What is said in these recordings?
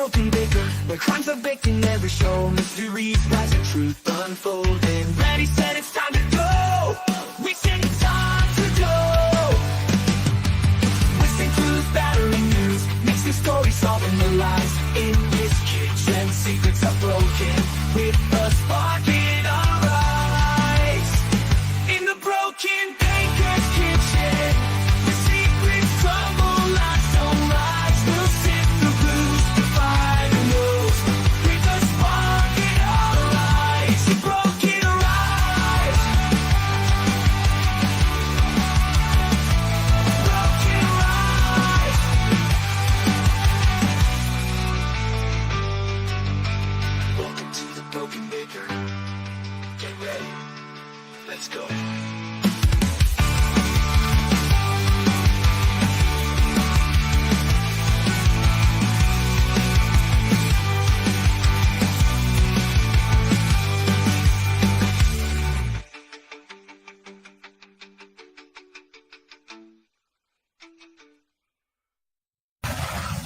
broken bigger, where crimes are baked in every show. Mysteries rise and truth unfolding. Ready, set, it's time to go. We say it's time to go. Whistling truth, battering news, makes the story solving the lies. In this kitchen, secrets are broken, with a spark in our eyes. In the broken baker's kitchen, the secrets crumble like sunrise. We'll sift through clues to find the rules, with a spark in our eyes. In broken rise, broken rise. Welcome to the broken baker. Get ready. Let's go.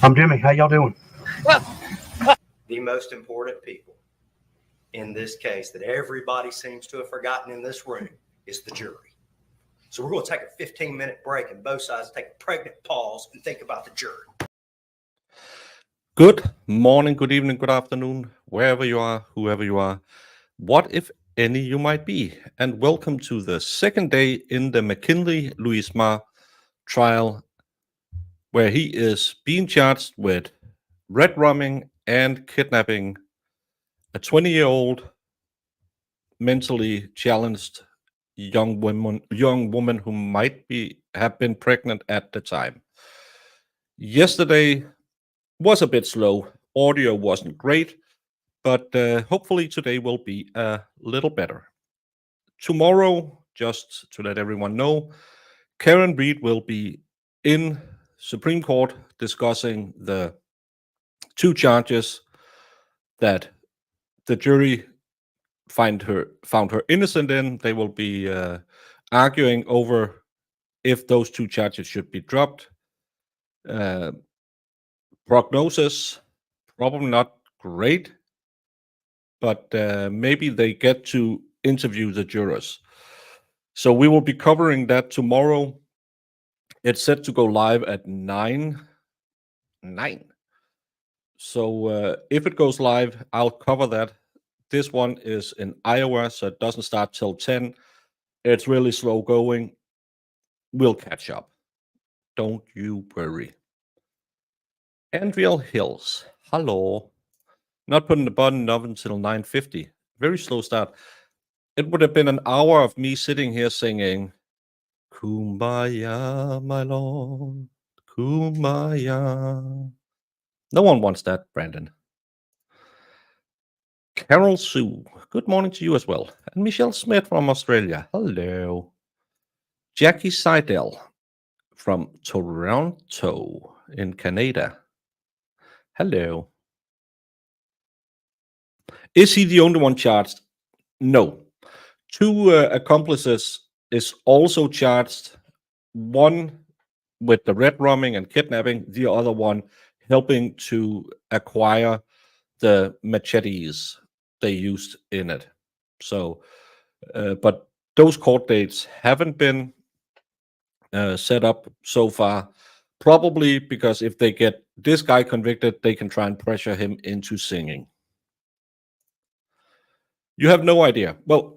I'm Jimmy. How y'all doing? The most important people in this case that everybody seems to have forgotten in this room is the jury. So we're going to take a 15-minute break and both sides take a pregnant pause and think about the jury. Good morning, good evening, good afternoon, wherever you are, whoever you are, what if any you might be, and welcome to the second day in the McKinley Louisma trial, where he is being charged with redrumming and kidnapping a 20-year-old mentally challenged young woman who might have been pregnant at the time. Yesterday was a bit slow. Audio wasn't great, but hopefully today will be a little better. Tomorrow, just to let everyone know, Karen Reed will be in Supreme Court discussing the two charges that the jury found her innocent in. They will be arguing over if those two charges should be dropped. Prognosis, probably not great, but maybe they get to interview the jurors. So we will be covering that tomorrow. It's set to go live at 9. So if it goes live, I'll cover that. This one is in Iowa, so it doesn't start till 10. It's really slow going. We'll catch up. Don't you worry. Anvil Hills. Hello. Not putting the button up until 9:50. Very slow start. It would have been an hour of me sitting here singing, Kumbaya, my lord, Kumbaya. No one wants that, Brandon. Carol Sue, good morning to you as well. And Michelle Smith from Australia. Hello. Jackie Seidel from Toronto in Canada. Hello. Is he the only one charged? No. Two accomplices is also charged. One with the redrumming and kidnapping, the other one helping to acquire the machetes they used in it. So, but those court dates haven't been set up so far, probably because if they get this guy convicted, they can try and pressure him into singing. You have no idea. Well,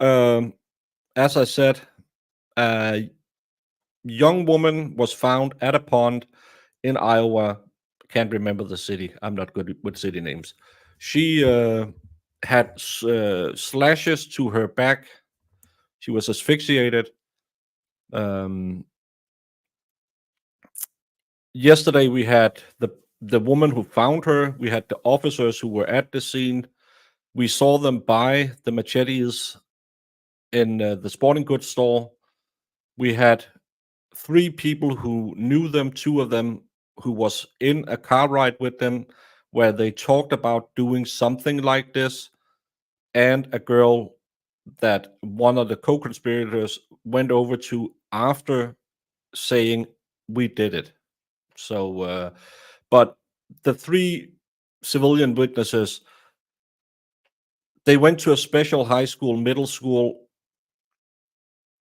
as I said, a young woman was found at a pond in Iowa. Can't remember the city. I'm not good with city names. She had slashes to her back. She was asphyxiated. Yesterday we had the woman who found her. We had the officers who were at the scene. We saw them buy the machetes in the sporting goods store. We had 3 people who knew them, 2 of them who was in a car ride with them, where they talked about doing something like this, and a girl that one of the co-conspirators went over to after saying, we did it. So, but the 3 civilian witnesses. They went to a special high school, middle school.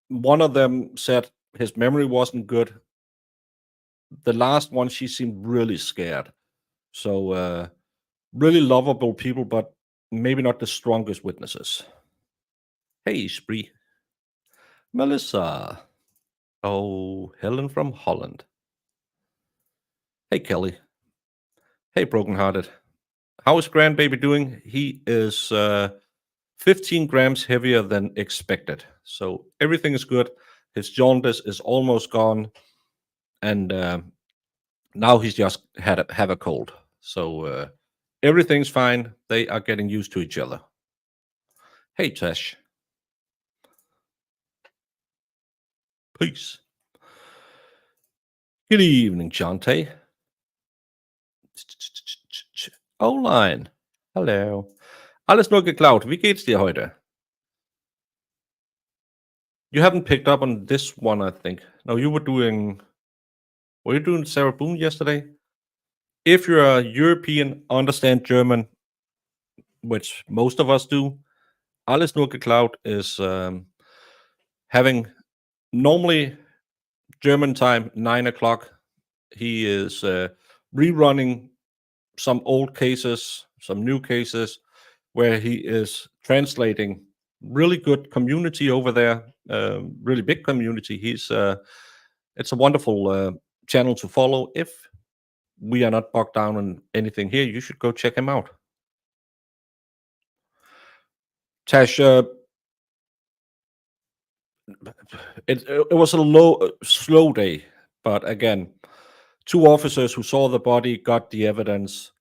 One of them said his memory wasn't good. The last one, she seemed really scared. So, really lovable people, but maybe not the strongest witnesses. Hey, Spree. Melissa. Oh, Helen from Holland. Hey, Kelly. Hey, brokenhearted. How is grandbaby doing? He is 15 grams heavier than expected. So everything is good. His jaundice is almost gone. And now he's just have a cold. So everything's fine. They are getting used to each other. Hey, Tash. Peace. Good evening, Chante. Online. Hello. Alles nur geklaut. Wie geht's dir heute? You haven't picked up on this one, I think. No, you were doing Sarah Boone yesterday? If you're a European, understand German, which most of us do, Alles nur geklaut is having normally German time 9 o'clock. He is rerunning some old cases, some new cases, where he is translating. Really good community over there, really big community. It's a wonderful channel to follow. If we are not bogged down on anything here, you should go check him out. Tash, it was a slow day, but again, 2 officers who saw the body got the evidence,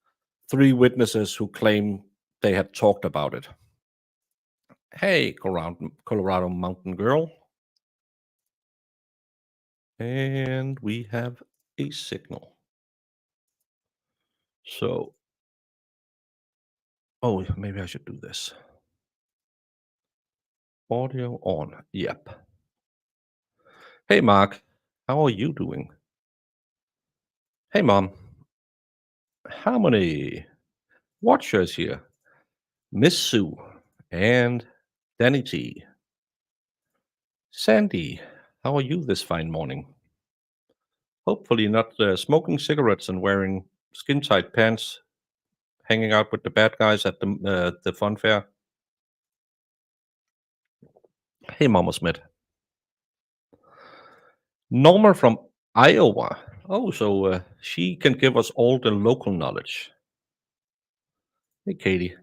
3 witnesses who claim they had talked about it. Hey, Colorado Mountain Girl. And we have a signal. So, oh, maybe I should do this. Audio on. Yep. Hey, Mark. How are you doing? Hey, Mom. Harmony. Watchers here. Miss Sue. And Danny T. Sandy. How are you this fine morning? Hopefully not smoking cigarettes and wearing skin-tight pants, hanging out with the bad guys at the fun fair. Hey, Mama Smith. Norma from Iowa. Oh, so she can give us all the local knowledge. Hey, Katie.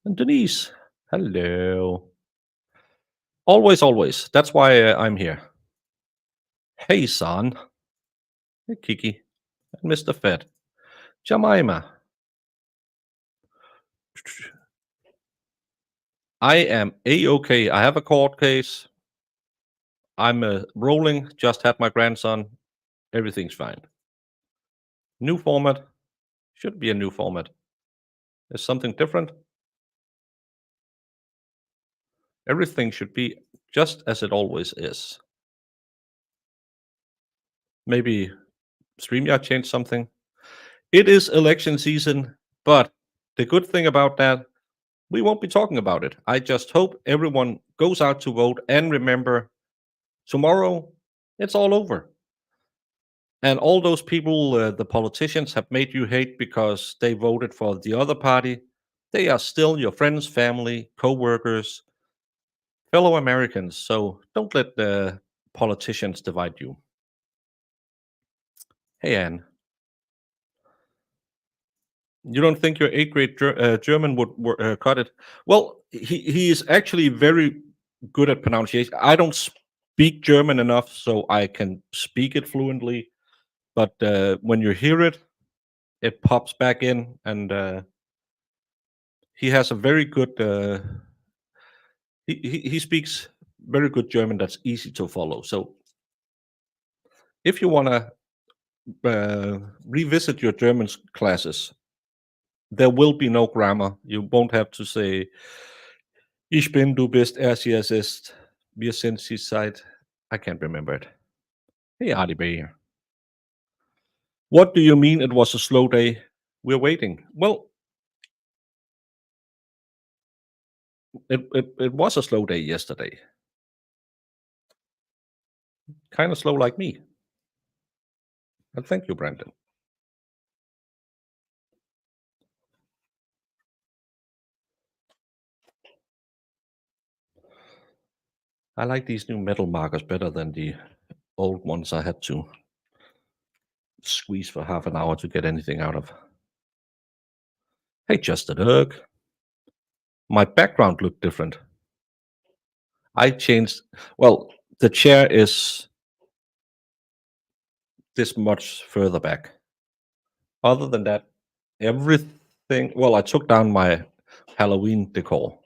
And Denise. Hello. Always, always. That's why I'm here. Hey, son. Hey, Kiki. And Mr. Fed. Jemima. I am A-OK. I have a court case. I'm rolling. Just had my grandson. Everything's fine. New format. Should be a new format. Is something different? Everything should be just as it always is. Maybe StreamYard changed something. It is election season, but the good thing about that, we won't be talking about it. I just hope everyone goes out to vote and remember, tomorrow it's all over. And all those people, the politicians, have made you hate because they voted for the other party. They are still your friends, family, co-workers, fellow Americans. So don't let the politicians divide you. Hey, Anne. You don't think your 8th grade German would cut it? Well, he is actually very good at pronunciation. I don't speak German enough so I can speak it fluently. But when you hear it, it pops back in, and he has a very good. He speaks very good German that's easy to follow. So if you want to revisit your German classes, there will be no grammar. You won't have to say Ich bin, du bist, er, sie, es ist, wir sind, sie seid. I can't remember it. Hey, Adi Bear. What do you mean it was a slow day? We're waiting. Well, it was a slow day yesterday. Kind of slow like me. And thank you, Brandon. I like these new metal markers better than the old ones I had to squeeze for half an hour to get anything out of. Hey, just a Dirk. My background looked different. I changed. Well, the chair is this much further back. Other than that, everything. Well, I took down my Halloween decor.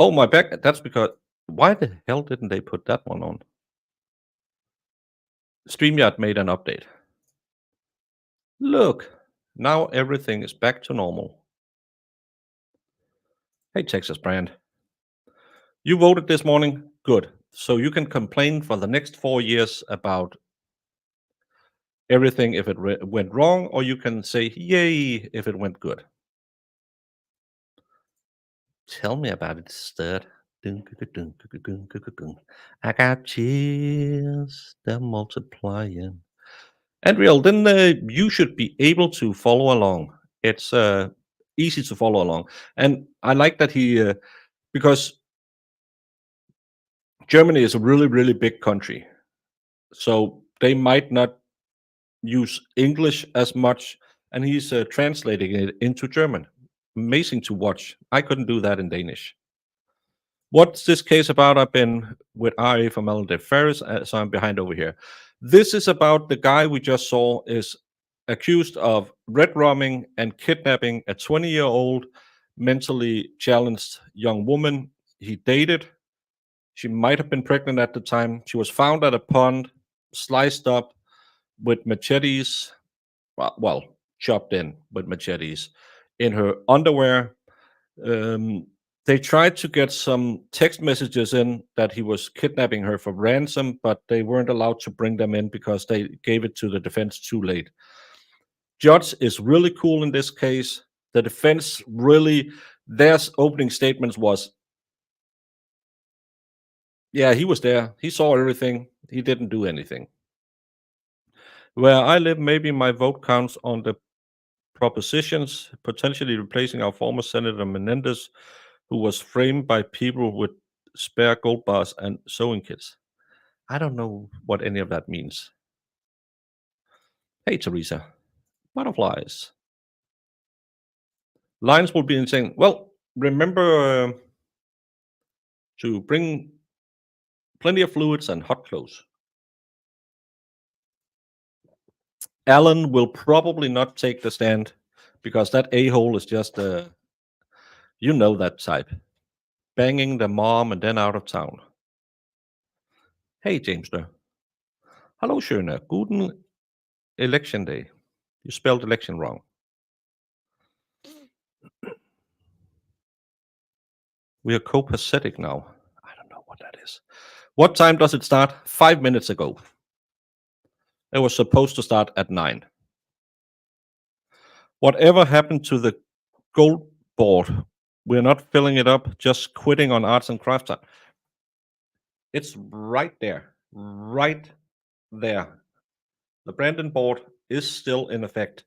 Oh, my back. That's because. Why the hell didn't they put that one on? StreamYard made an update. Look, now everything is back to normal. Hey, Texas Brand. You voted this morning? Good. So you can complain for the next 4 years about everything if it went wrong, or you can say, yay, if it went good. Tell me about it instead. I got chills, they're multiplying. Andriel, then you should be able to follow along. It's easy to follow along. And I like that he, because Germany is a really, really big country. So they might not use English as much, and he's translating it into German. Amazing to watch. I couldn't do that in Danish. What's this case about? I've been with RA for Melody Ferris, so I'm behind over here. This is about the guy we just saw is accused of redrumming and kidnapping a 20-year-old mentally challenged young woman he dated. She might have been pregnant at the time. She was found at a pond, sliced up with machetes, well, chopped in with machetes in her underwear. They tried to get some text messages in that he was kidnapping her for ransom, but they weren't allowed to bring them in because they gave it to the defense too late. Judge is really cool in this case. The defense really, their opening statements was, yeah, he was there. He saw everything. He didn't do anything. Where I live, maybe my vote counts on the propositions, potentially replacing our former Senator Menendez, who was framed by people with spare gold bars and sewing kits. I don't know what any of that means. Hey, Teresa. Butterflies. Lines will be insane. Well, remember to bring plenty of fluids and hot clothes. Alan will probably not take the stand because that a-hole is just you know that type. Banging the mom and then out of town. Hey, Jamester. Hello, Schöne. Guten election day. You spelled election wrong. We are copacetic now. I don't know what that is. What time does it start? 5 minutes ago. It was supposed to start at 9. Whatever happened to the gold board? We're not filling it up, just quitting on arts and crafts time. It's right there. Right there. The Brandon board is still in effect.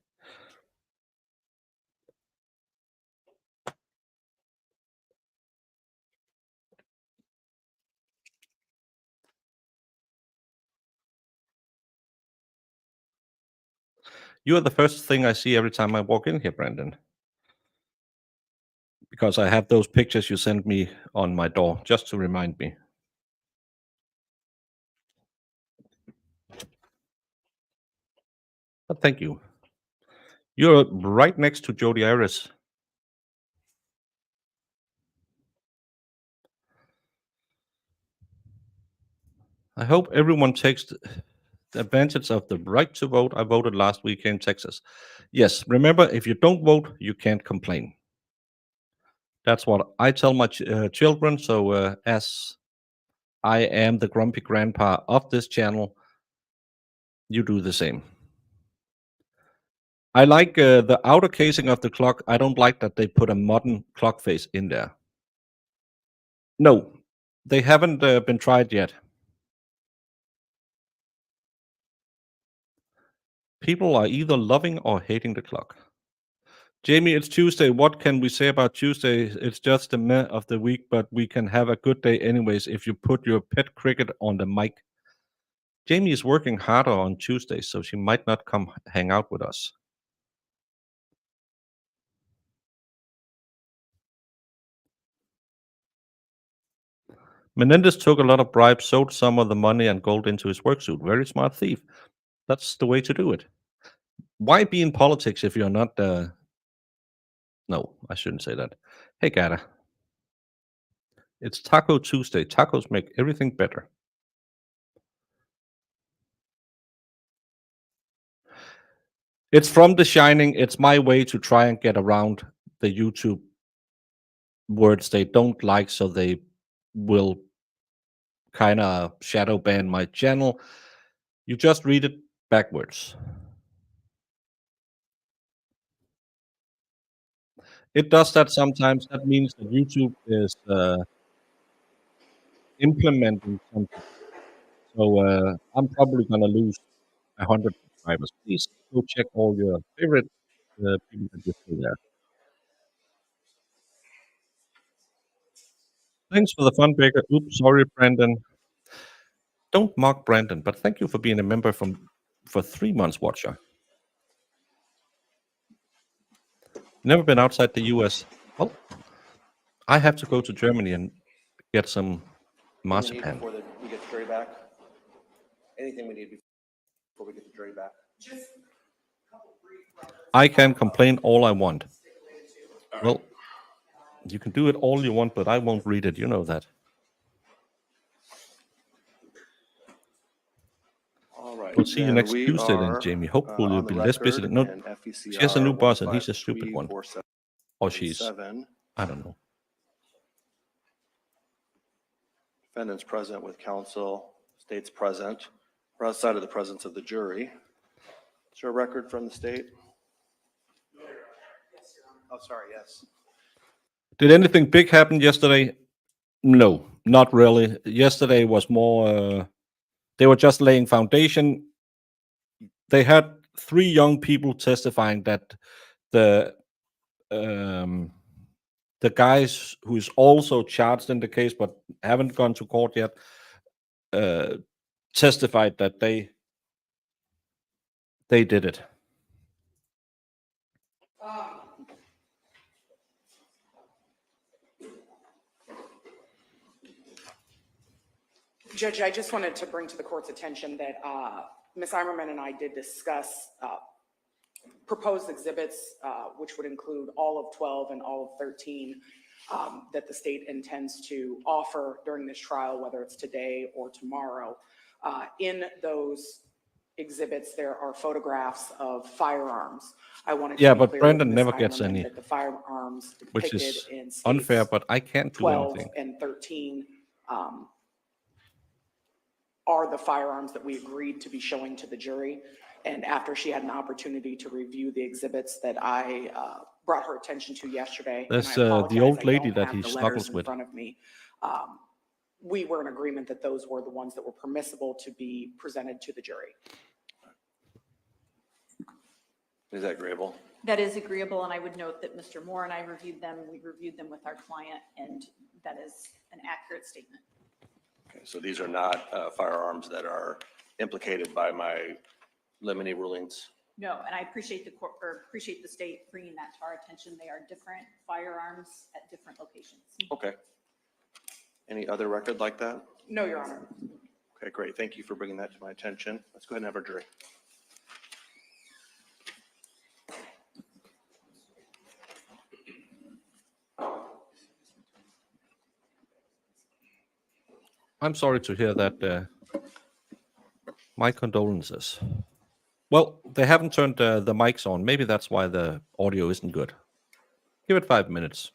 You are the first thing I see every time I walk in here, Brandon. Because I have those pictures you sent me on my door, just to remind me. But thank you. You're right next to Jodi Arias. I hope everyone takes the advantage of the right to vote. I voted last week in Texas. Yes, remember, if you don't vote, you can't complain. That's what I tell my children. So as I am the grumpy grandpa of this channel, you do the same. I like the outer casing of the clock. I don't like that they put a modern clock face in there. No, they haven't been tried yet. People are either loving or hating the clock. Jamie, it's Tuesday. What can we say about Tuesday? It's just the meh of the week, but we can have a good day anyways if you put your pet cricket on the mic. Jamie is working harder on Tuesday, so she might not come hang out with us. Menendez took a lot of bribes, sold some of the money and gold into his work suit. Very smart thief. That's the way to do it. Why be in politics if you're not no, I shouldn't say that. Hey, Gata. It's Taco Tuesday. Tacos make everything better. It's from The Shining. It's my way to try and get around the YouTube words they don't like, so they will kind of shadow ban my channel. You just read it backwards. It does that sometimes. That means that YouTube is implementing something. So I'm probably gonna lose 100 subscribers. Please go check all your favorite people that you see there. Thanks for the fun, Baker. Oops, sorry, Brandon. Don't mock Brandon, but thank you for being a member for 3 months, Watcher. Never been outside the US. Well, I have to go to Germany and get some marzipan. Before we get the jury back? Anything we need before we get the jury back? I can complain all I want. Well, you can do it all you want, but I won't read it. You know that. All right. We'll see you next we Tuesday then, are, Jamie. Hopefully you'll on the be less busy. record, No, and she has a new FECR boss and he's a stupid one. 15347 Or she's, 7, I don't know. defendants present with counsel, states present, or outside of the presence of the jury. Is there a record from the state? Oh, sorry, yes. Did anything big happen yesterday? No, not really. Yesterday was more, they were just laying foundation. They had 3 young people testifying that the guys who is also charged in the case but haven't gone to court yet testified that they did it. Judge, I just wanted to bring to the court's attention that Ms. Eimerman and I did discuss proposed exhibits, which would include all of 12 and all of 13 that the state intends to offer during this trial, whether it's today or tomorrow. In those exhibits, there are photographs of firearms. I wanted to Yeah, be but clear Brandon with Ms. never gets Eimerman any, that the firearms which depicted is in states unfair, but I can't do 12 anything. and 13 are the firearms that we agreed to be showing to the jury. And after she had an opportunity to review the exhibits that I brought her attention to yesterday, That's and I apologize, the old I lady don't that have he the letters snuggles in with. front of me. We were in agreement that those were the ones that were permissible to be presented to the jury. Is that agreeable? That is agreeable, and I would note that Mr. Moore and I reviewed them. We reviewed them with our client, and that is an accurate statement. Okay, so these are not firearms that are implicated by my limine rulings? No, and I appreciate the court, or appreciate the state bringing that to our attention. They are different firearms at different locations. Okay. Any other record like that? No, Your Honor. Okay, great. Thank you for bringing that to my attention. Let's go ahead and have our jury. I'm sorry to hear that. My condolences. Well, they haven't turned the mics on. Maybe that's why the audio isn't good. Give it 5 minutes.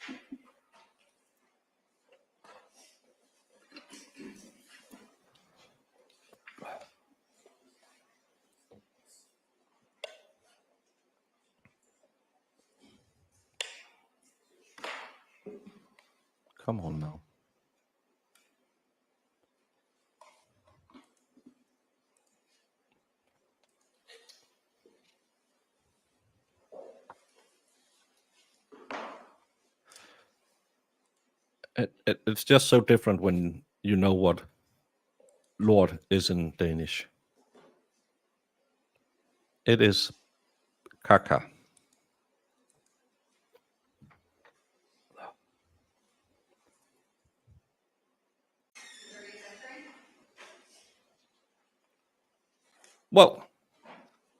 Come on now. It's just so different when you know what Lord is in Danish. It is kaka. Well,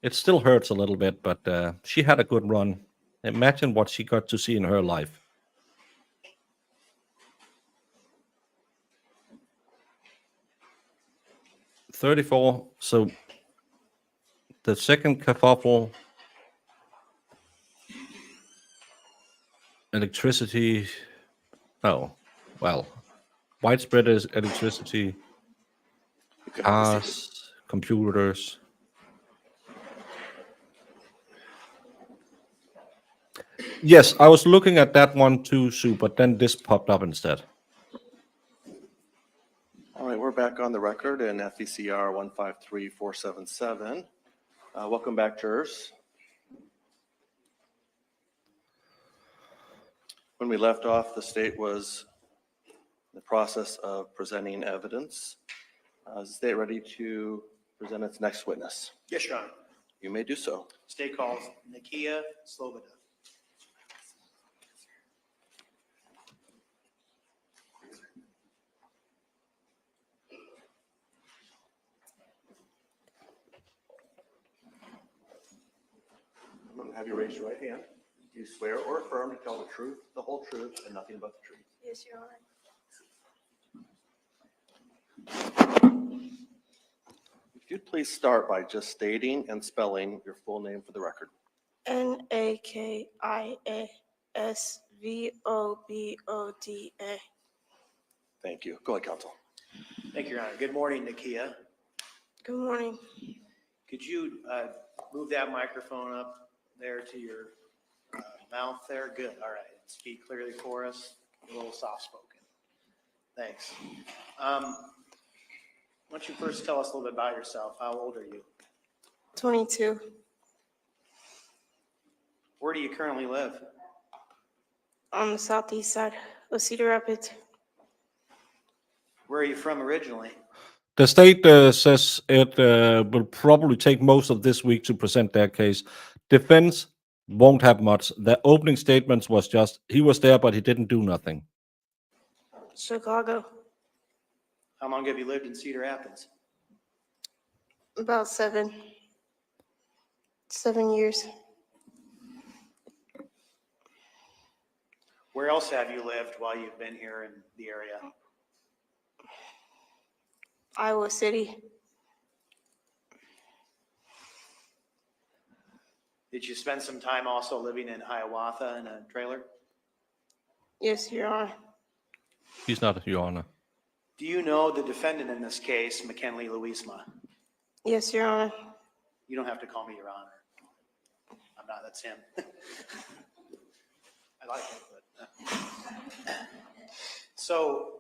it still hurts a little bit, but she had a good run. Imagine what she got to see in her life. $34. So the second kerfuffle, electricity. Oh, well, widespread is electricity, You can have a seat. cars, computers. Yes, I was looking at that one too, Sue, but then this popped up instead. All right, we're back on the record in FECR 153477. Welcome back, jurors. When we left off, the state was in the process of presenting evidence. Is the state ready to present its next witness? Yes, Your Honor. You may do so. State calls Nikia Sloboda. I'm going to have you raise your right hand. Do you swear or affirm to tell the truth, the whole truth, and nothing but the truth? Yes, Your Honor. If you'd please start by just stating and spelling your full name for the record. Nakiasvoboda. Thank you. Go ahead, counsel. Thank you, Your Honor. Good morning, Nikia. Good morning. Could you move that microphone up there to your mouth there? Good, all right. Speak clearly for us, a little soft-spoken. Thanks. Why don't you first tell us a little bit about yourself? How old are you? 22. Where do you currently live? On the southeast side of Cedar Rapids. Where are you from originally? The state says it will probably take most of this week to present their case. Defense won't have much. The opening statements was just, he was there, but he didn't do nothing. Chicago. How long have you lived in Cedar Rapids? About 7 years. Where else have you lived while you've been here in the area? Iowa City. Did you spend some time also living in Hiawatha in a trailer? Yes, Your Honor. He's not, Your Honor. Do you know the defendant in this case, McKinley Louisma? Yes, Your Honor. You don't have to call me Your Honor. I'm not, that's him. I like it, but. So,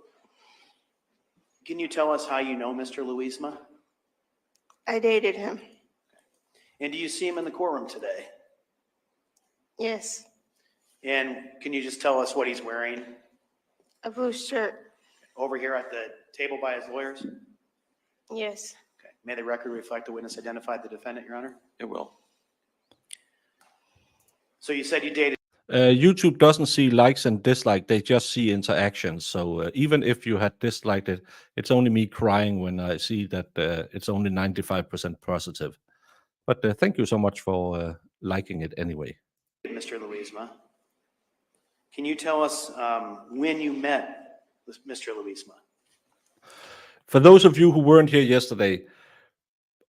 can you tell us how you know Mr. Louisma? I dated him. And do you see him in the courtroom today? Yes. And can you just tell us what he's wearing A blue shirt. over here at the table by his lawyers? Yes. Okay. May the record reflect the witness identified the defendant, Your Honor? It will. So you said you dated. YouTube doesn't see likes and dislikes, they just see interactions. So even if you had disliked it, it's only me crying when I see that it's only 95% positive. But thank you so much for liking it anyway. Mr. Louisma. Can you tell us when you met with Mr. Louisma? For those of you who weren't here yesterday,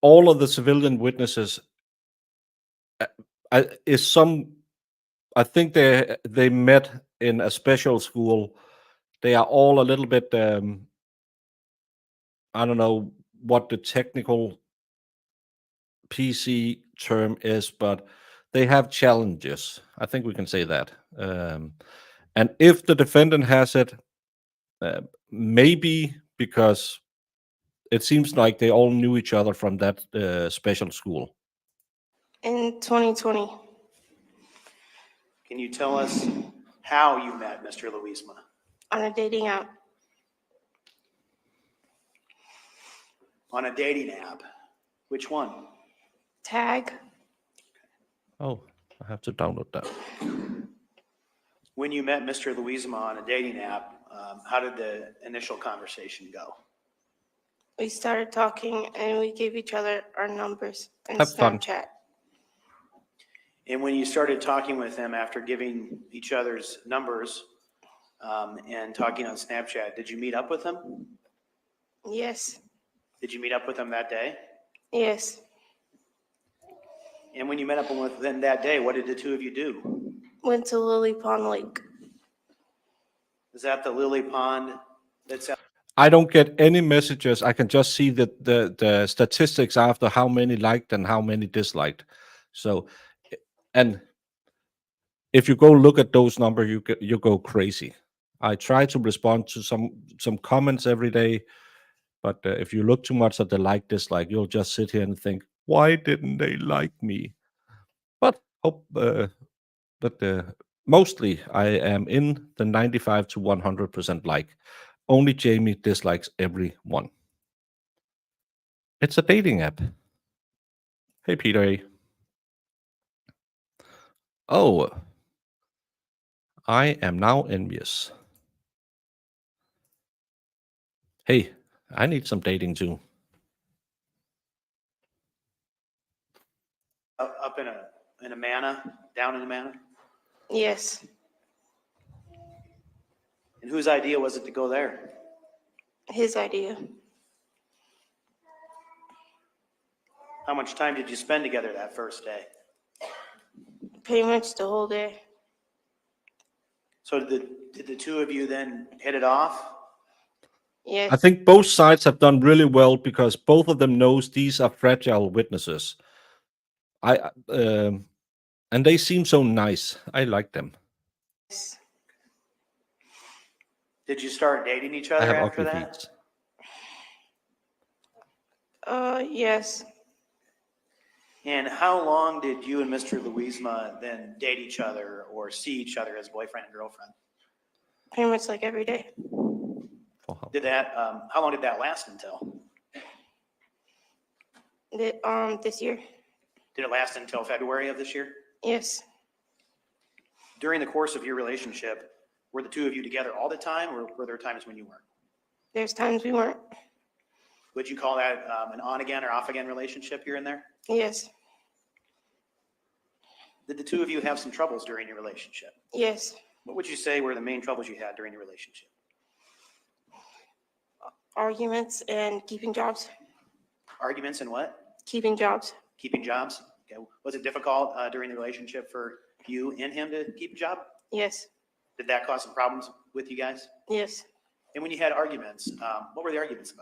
all of the civilian witnesses I think they met in a special school. They are all a little bit, I don't know what the technical PC term is, but they have challenges. I think we can say that. And if the defendant has it, Maybe because it seems like they all knew each other from that special school. In 2020, Can you tell us how you met Mr. Louisma? on a dating app. On a dating app? Which one? Tag. Oh, I have to download that. When you met Mr. Louisma on a dating app, how did the initial conversation go? We started talking and we gave each other our numbers and Have fun. Snapchat. And when you started talking with him after giving each other's numbers and talking on Snapchat, did you meet up with him? Yes. Did you meet up with him that day? Yes. And when you met up with him that day, what did the two of you do? Went to Lily Pond Lake. Is that the Lily Pond that's out? I don't get any messages. I can just see the statistics after how many liked and how many disliked. So, and if you go look at those numbers, you go crazy. I try to respond to some comments every day, but if you look too much at the like dislike, you'll just sit here and think, why didn't they like me? But hope but mostly I am in the 95 to 100% like. Only Jamie dislikes every one. It's a dating app. Hey, Peter A. Oh, I am now envious. Hey, I need some dating too. Up in Amana, down in Amana? Yes. And whose idea was it to go there? His idea. How much time did you spend together that first day? Pretty much the whole day. So did the two of you then hit it off? Yes. I think both sides have done really well because both of them knows these are fragile witnesses. And they seem so nice. I like them. Yes. Did you start dating each I other have after ugly that? feet. Yes. And how long did you and Mr. Louisma then date each other or see each other as boyfriend and girlfriend? Pretty much like every day. Did that, how long did that last until? This year. Did it last until February of this year? Yes. During the course of your relationship, were the two of you together all the time, or were there times when you weren't? There's times we weren't. Would you call that an on-again or off-again relationship here and there? Yes. Did the two of you have some troubles during your relationship? Yes. What would you say were the main troubles you had during your relationship? Arguments and keeping jobs. Arguments and what? Keeping jobs. Keeping jobs? Okay. Was it difficult during the relationship for you and him to keep a job? Yes. Did that cause some problems with you guys? Yes. And when you had arguments, what were the arguments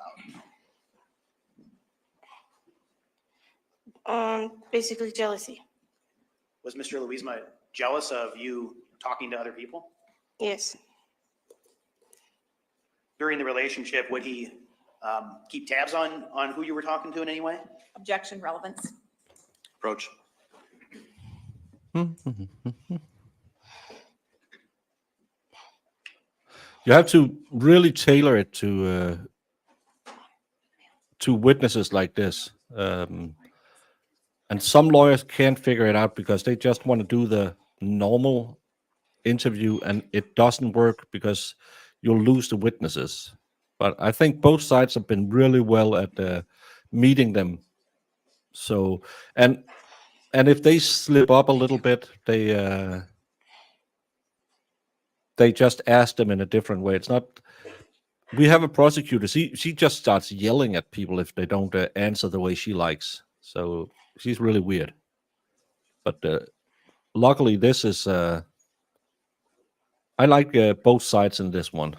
about? Basically jealousy. Was Mr. Louisma jealous of you talking to other people? Yes. During the relationship, would he keep tabs on who you were talking to in any way? Objection, relevance. Approach. You have to really tailor it to witnesses like this. And some lawyers can't figure it out because they just want to do the normal interview and it doesn't work because you'll lose the witnesses. But I think both sides have been really well at meeting them. So, and if they slip up a little bit, they just ask them in a different way. It's not. We have a prosecutor. She just starts yelling at people if they don't answer the way she likes. So she's really weird. But luckily, this is. I like both sides in this one.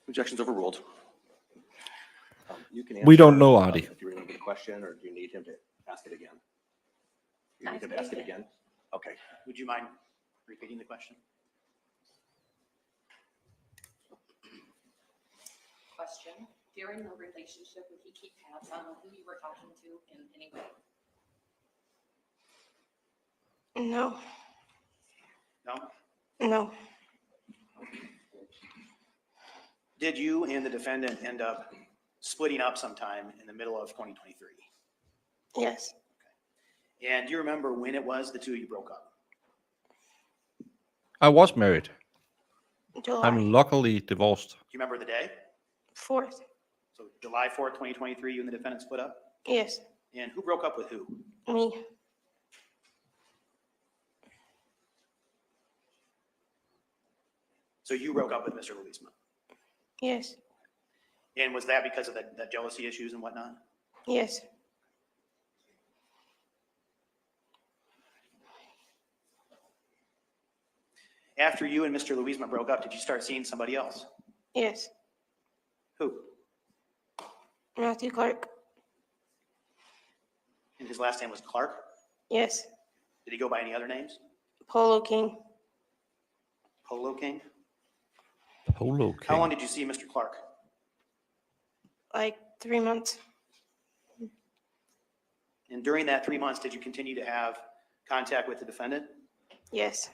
Objections overruled. You can We don't answer, know, Adi. If you remember the question, or do you need him to ask it again? You Ask need him it to ask it again. again? Okay. Would you mind repeating the question? question. During the relationship, would he keep tabs on who you were talking to in any way? No, No? no, Did you and the defendant end up splitting up sometime in the middle of 2023? yes, And do you remember when it was the two of you broke up? I was married. July I'm luckily divorced. Do you remember the day? 4th, So July 4th, 2023, you and the defendant split up? yes, And who broke up with who? me, So you broke up with Mr. Louisma. yes, And was that because of the jealousy issues and whatnot? yes, After you and Mr. Louisma broke up, did you start seeing somebody else? yes, Who? Matthew Clark, And his last name was Clark? yes, Did he go by any other names? Polo King, Polo King? Polo How long King. did you see Mr. Clark? like 3 months, And during that 3 months, did you continue to have contact with the defendant? yes,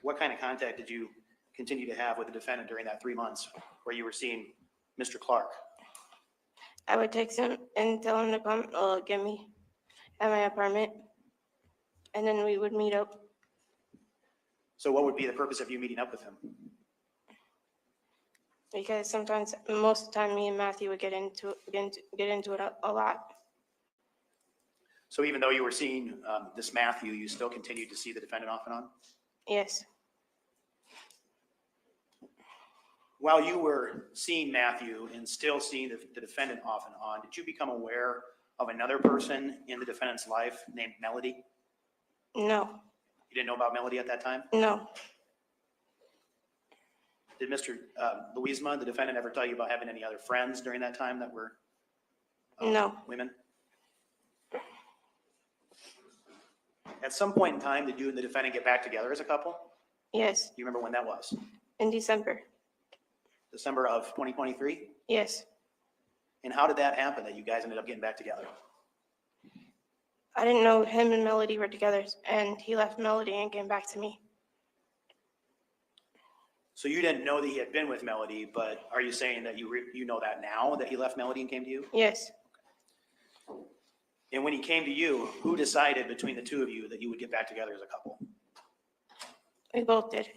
What kind of contact did you continue to have with the defendant during that 3 months where you were seeing Mr. Clark? I would text him and tell him to come get me at my apartment, and then we would meet up. So what would be the purpose of you meeting up with him? Because sometimes, most of the time, me and Matthew would get into it a lot. So even though you were seeing this Matthew, you still continued to see the defendant off and on? Yes, While you were seeing Matthew and still seeing the defendant off and on, did you become aware of another person in the defendant's life named Melody? no, You didn't know about Melody at that time? no, Did Mr. Louisma, the defendant, ever tell you about having any other friends during that time that were no, women? At some point in time, did you and the defendant get back together as a couple? Do yes, you remember when that was? in December, December of 2023? yes. And how did that happen that you guys ended up getting back together? I didn't know him and Melody were together, and he left Melody and came back to me. So you didn't know that he had been with Melody, but are you saying that you know that now, that he left Melody and came to you? Yes, And when he came to you, who decided between the two of you that you would get back together as a couple? we both did.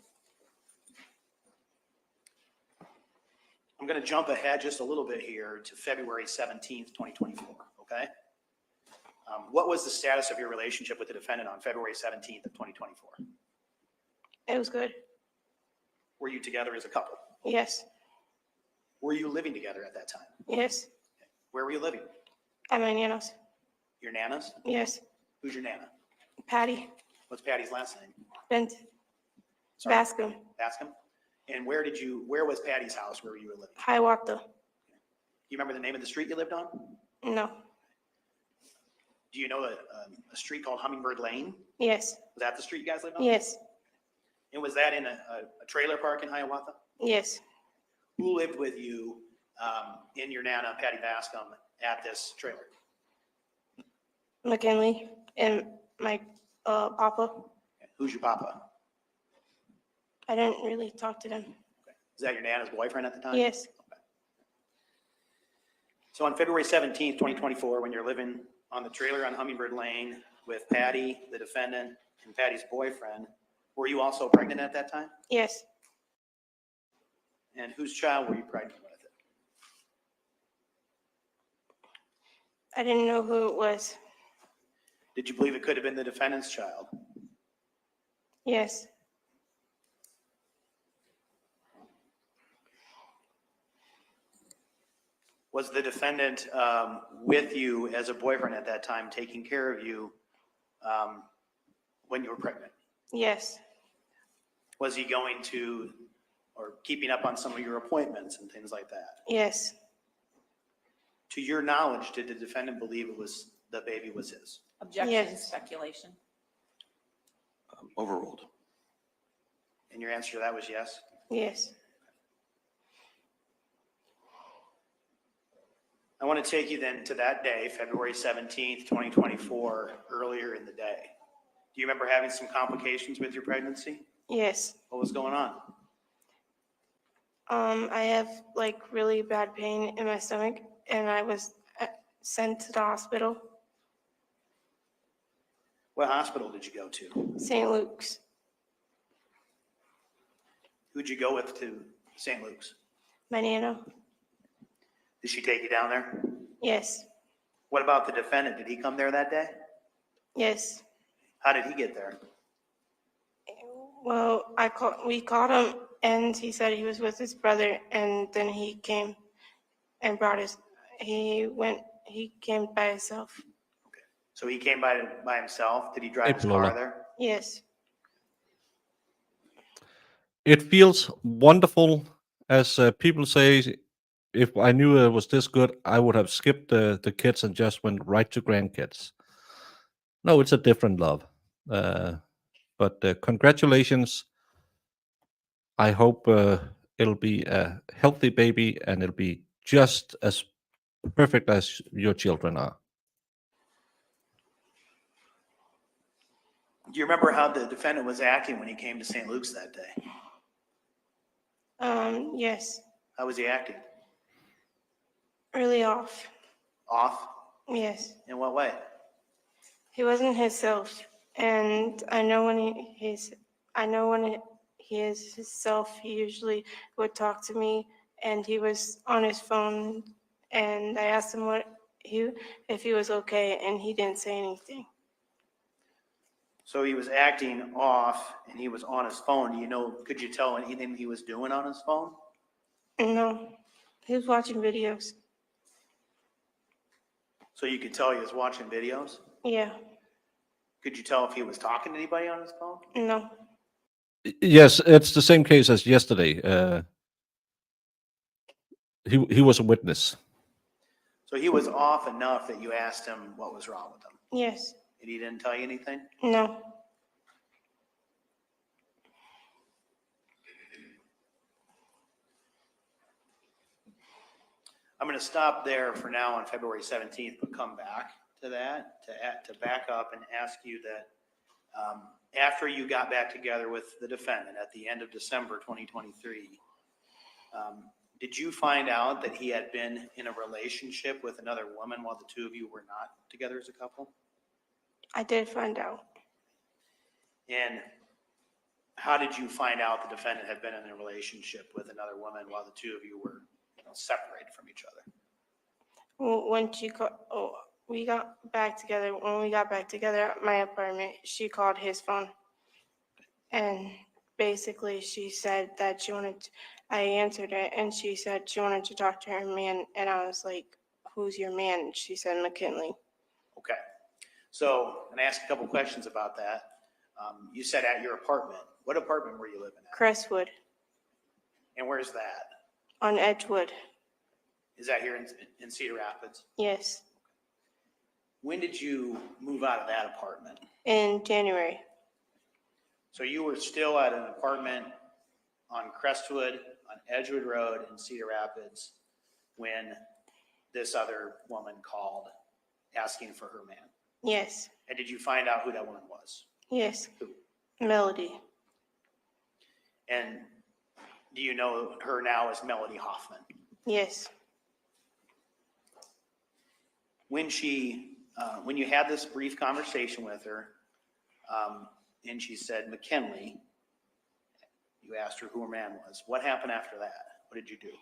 I'm going to jump ahead just a little bit here to February 17th, 2024, okay? What was the status of your relationship with the defendant on February 17th of 2024? It was good. Were you together as a couple? Yes, Were you living together at that time? yes, Where were you living? at my nana's. Your Nana's? Yes, Who's your Nana? Patty, What's Patty's last name? Bent, Sorry, Bascom, Bascom? And where was Patty's house where you were living? Hiawatha. You remember the name of the street you lived on? No, Do you know a street called Hummingbird Lane? yes, Was that the street you guys lived on? yes, And was that in a trailer park in Hiawatha? yes. Who lived with you in your Nana, Patty Bascom, at this trailer? McKinley and my papa. Who's your papa? I didn't really talk to them. Is that your Nana's boyfriend at the time? Yes, So on February 17th, 2024, when you're living on the trailer on Hummingbird Lane with Patty, the defendant, and Patty's boyfriend, were you also pregnant at that time? yes, And whose child were you pregnant with? I didn't know who it was. Did you believe it could have been the defendant's child? Yes, Was the defendant with you as a boyfriend at that time, taking care of you when you were pregnant? yes, Was he going to, or keeping up on some of your appointments and things like that? yes, To your knowledge, did the defendant believe the baby was his? Objection, Yes. speculation. Overruled. And your answer to that was yes? yes, I want to take you then to that day, February 17th, 2024, earlier in the day. Do you remember having some complications with your pregnancy? Yes. What was going on? I have like really bad pain in my stomach, and I was sent to the hospital, What hospital did you go to? St. Luke's. Who'd you go with to St. Luke's? My nana. Did she take you down there? Yes. What about the defendant? Did he come there that day? Yes. How did he get there? Well, we called him, and he said he was with his brother, and then he came and he came by himself. So he came by himself. Did he drive his Lola. car there? Yes. It feels wonderful, as people say. If I knew it was this good, I would have skipped the kids and just went right to grandkids. No, it's a different love. But congratulations. I hope it'll be a healthy baby and it'll be just as perfect as your children are. Do you remember how the defendant was acting when he came to St. Luke's that day? Yes. How was he acting? Really off. Off? Yes. In what way? He wasn't himself, and I know when he is himself, he usually would talk to me, and he was on his phone, and I asked him if he was okay, and he didn't say anything. So he was acting off and he was on his phone. Could you tell anything he was doing on his phone? No, he was watching videos. So you could tell he was watching videos? Yeah. Could you tell if he was talking to anybody on his phone? No. Yes, it's the same case as yesterday. He was a witness. So he was off enough that you asked him what was wrong with him. Yes. And he didn't tell you anything? No. I'm going to stop there for now on February 17th, but come back to that to back up and ask you that after you got back together with the defendant at the end of December 2023, did you find out that he had been in a relationship with another woman while the two of you were not together as a couple? I did find out. And how did you find out the defendant had been in a relationship with another woman while the two of you were separated from each other? We got back together. When we got back together at my apartment, she called his phone, and basically she said that I answered it, and she said she wanted to talk to her man, and I was like, "Who's your man?" And she said, "McKinley." Okay. So I'm going to ask a couple questions about that. You said at your apartment. What apartment were you living at? Crestwood And where's that? on Edgewood. Is that here in Cedar Rapids? Yes. When did you move out of that apartment? In January. So you were still at an apartment on Crestwood, on Edgewood Road in Cedar Rapids when this other woman called asking for her man. Yes. And did you find out who that woman was? Yes. Who? Melody. And do you know her now as Melody Hoffman? Yes. When you had this brief conversation with her, and she said McKinley, you asked her who her man was. What happened after that? What did you do?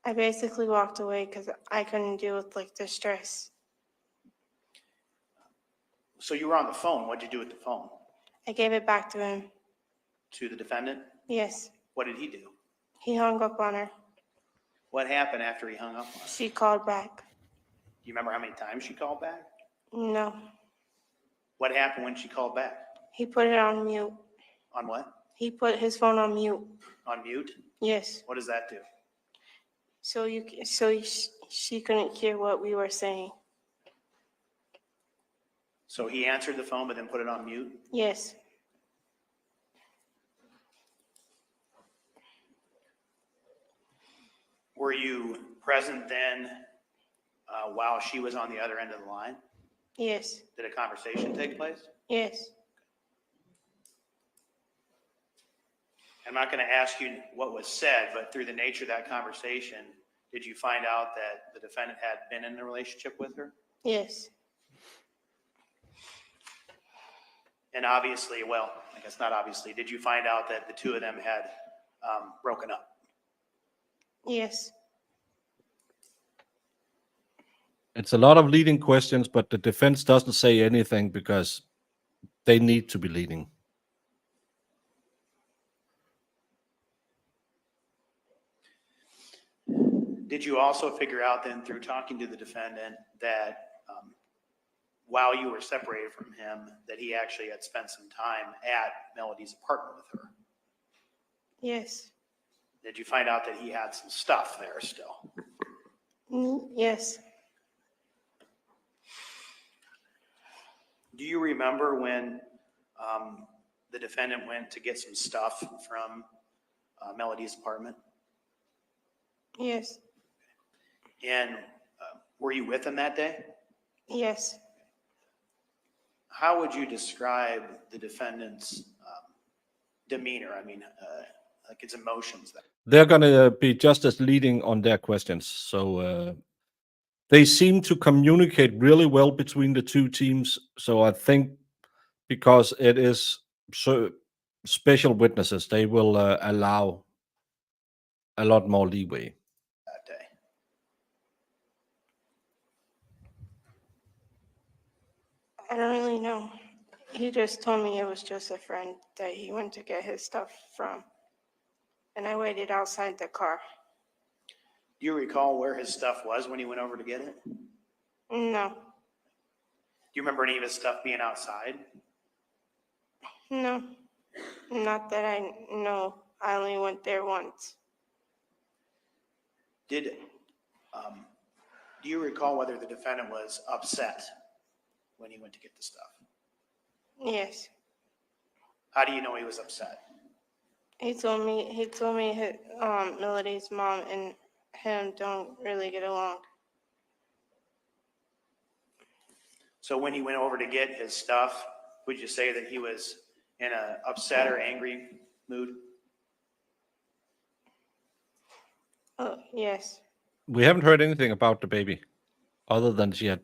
I basically walked away because I couldn't deal with the stress. So you were on the phone. What did you do with the phone? I gave it back to him. To the defendant? Yes. What did he do? He hung up on her. What happened after he hung up on her? She called back. Do you remember how many times she called back? No. What happened when she called back? He put it on mute. On what? He put his phone on mute. On mute? Yes. What does that do? So she couldn't hear what we were saying. So he answered the phone but then put it on mute? Yes. Were you present then while she was on the other end of the line? Yes, Did a conversation take place? yes, I'm not going to ask you what was said, but through the nature of that conversation, did you find out that the defendant had been in a relationship with her? yes, And obviously, well, I guess not obviously, did you find out that the two of them had broken up? yes. It's a lot of leading questions, but the defense doesn't say anything because they need to be leading. Did you also figure out then through talking to the defendant that while you were separated from him, that he actually had spent some time at Melody's apartment with her? Yes. Did you find out that he had some stuff there still? Yes. Do you remember when the defendant went to get some stuff from Melody's apartment? Yes. And were you with him that day? Yes. How would you describe the defendant's demeanor? I mean, like his emotions there. They're going to be just as leading on their questions. So they seem to communicate really well between the two teams. So I think because it is so special witnesses, they will allow a lot more leeway. That day. I don't really know. He just told me it was just a friend that he went to get his stuff from. And I waited outside the car. Do you recall where his stuff was when he went over to get it? Do No, you remember any of his stuff being outside? no, not that I know. I only went there once. Do you recall whether the defendant was upset when he went to get the stuff? Yes. How do you know he was upset? He told me his, Melody's mom and him don't really get along. So when he went over to get his stuff, would you say that he was in an upset or angry mood? Oh, yes. We haven't heard anything about the baby other than she had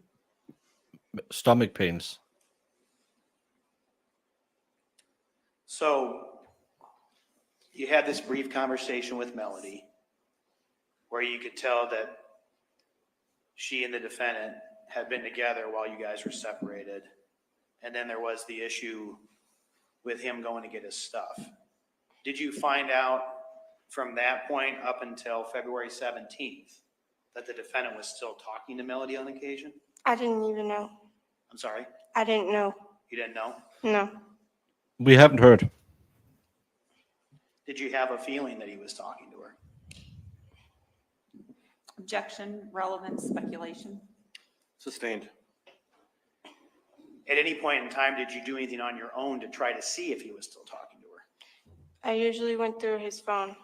stomach pains. So you had this brief conversation with Melody where you could tell that she and the defendant had been together while you guys were separated. And then there was the issue with him going to get his stuff. Did you find out from that point up until February 17th that the defendant was still talking to Melody on occasion? I didn't even know. I'm sorry, I didn't know. you didn't know? No. We haven't heard. Did you have a feeling that he was talking to her? Objection, relevant, speculation. Sustained. At any point in time, did you do anything on your own to try to see if he was still talking to her? I usually went through his phone.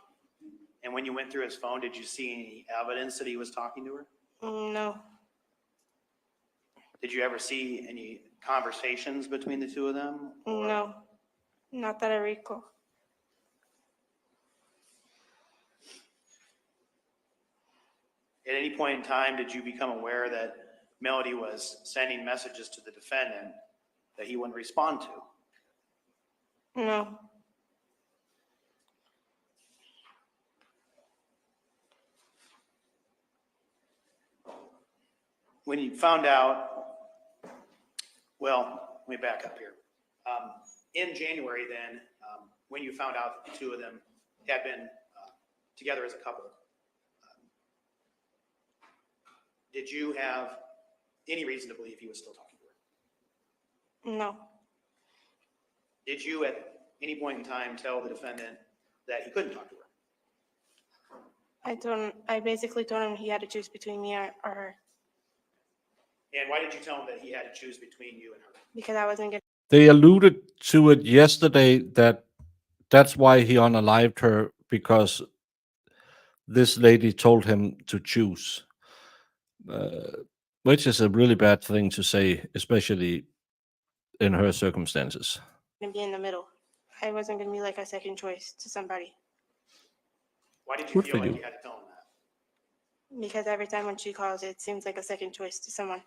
And when you went through his phone, did you see any evidence that he was talking to her? No. Did you ever see any conversations between the two of them? Or- No. Not that I recall. At any point in time, did you become aware that Melody was sending messages to the defendant that he wouldn't respond to? No. When you found out, well, let me back up here. In January then, when you found out that the two of them had been together as a couple, did you have any reason to believe he was still talking to her? No. Did you at any point in time tell the defendant that he couldn't talk to her? I basically told him he had to choose between me or her And why did you tell him that he had to choose between you and her? because I wasn't getting. They alluded to it yesterday that that's why he unalived her, because this lady told him to choose. which is a really bad thing to say, especially in her circumstances. Gonna be in the middle. I wasn't gonna be like a second choice to somebody, Why did you Good feel for like you. you had to tell him that? because every time when she calls, it seems like a second choice to someone.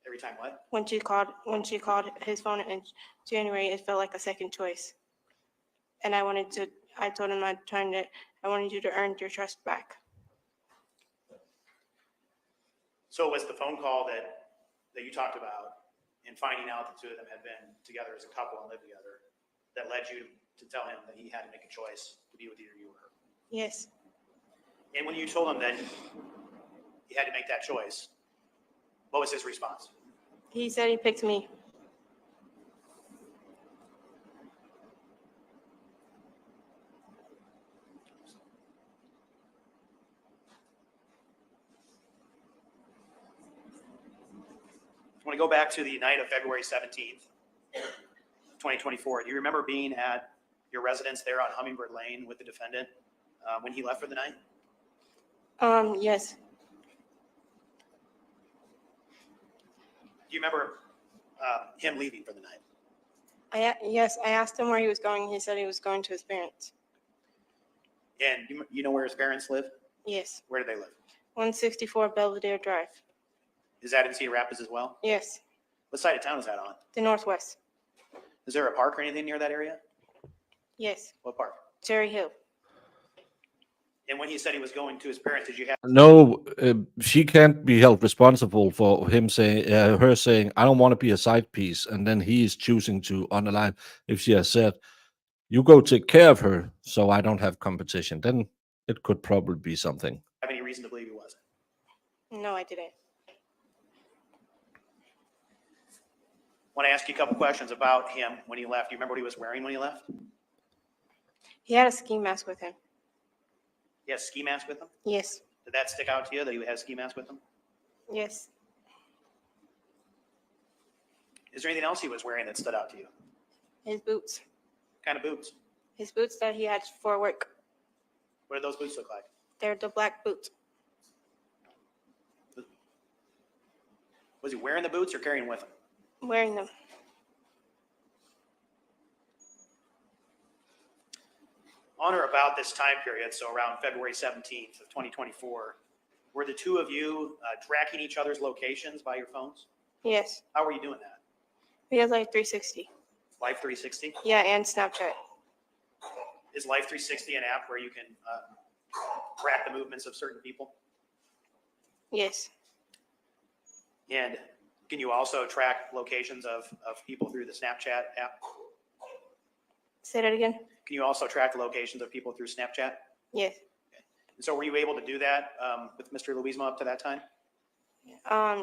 Every time what? When she called his phone in January, it felt like a second choice. And I told him I wanted you to earn your trust back. So it was the phone call that you talked about and finding out the two of them had been together as a couple and lived together that led you to tell him that he had to make a choice to be with either you or her. Yes, And when you told him that he had to make that choice, what was his response? he said he picked me. I want to go back to the night of February 17th, 2024. Do you remember being at your residence there on Hummingbird Lane with the defendant when he left for the night? Yes, Do you remember him leaving for the night? yes, I asked him where he was going. He said he was going to his parents. And you know where his parents live? Yes, Where do they live? 164 Belvedere Drive. Is that in Cedar Rapids as well? Yes, What side of town is that on? the Northwest. Is there a park or anything near that area? Yes, What park? Cherry Hill. And when he said he was going to his parents, did you have No, she can't be held responsible for him saying, her saying, "I don't want to be a side piece," and then he is choosing to underline. If she has said, "You go take care of her, so I don't have competition," then it could probably be something. any reason to believe he wasn't? No, I didn't. Want to ask you a couple questions about him when he left. Do you remember what he was wearing when he left? He had a ski mask with him. He has a ski mask with him? Yes, Did that stick out to you that he has a ski mask with him? yes. Is there anything else he was wearing that stood out to you? His boots. What kind of boots? His boots that he had for work. What did those boots look like? They're the black boots. Was he wearing the boots or carrying them with him? Wearing them. On or about this time period, so around February 17th of 2024, were the two of you tracking each other's locations by your phones? Yes, How were you doing that? he has like 360. Life 360? Yeah, and Snapchat. Is Life 360 an app where you can track the movements of certain people? Yes, And can you also track locations of people through the Snapchat app? say that again. Can you also track the locations of people through Snapchat? Yes. And so were you able to do that with Mr. Louisma up to that time?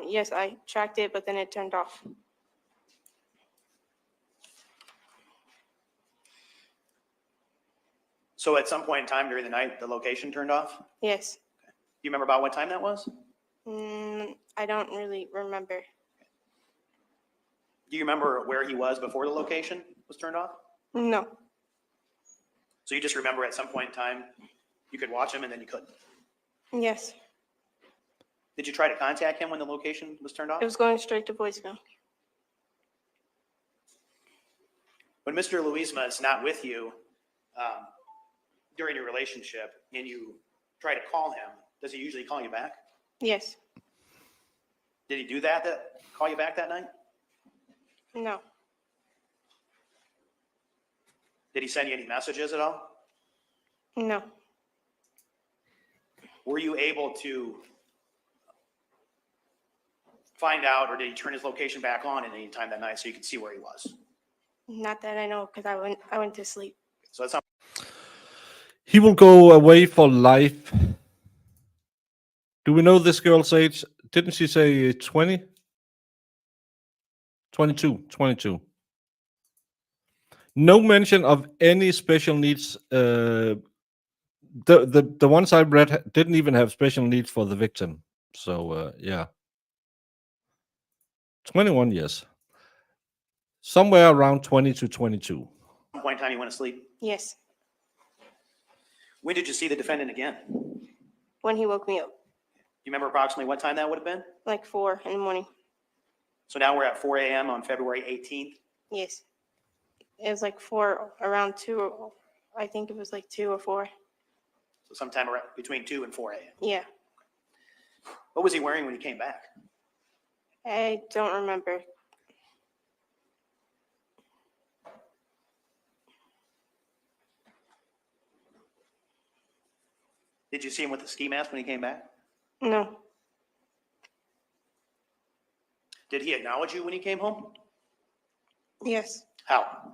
Yes, I tracked it, but then it turned off. So at some point in time during the night, the location turned off? Do Yes. you remember about what time that was? I don't really remember. Do you remember where he was before the location was turned off? No. So you just remember at some point in time, you could watch him and then you couldn't. Yes. Did you try to contact him when the location was turned off? It was going straight to voicemail. When Mr. Louisma is not with you during your relationship and you try to call him, does he usually call you back? Yes. Did he do that call you back that night? No. Did he send you any messages at all? No. Were you able to find out, or did he turn his location back on at any time that night so you could see where he was? Not that I know, because I went to sleep. So that's not. He will go away for life. Do we know this girl's age? Didn't she say 20? 22. No mention of any special needs. The ones I read didn't even have special needs for the victim. So yeah. 21 years. Somewhere around 20 to 22. At one point in time, you went to sleep. Yes. When did you see the defendant again? When he woke me up. you remember approximately what time that would have been? like 4 in the morning. So now we're at 4 a.m. on February 18th. Yes. It was like 4, around 2, I think it was like 2 or 4. So sometime around between 2 and 4 a.m. Yeah. What was he wearing when he came back? I don't remember. Did you see him with the ski mask when he came back? No. Did he acknowledge you when he came home? Yes. How?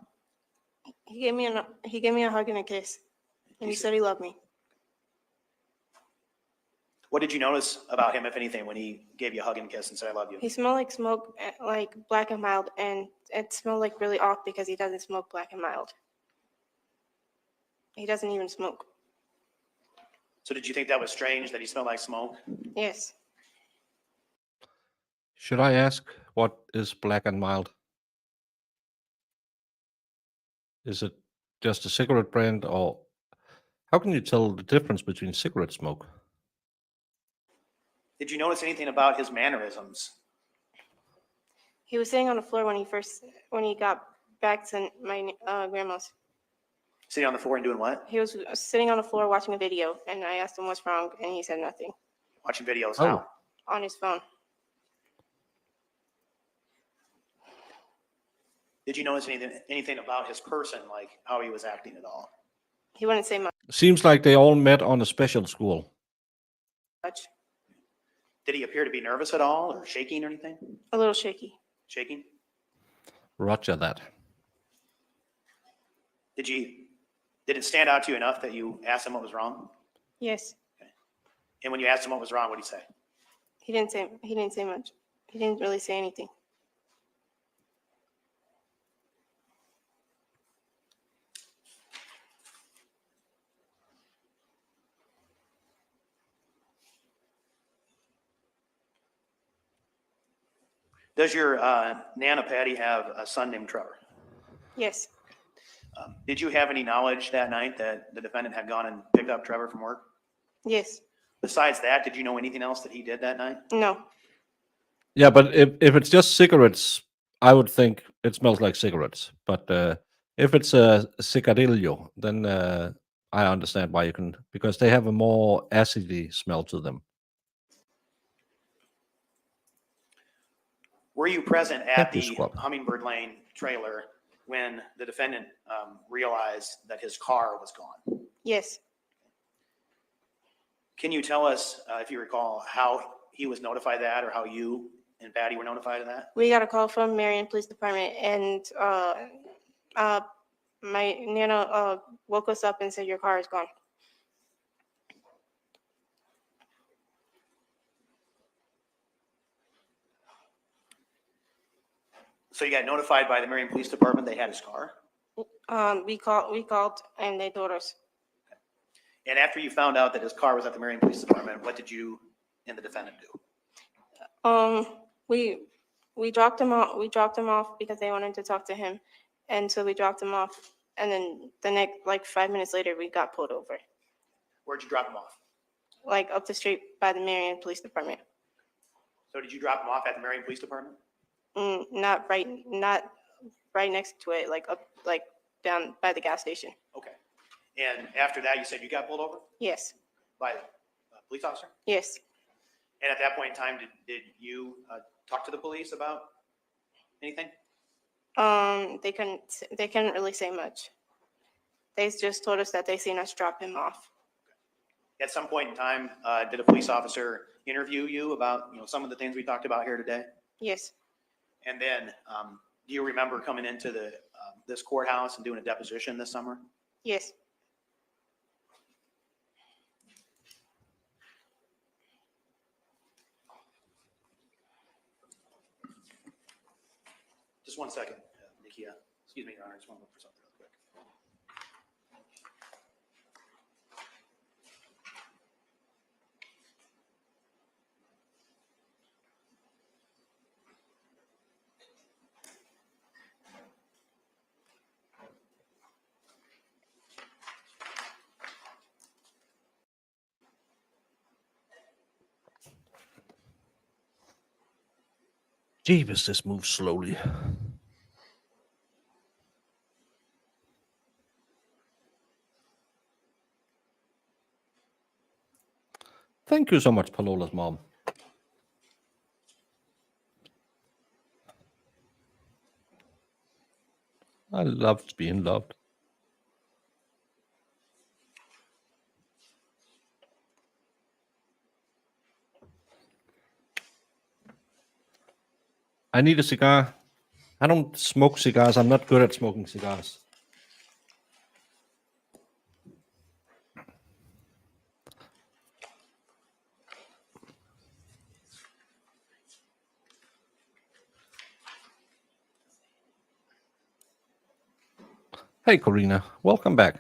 He gave me a hug and a kiss. And he said he loved me. What did you notice about him, if anything, when he gave you a hug and kiss and said, I love you? He smelled like smoke, like black and mild, and it smelled like really off because he doesn't smoke black and mild. He doesn't even smoke. So did you think that was strange that he smelled like smoke? Yes. Should I ask what is black and mild? Is it just a cigarette brand, or how can you tell the difference between cigarette smoke? Did you notice anything about his mannerisms? He was sitting on the floor when he got back to my grandma's. Sitting on the floor and doing what? He was sitting on the floor watching a video, and I asked him what's wrong, and he said nothing. Watching videos. Oh. How? On his phone. Did you notice anything about his person, like how he was acting at all? He wouldn't say much. Seems like they all met on a special school. Did he appear to be nervous at all or shaking or anything? A little shaky. Shaking? Roger that. Did it stand out to you enough that you asked him what was wrong? Yes. And when you asked him what was wrong, what did he say? He didn't say much. He didn't really say anything. Does your Nana Patty have a son named Trevor? Yes. Did you have any knowledge that night that the defendant had gone and picked up Trevor from work? Yes. Besides that, did you know anything else that he did that night? No. Yeah, but if it's just cigarettes, I would think it smells like cigarettes. But if it's a cigarillo, then I understand why you can, because they have a more acidy smell to them. Were you present at Thank you, the Squab. Hummingbird Lane trailer when the defendant realized that his car was gone? Yes. Can you tell us, if you recall, how he was notified of that or how you and Patty were notified of that? We got a call from Marion Police Department, and my Nana woke us up and said, your car is gone. So you got notified by the Marion Police Department they had his car? We called, and they told us. And after you found out that his car was at the Marion Police Department, what did you and the defendant do? We dropped him off. We dropped him off because they wanted to talk to him, and so we dropped him off. And then the next, like 5 minutes later, we got pulled over, Where'd you drop him off? like up the street by the Marion Police Department. So did you drop him off at the Marion Police Department? Not right next to it, like up, like down by the gas station. Okay. And after that, you said you got pulled over Yes. by a police officer? Yes. And at that point in time, did you talk to the police about anything? They couldn't really say much. They just told us that they seen us drop him off. At some point in time, did a police officer interview you about some of the things we talked about here today? Yes. And then, do you remember coming into this courthouse and doing a deposition this summer? Yes. Just 1 second, Nikia. Excuse me, Your Honor. I just want to look for something real quick. Jeeves, this moves slowly. Thank you so much, Palola's mom. I loved being loved. I need a cigar. I don't smoke cigars. I'm not good at smoking cigars. Hey, Corina. Welcome back.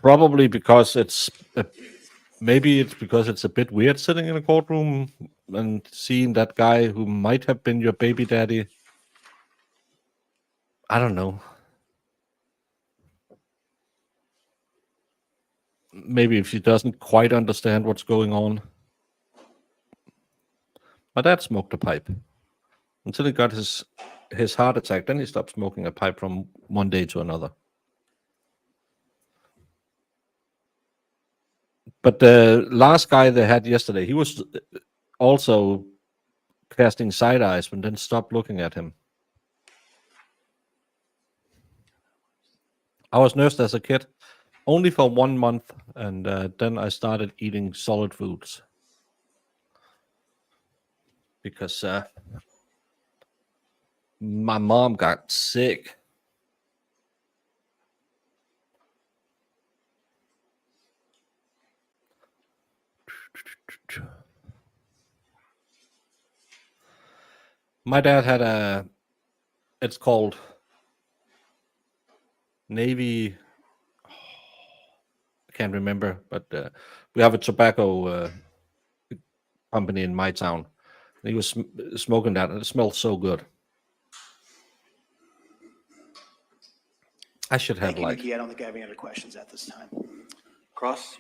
Probably because maybe it's because it's a bit weird sitting in a courtroom and seeing that guy who might have been your baby daddy. I don't know. Maybe if she doesn't quite understand what's going on. My dad smoked a pipe until he got his heart attack. Then he stopped smoking a pipe from one day to another. But the last guy they had yesterday, he was also casting side eyes, but then stopped looking at him. I was nursed as a kid, only for 1 month, and then I started eating solid foods because my mom got sick. My dad had it's called Navy, I can't remember, but we have a tobacco company in my town. He was smoking that, and it smelled so good. I should have Thank you, Nikia. I don't think I have any other questions at this time. Cross?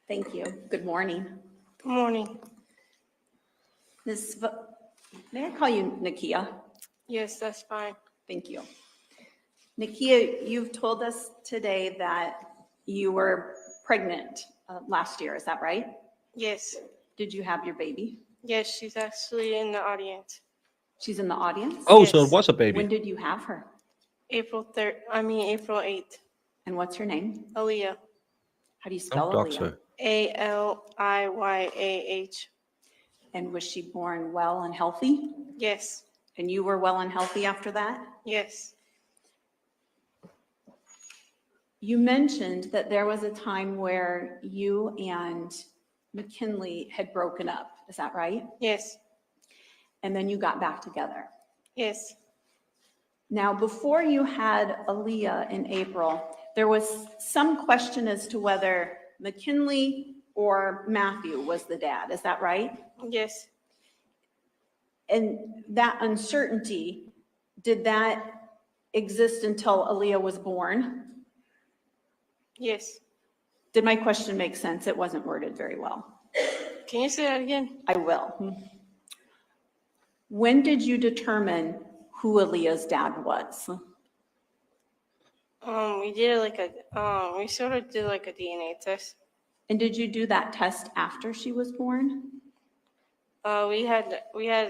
Thank you. Good morning. Good morning. May I call you Nikia? Yes, that's fine. Thank you. Nikia, you've told us today that you were pregnant last year. Is that right? Yes. Did you have your baby? Yes, she's actually in the audience. She's in the audience? Oh, Yes. so it was a baby. When did you have her? April 8th. And what's her name? Aaliyah. How do you Don't spell dox Aaliyah? her. Aliyaah. And was she born well and healthy? Yes. And you were well and healthy after that? Yes. You mentioned that there was a time where you and McKinley had broken up. Is that right? Yes. And then you got back together. Yes. Now, before you had Aaliyah in April, there was some question as to whether McKinley or Matthew was the dad. Is that right? Yes. And that uncertainty, did that exist until Aaliyah was born? Yes. Did my question make sense? It wasn't worded very well. Can you say that again? I will. When did you determine who Aaliyah's dad was? We did we sort of did like a DNA test. And did you do that test after she was born? We had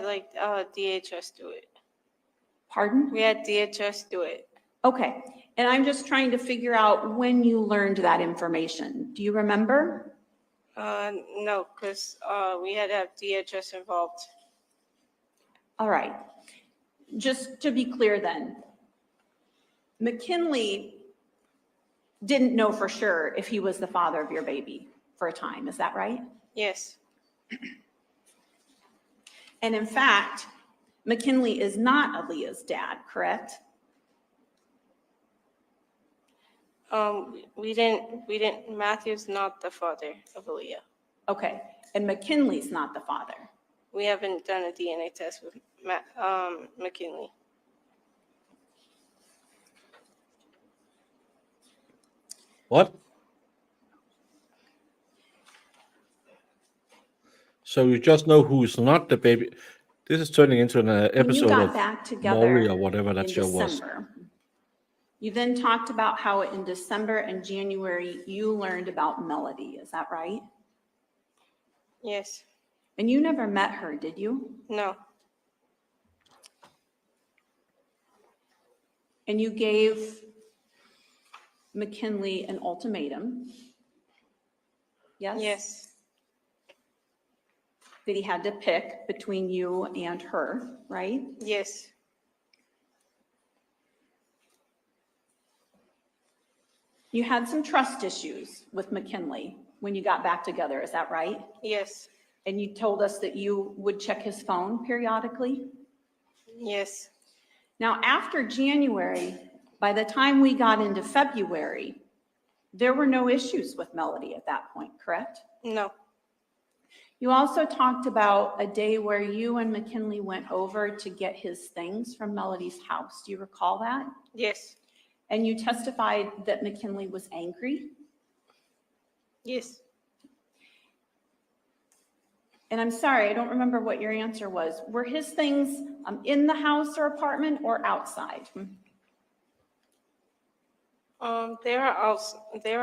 like DHS do it. Pardon? We had DHS do it. Okay, and I'm just trying to figure out when you learned that information. Do you remember? No, because we had to have DHS involved. All right. Just to be clear then, McKinley didn't know for sure if he was the father of your baby for a time. Is that right? Yes. And in fact, McKinley is not Aaliyah's dad, correct? We didn't, Matthew's not the father of Aaliyah. Okay, and McKinley's not the father. We haven't done a DNA test with McKinley. What? So you just know who's not the baby. This is turning into an When you episode got of back Maury together or whatever that in show was. December, you then talked about how in December and January, you learned about Melody. Is that right? Yes. And you never met her, did you? No. And you gave McKinley an ultimatum. Yes? Yes. That he had to pick between you and her, right? Yes. You had some trust issues with McKinley when you got back together, is that right? Yes. And you told us that you would check his phone periodically? Yes. Now, after January, by the time we got into February, there were no issues with Melody at that point, correct? No. You also talked about a day where you and McKinley went over to get his things from Melody's house. Do you recall that? Yes. And you testified that McKinley was angry? Yes. And I'm sorry, I don't remember what your answer was. Were his things in the house or apartment or outside? They are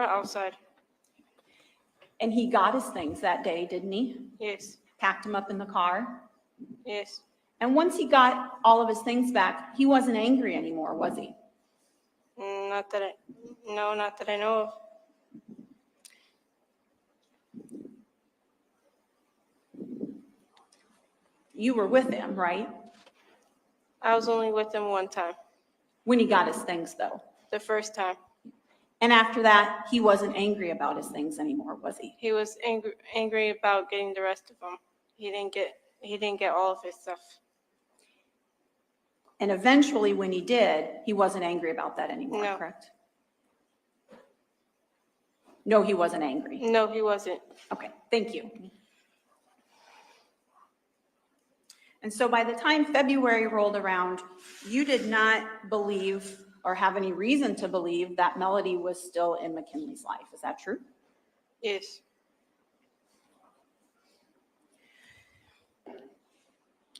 outside. And he got his things that day, didn't he? Yes. Packed them up in the car? Yes. And once he got all of his things back, he wasn't angry anymore, was he? Not that I know of. You were with him, right? I was only with him one time, When he got his things, though. the first time. And after that, he wasn't angry about his things anymore, was he? He was angry about getting the rest of them. He didn't get all of his stuff. And eventually, when he did, he wasn't angry about that anymore, No. correct? No, he wasn't angry. No, he wasn't. Okay, thank you. And so by the time February rolled around, you did not believe or have any reason to believe that Melody was still in McKinley's life. Is that true? Yes.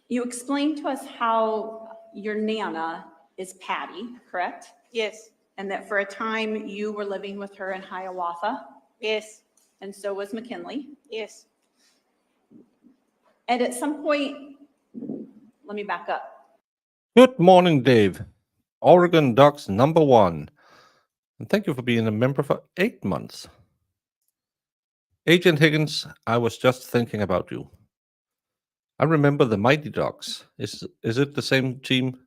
You explained to us how your Nana is Patty, correct? Yes. And that for a time you were living with her in Hiawatha, Yes. and so was McKinley. Yes. And at some point, let me back up. Good morning, Dave. Oregon Ducks #1. And thank you for being a member for 8 months. Agent Higgins, I was just thinking about you. I remember the Mighty Ducks. Is it the same team?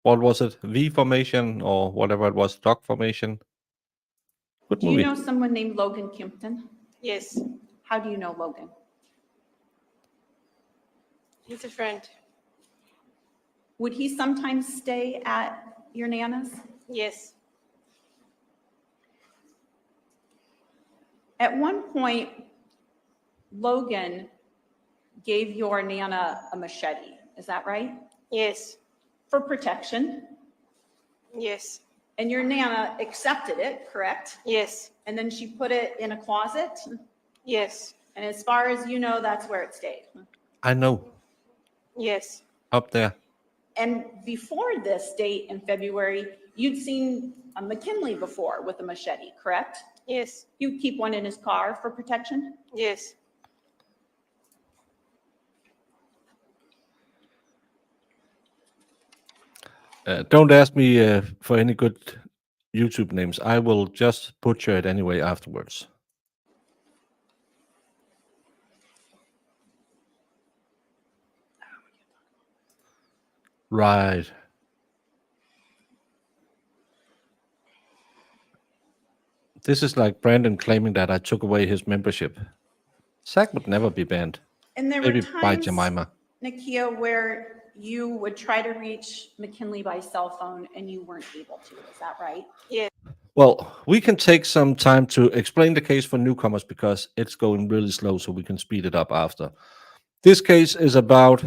What was it? V formation or whatever it was, Duck formation? Good Do you movie. know someone named Logan Kimpton? Yes. How do you know Logan? He's a friend. Would he sometimes stay at your Nana's? Yes. At one point, Logan gave your Nana a machete. Is that right? Yes. For protection. Yes. And your Nana accepted it, correct? Yes. And then she put it in a closet. Yes. And as far as you know, that's where it stayed. I know. Yes. Up there. And before this date in February, you'd seen a McKinley before with a machete, correct? Yes. You'd keep one in his car for protection? Yes. Don't ask me for any good YouTube names. I will just butcher it anyway afterwards. Right. This is like Brandon claiming that I took away his membership. Zach would never be banned. And there were Maybe by times, Jemima. Nikia, where you would try to reach McKinley by cell phone and you weren't able to. Is that right? Yes. Well, we can take some time to explain the case for newcomers because it's going really slow, so we can speed it up after. This case is about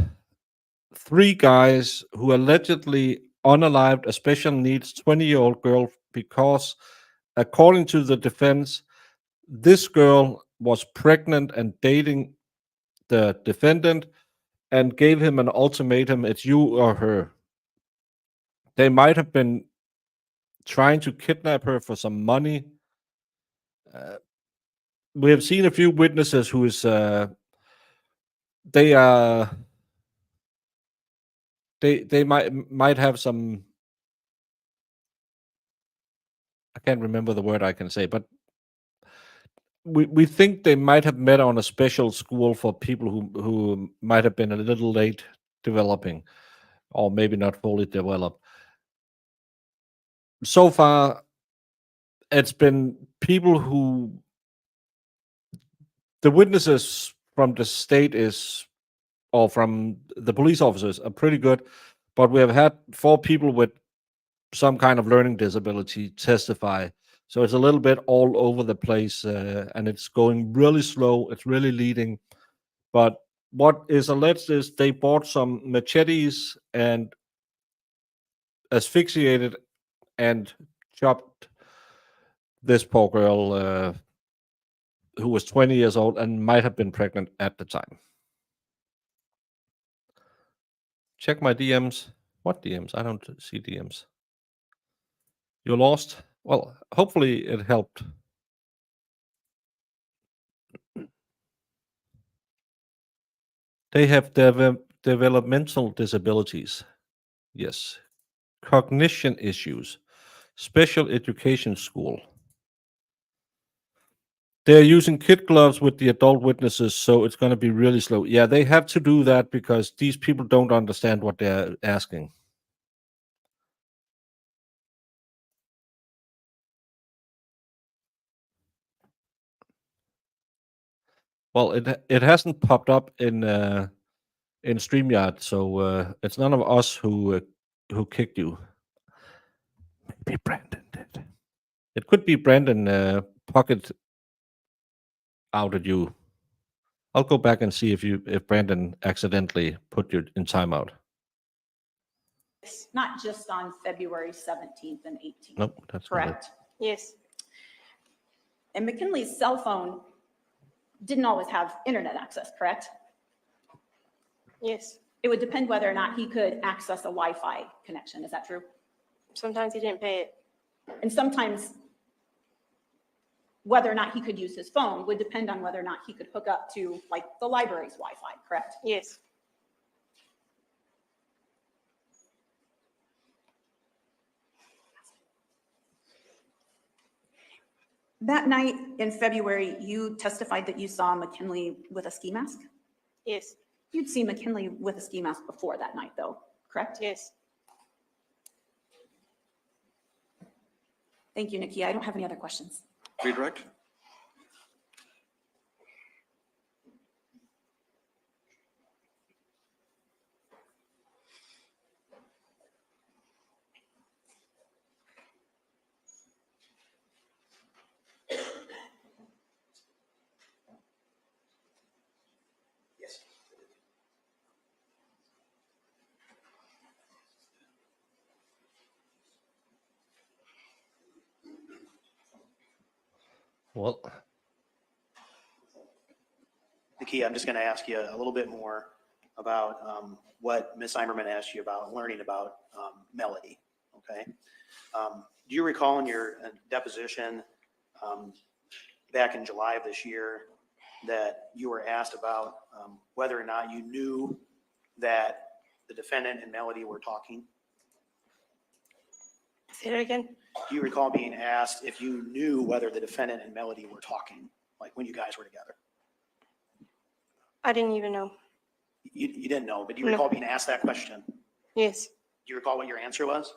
3 guys who allegedly unalived a special needs 20-year-old girl because, according to the defense, this girl was pregnant and dating the defendant and gave him an ultimatum, it's you or her. They might have been trying to kidnap her for some money. We have seen a few witnesses who is they might have some, I can't remember the word I can say, but we think they might have met on a special school for people who might have been a little late developing, or maybe not fully developed. So far, it's been people who the witnesses from the state is, or from the police officers are pretty good, but we have had 4 people with some kind of learning disability testify. So it's a little bit all over the place, and it's going really slow. It's really leading. But what is alleged is they bought some machetes and asphyxiated and chopped this poor girl, who was 20 years old and might have been pregnant at the time. Check my DMs. What DMs? I don't see DMs. You're lost? Well, hopefully it helped. They have developmental disabilities. Yes. Cognition issues. Special education school. They're using kid gloves with the adult witnesses, so it's going to be really slow. Yeah, they have to do that because these people don't understand what they're asking. Well, it hasn't popped up in StreamYard, so it's none of us who kicked you. Maybe Brandon did. It could be Brandon pocket outed you. I'll go back and see if Brandon accidentally put you in timeout. Not just on February 17th and 18th. Nope, that's not it. Correct. Yes. And McKinley's cell phone didn't always have internet access, correct? Yes. It would depend whether or not he could access a Wi-Fi connection. Is that true? Sometimes he didn't pay it. And sometimes whether or not he could use his phone would depend on whether or not he could hook up to like the library's Wi-Fi, correct? Yes. That night in February, you testified that you saw McKinley with a ski mask? Yes. You'd seen McKinley with a ski mask before that night though, correct? Yes. Thank you, Nikia. I don't have any other questions. Redirect. Well, Nikia, I'm just going to ask you a little bit more about what Ms. Eimerman asked you about learning about Melody, okay? Do you recall in your deposition back in July of this year that you were asked about whether or not you knew that the defendant and Melody were talking? Say that again? Do you recall being asked if you knew whether the defendant and Melody were talking, like when you guys were together? I didn't even know. You didn't know, but do you No. recall being asked that question? Do Yes. you recall what your answer was?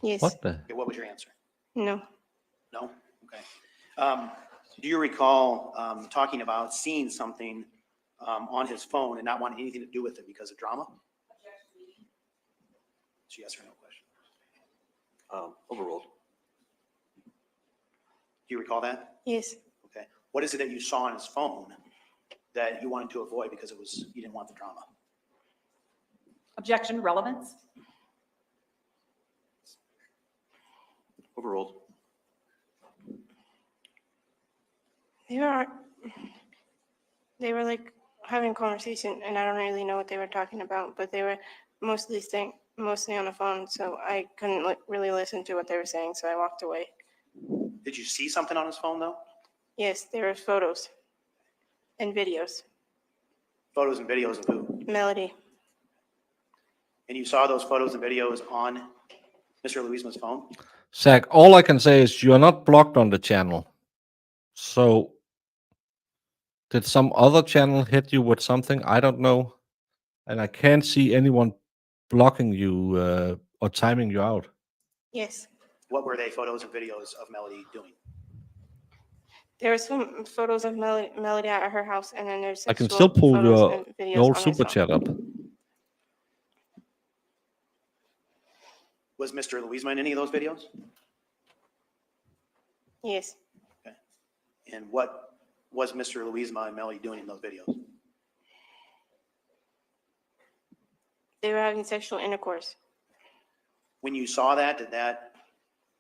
Yes. what the? Okay, what was your answer? No. No? Okay. Do you recall talking about seeing something on his phone and not wanting anything to do with it because of drama? It's a yes or no question. Overruled. Do you recall that? Yes. Okay. What is it that you saw on his phone that you wanted to avoid because you didn't want the drama? Objection, relevance? Overruled. There They were like having a conversation, and I don't really know what they were talking about, but they were mostly on the phone, so I couldn't really listen to what they were saying, so I walked away. Did you see something on his phone, though? Yes, there were photos and videos. Photos and videos of who? Melody. And you saw those photos and videos on Mr. Louisma's phone? Zach, all I can say is you are not blocked on the channel. So did some other channel hit you with something? I don't know. And I can't see anyone blocking you or timing you out. Yes. What were they, photos and videos of Melody doing? There were some photos of Melody at her house, and then there's I can sexual still pull photos your and videos old on his super phone. chat up. Was Mr. Louisma in any of those videos? Yes. And what was Mr. Louisma and Melody doing in those videos? They were having sexual intercourse. When you saw that, did that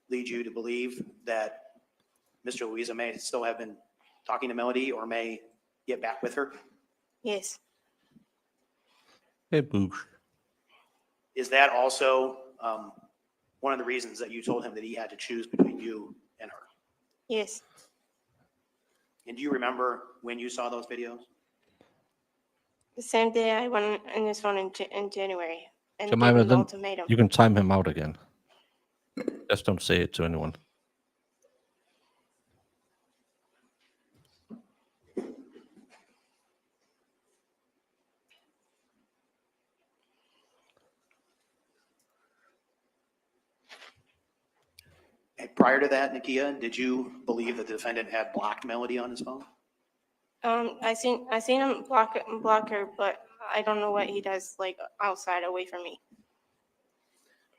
lead you to believe that Mr. Louisma may still have been talking to Melody or may get back with her? Yes. Hey, Boosh. Is that also one of the reasons that you told him that he had to choose between you and her? Yes. And do you remember when you saw those videos? The same day I went in his phone in January and gave Jemima, him the then ultimatum. you can time him out again. Just don't say it to anyone. And prior to that, Nikia, did you believe that the defendant had blocked Melody on his phone? I seen him block her, but I don't know what he does like outside away from me.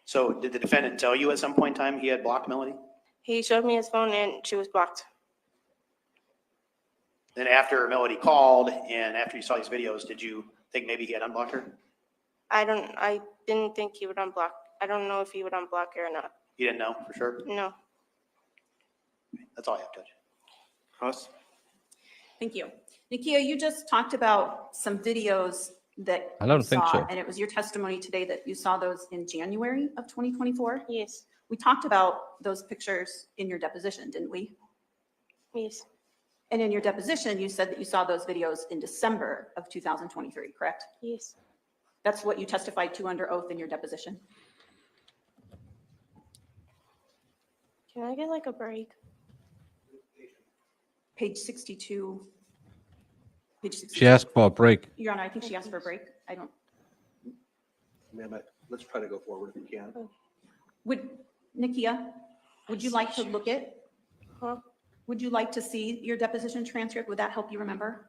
So did the defendant tell you at some point in time he had blocked Melody? He showed me his phone and she was blocked. Then after Melody called and after you saw these videos, did you think maybe he had unblocked her? I didn't think he would unblock. I don't know if he would unblock her or not. You didn't know for sure? No. That's all I have, Judge. Russ? Thank you. Nikia, you just talked about some videos that I don't you think saw, so. and it was your testimony today that you saw those in January of 2024. Yes. We talked about those pictures in your deposition, didn't we? Yes. And in your deposition, you said that you saw those videos in December of 2023, correct? Yes. That's what you testified to under oath in your deposition. Can I get like a break? Page 62. Page 62. She asked for a break. Your Honor, I think she asked for a break. I don't. Ma'am, let's try to go forward if we can. Nikia, would you like to look at? Huh? Would you like to see your deposition transcript? Would that help you remember?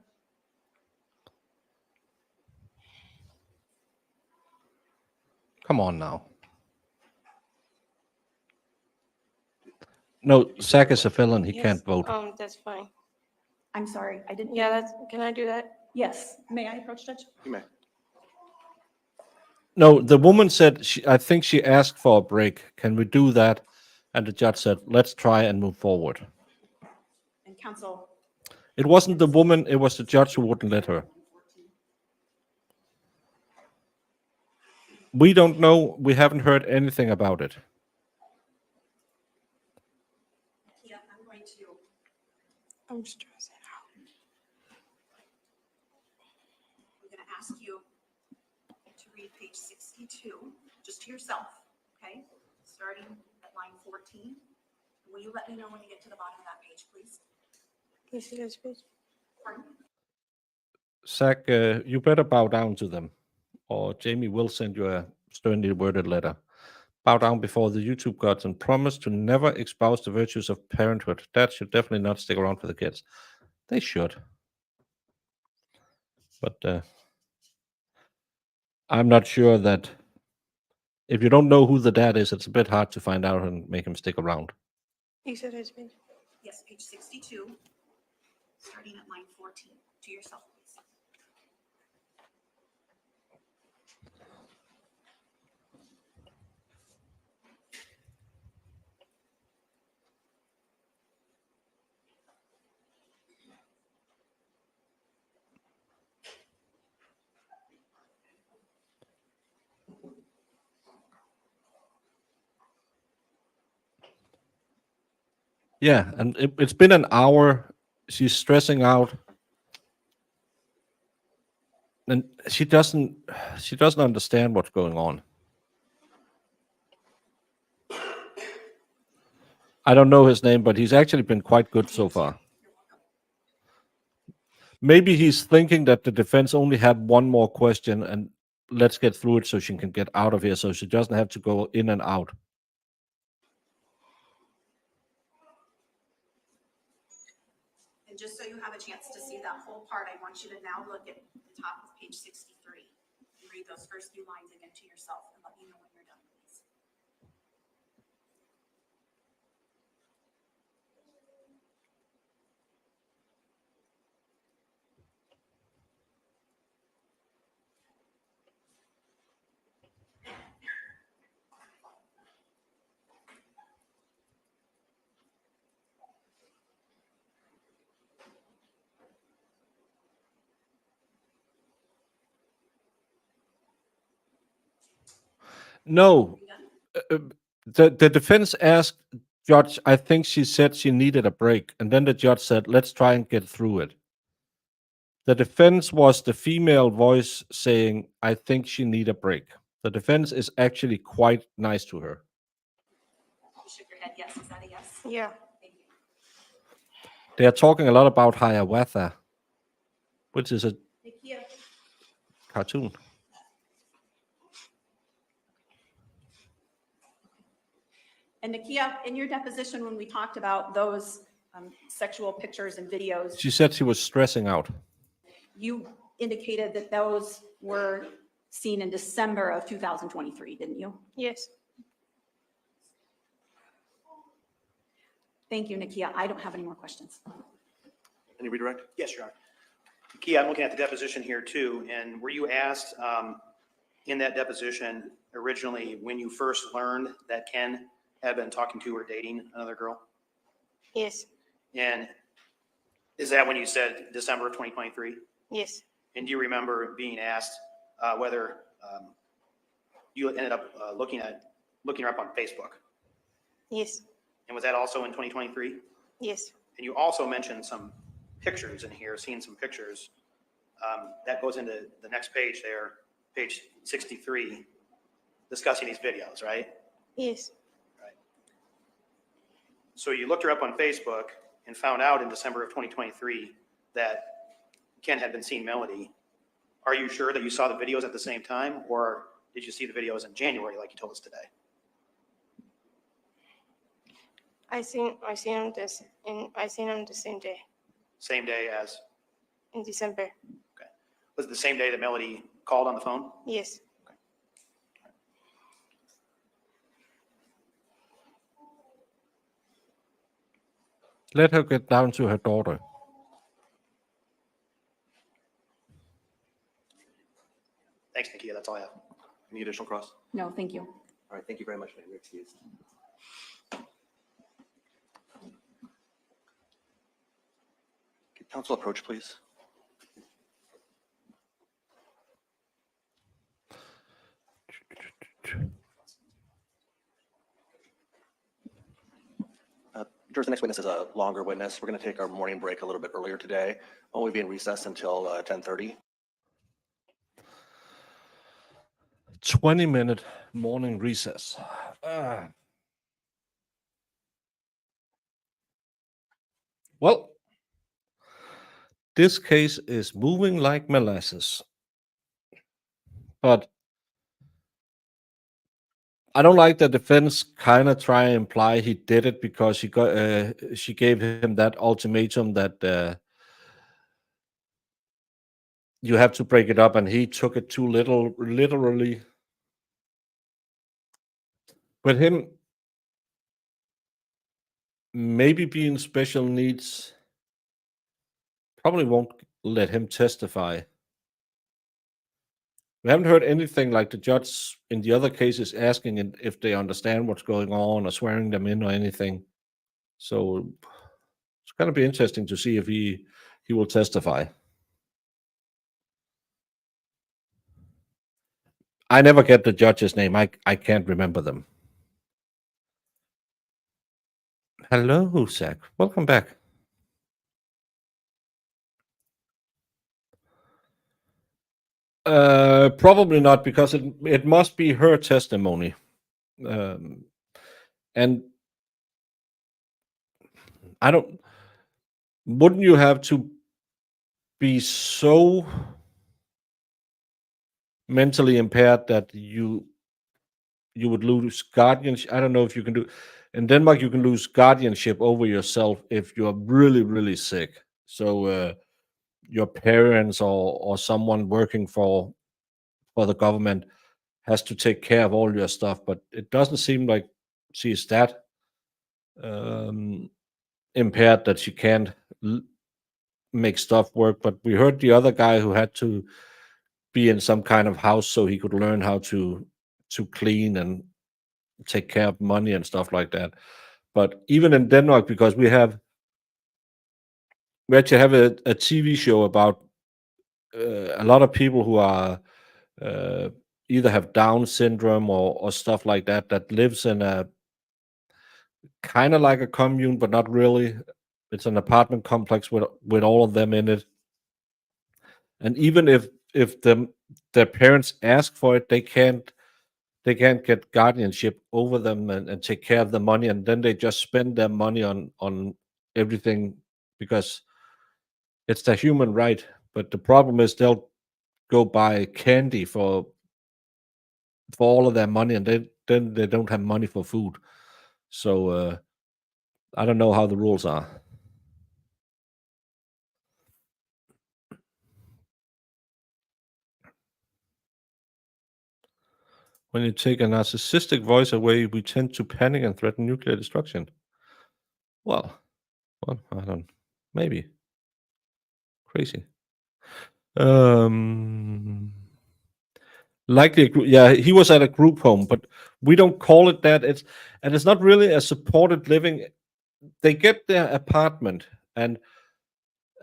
Come on now. No, Zach is a felon. He Yes. can't vote. That's fine. I'm sorry, I didn't. Yeah, can I do that? Yes, may I approach Judge? You may. No, the woman said, I think she asked for a break. Can we do that? And the judge said, let's try and move forward. And counsel. It wasn't the woman, it was the judge who wouldn't let her. We don't know. We haven't heard anything about it. Yeah, I'm going to. I'm stressing out. I'm going to ask you to read page 62, just to yourself, okay? Starting at line 14. Will you let me know when you get to the bottom of that page, please? This is this page. Pardon? Zach, you better bow down to them, or Jamie will send you a sternly worded letter. Bow down before the YouTube gods and promise to never espouse the virtues of parenthood. That should definitely not stick around for the kids. They should. But I'm not sure that if you don't know who the dad is, it's a bit hard to find out and make him stick around. You said this page. Yes, page 62, starting at line 14, to yourself, please. Yeah, and it's been an hour. She's stressing out, and she doesn't understand what's going on. I don't know his name, but he's actually been quite good so far. Maybe he's thinking that the defense only had one more question, and let's get through it so she can get out of here, so she doesn't have to go in and out. And just so you have a chance to see that whole part, I want you to now look at the top of page 63. And read those first few lines again to yourself and let me know when you're done, please. No, You done? the defense asked judge. I think she said she needed a break, and then the judge said, "Let's try and get through it." The defense was the female voice saying, "I think she need a break." The defense is actually quite nice to her. You shook your head yes. Is that a yes? Yeah. Thank you. They are talking a lot about Hiawatha, which is a Nikia, cartoon. and Nikia, in your deposition, when we talked about those sexual pictures and videos, She said she was stressing out. you indicated that those were seen in December of 2023, didn't you? Yes. Thank you, Nikia. I don't have any more questions. Any redirect? Yes, Your Honor. Key, I'm looking at the deposition here too, and were you asked in that deposition originally when you first learned that Ken had been talking to or dating another girl? Yes. And is that when you said December of 2023? Yes. And do you remember being asked whether you ended up looking her up on Facebook? Yes. And was that also in 2023? Yes. And you also mentioned some pictures in here, seeing some pictures. That goes into the next page there, page 63, discussing these videos, right? Yes. Right. So you looked her up on Facebook and found out in December of 2023 that Ken had been seeing Melody. Are you sure that you saw the videos at the same time, or did you see the videos in January like you told us today? I seen him the same day Same day as, in December. was it the same day that Melody called on the phone? Yes. Let her get down to her daughter. Thanks, Nikia. That's all I have. Any additional cross? No, thank you. All right, thank you very much, ma'am. You're excused. Could counsel approach, please? Judge, the next witness is a longer witness. We're going to take our morning break a little bit earlier today. Won't we be in recess until 10:30? 20-minute morning recess. Well, this case is moving like molasses. But I don't like the defense kind of try and imply he did it because she gave him that ultimatum that you have to break it up, and he took it too literally. With him maybe being special needs, probably won't let him testify. We haven't heard anything like the judge in the other cases asking if they understand what's going on or swearing them in or anything. So it's going to be interesting to see if he will testify. I never get the judge's name. I can't remember them. Hello, Zach. Welcome back. Probably not, because it must be her testimony. And I don't. Wouldn't you have to be so mentally impaired that you would lose guardianship? I don't know if you can do. In Denmark, you can lose guardianship over yourself if you're really, really sick. So your parents or someone working for the government has to take care of all your stuff. But it doesn't seem like she's that impaired that she can't make stuff work. But we heard the other guy who had to be in some kind of house so he could learn how to clean and take care of money and stuff like that. But even in Denmark, because we actually have a TV show about a lot of people who are either have Down syndrome or stuff like that lives in a kind of like a commune, but not really. It's an apartment complex with all of them in it. And even if their parents ask for it, they can't get guardianship over them and take care of the money, and then they just spend their money on everything because it's their human right. But the problem is they'll go buy candy for all of their money, and then they don't have money for food. So I don't know how the rules are. When you take a narcissistic voice away, we tend to panic and threaten nuclear destruction. Well, I don't. Maybe crazy. Likely, yeah, he was at a group home, but we don't call it that. It's not really a supported living. They get their apartment, and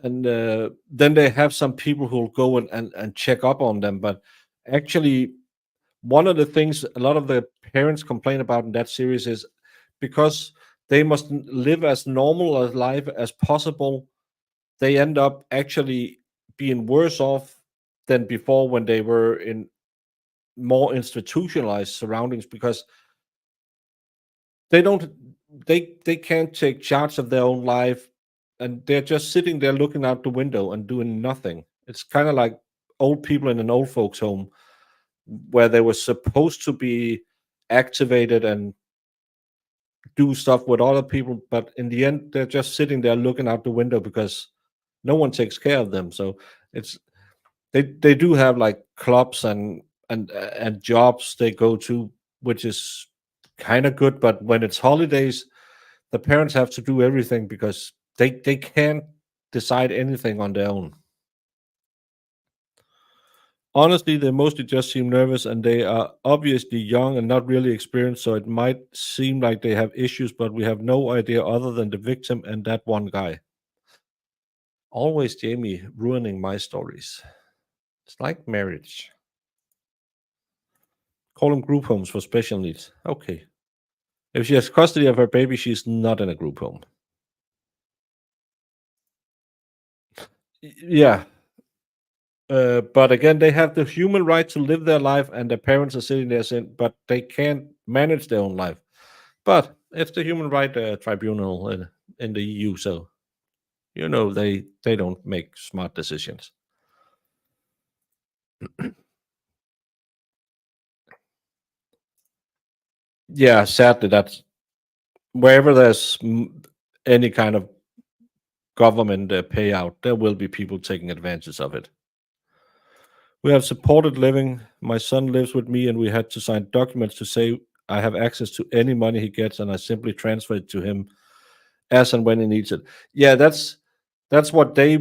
then they have some people who will go and check up on them. But actually, one of the things a lot of the parents complain about in that series is because they must live as normal a life as possible, they end up actually being worse off than before when they were in more institutionalized surroundings, because they don't they can't take charge of their own life, and they're just sitting there looking out the window and doing nothing. It's kind of like old people in an old folks home where they were supposed to be activated and do stuff with other people, but in the end they're just sitting there looking out the window because no one takes care of them. So it's they do have like clubs and jobs they go to, which is kind of good. But when it's holidays, the parents have to do everything because they can't decide anything on their own. Honestly, they mostly just seem nervous, and they are obviously young and not really experienced, so it might seem like they have issues, but we have no idea other than the victim and that one guy. Always Jamie ruining my stories. It's like marriage. Call them group homes for special needs. Okay. If she has custody of her baby, she's not in a group home. Yeah. But again, they have the human right to live their life, and their parents are sitting there saying, but they can't manage their own life. But it's the human right tribunal in the EU, so they don't make smart decisions. Yeah, sadly, that's wherever there's any kind of government payout, there will be people taking advantage of it. We have supported living. My son lives with me, and we had to sign documents to say I have access to any money he gets, and I simply transfer it to him as and when he needs it. Yeah, that's what they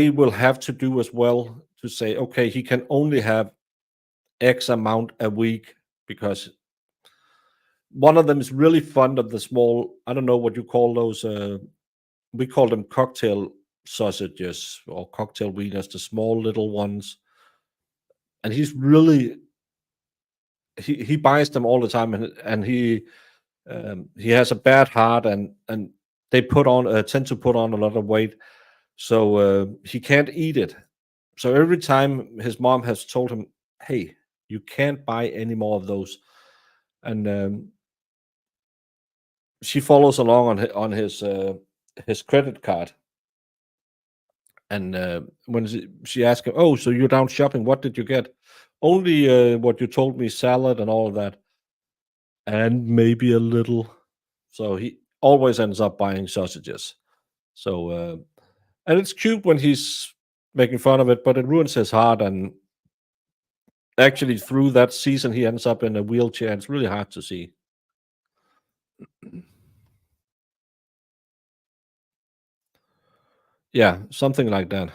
will have to do as well, to say, okay, he can only have X amount a week, because one of them is really fond of the small, I don't know what you call those, we call them cocktail sausages or cocktail wieners, the small little ones. And he's really, he buys them all the time, and he has a bad heart, and they tend to put on a lot of weight, so he can't eat it. So every time his mom has told him, "Hey, you can't buy any more of those," and she follows along on his credit card. And when she asked him, "Oh, so you're down shopping? What did you get?" "Only what you told me, salad and all of that, and maybe a little." So he always ends up buying sausages. So and it's cute when he's making fun of it, but it ruins his heart. And actually, through that season, he ends up in a wheelchair. It's really hard to see. Yeah, something like that.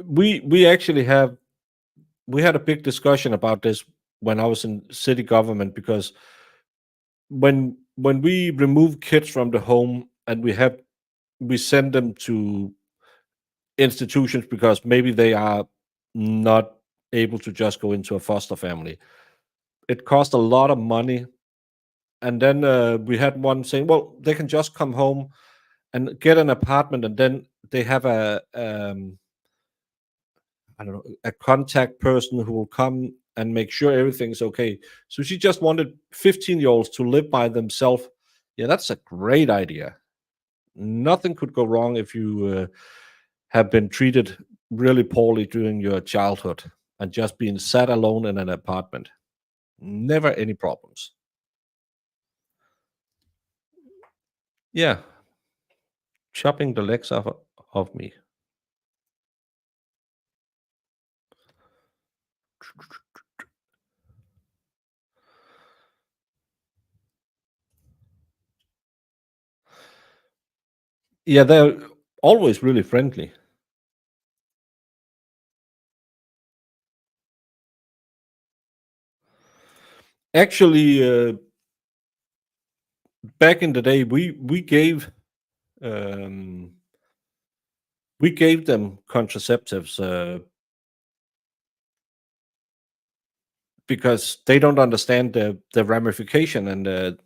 We actually had a big discussion about this when I was in city government, because when we remove kids from the home and we send them to institutions because maybe they are not able to just go into a foster family, it costs a lot of money. And then we had one saying, well, they can just come home and get an apartment, and then they have a I don't know, a contact person who will come and make sure everything's okay. So she just wanted 15-year-olds to live by themselves. Yeah, that's a great idea. Nothing could go wrong if you have been treated really poorly during your childhood and just being sat alone in an apartment. Never any problems. Yeah, chopping the legs off of me. Yeah, they're always really friendly. Actually, back in the day, um, we gave them contraceptives because they don't understand the ramification, and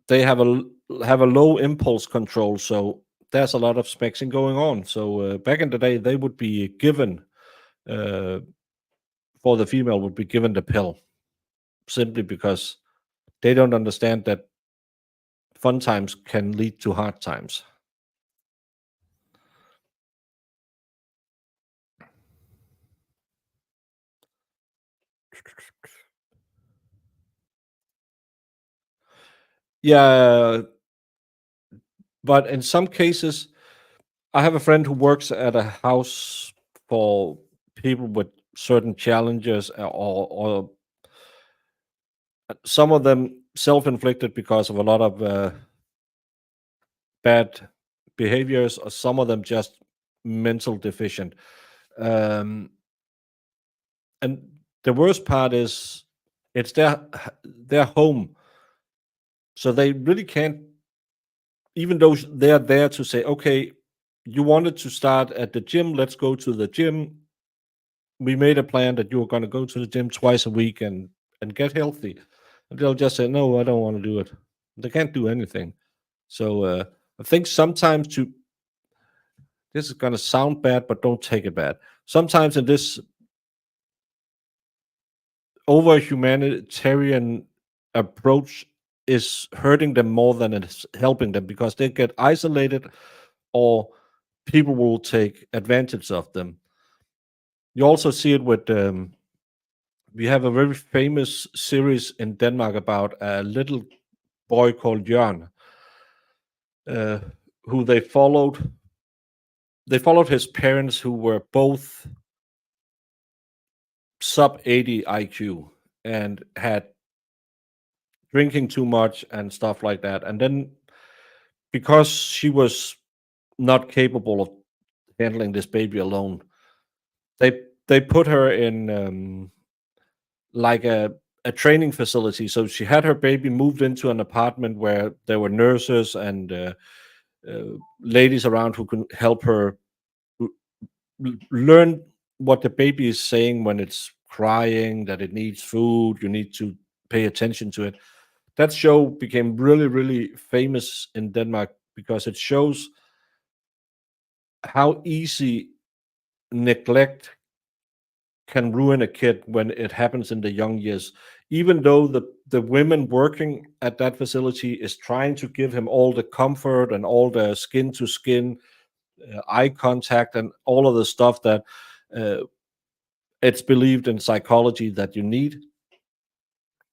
they have a low impulse control. So there's a lot of spexing going on. So back in the day, they would be given uh, for the female would be given the pill simply because they don't understand that fun times can lead to hard times. Yeah, but in some cases, I have a friend who works at a house for people with certain challenges, or some of them self-inflicted because of a lot of bad behaviors, or some of them just mental deficient. Um, and the worst part is it's their home, so they really can't. Even though they're there to say, okay, you wanted to start at the gym, let's go to the gym. We made a plan that you were going to go to the gym twice a week and get healthy. And they'll just say, no, I don't want to do it. They can't do anything. So I think sometimes this is going to sound bad, but don't take it bad. Sometimes in this over humanitarian approach is hurting them more than it's helping them, because they get isolated or people will take advantage of them. You also see it with we have a very famous series in Denmark about a little boy called Jørn, uh, who they followed. They followed his parents, who were both sub 80 IQ and had drinking too much and stuff like that. And then because she was not capable of handling this baby alone, they put her in like a training facility. So she had her baby moved into an apartment where there were nurses and ladies around who can help her learn what the baby is saying when it's crying, that it needs food, you need to pay attention to it. That show became really, really famous in Denmark because it shows how easy neglect can ruin a kid when it happens in the young years. Even though the women working at that facility is trying to give him all the comfort and all the skin to skin eye contact and all of the stuff that it's believed in psychology that you need,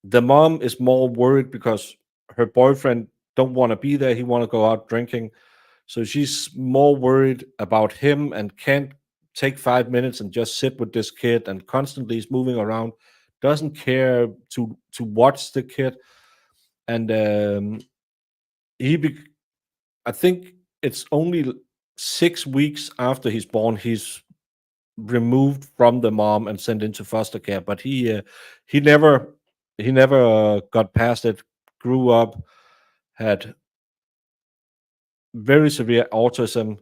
the mom is more worried because her boyfriend don't want to be there. He want to go out drinking. So she's more worried about him and can't take 5 minutes and just sit with this kid, and constantly is moving around, doesn't care to watch the kid. And I think it's only 6 weeks after he's born, he's removed from the mom and sent into foster care. But he never got past it. Grew up, had very severe autism,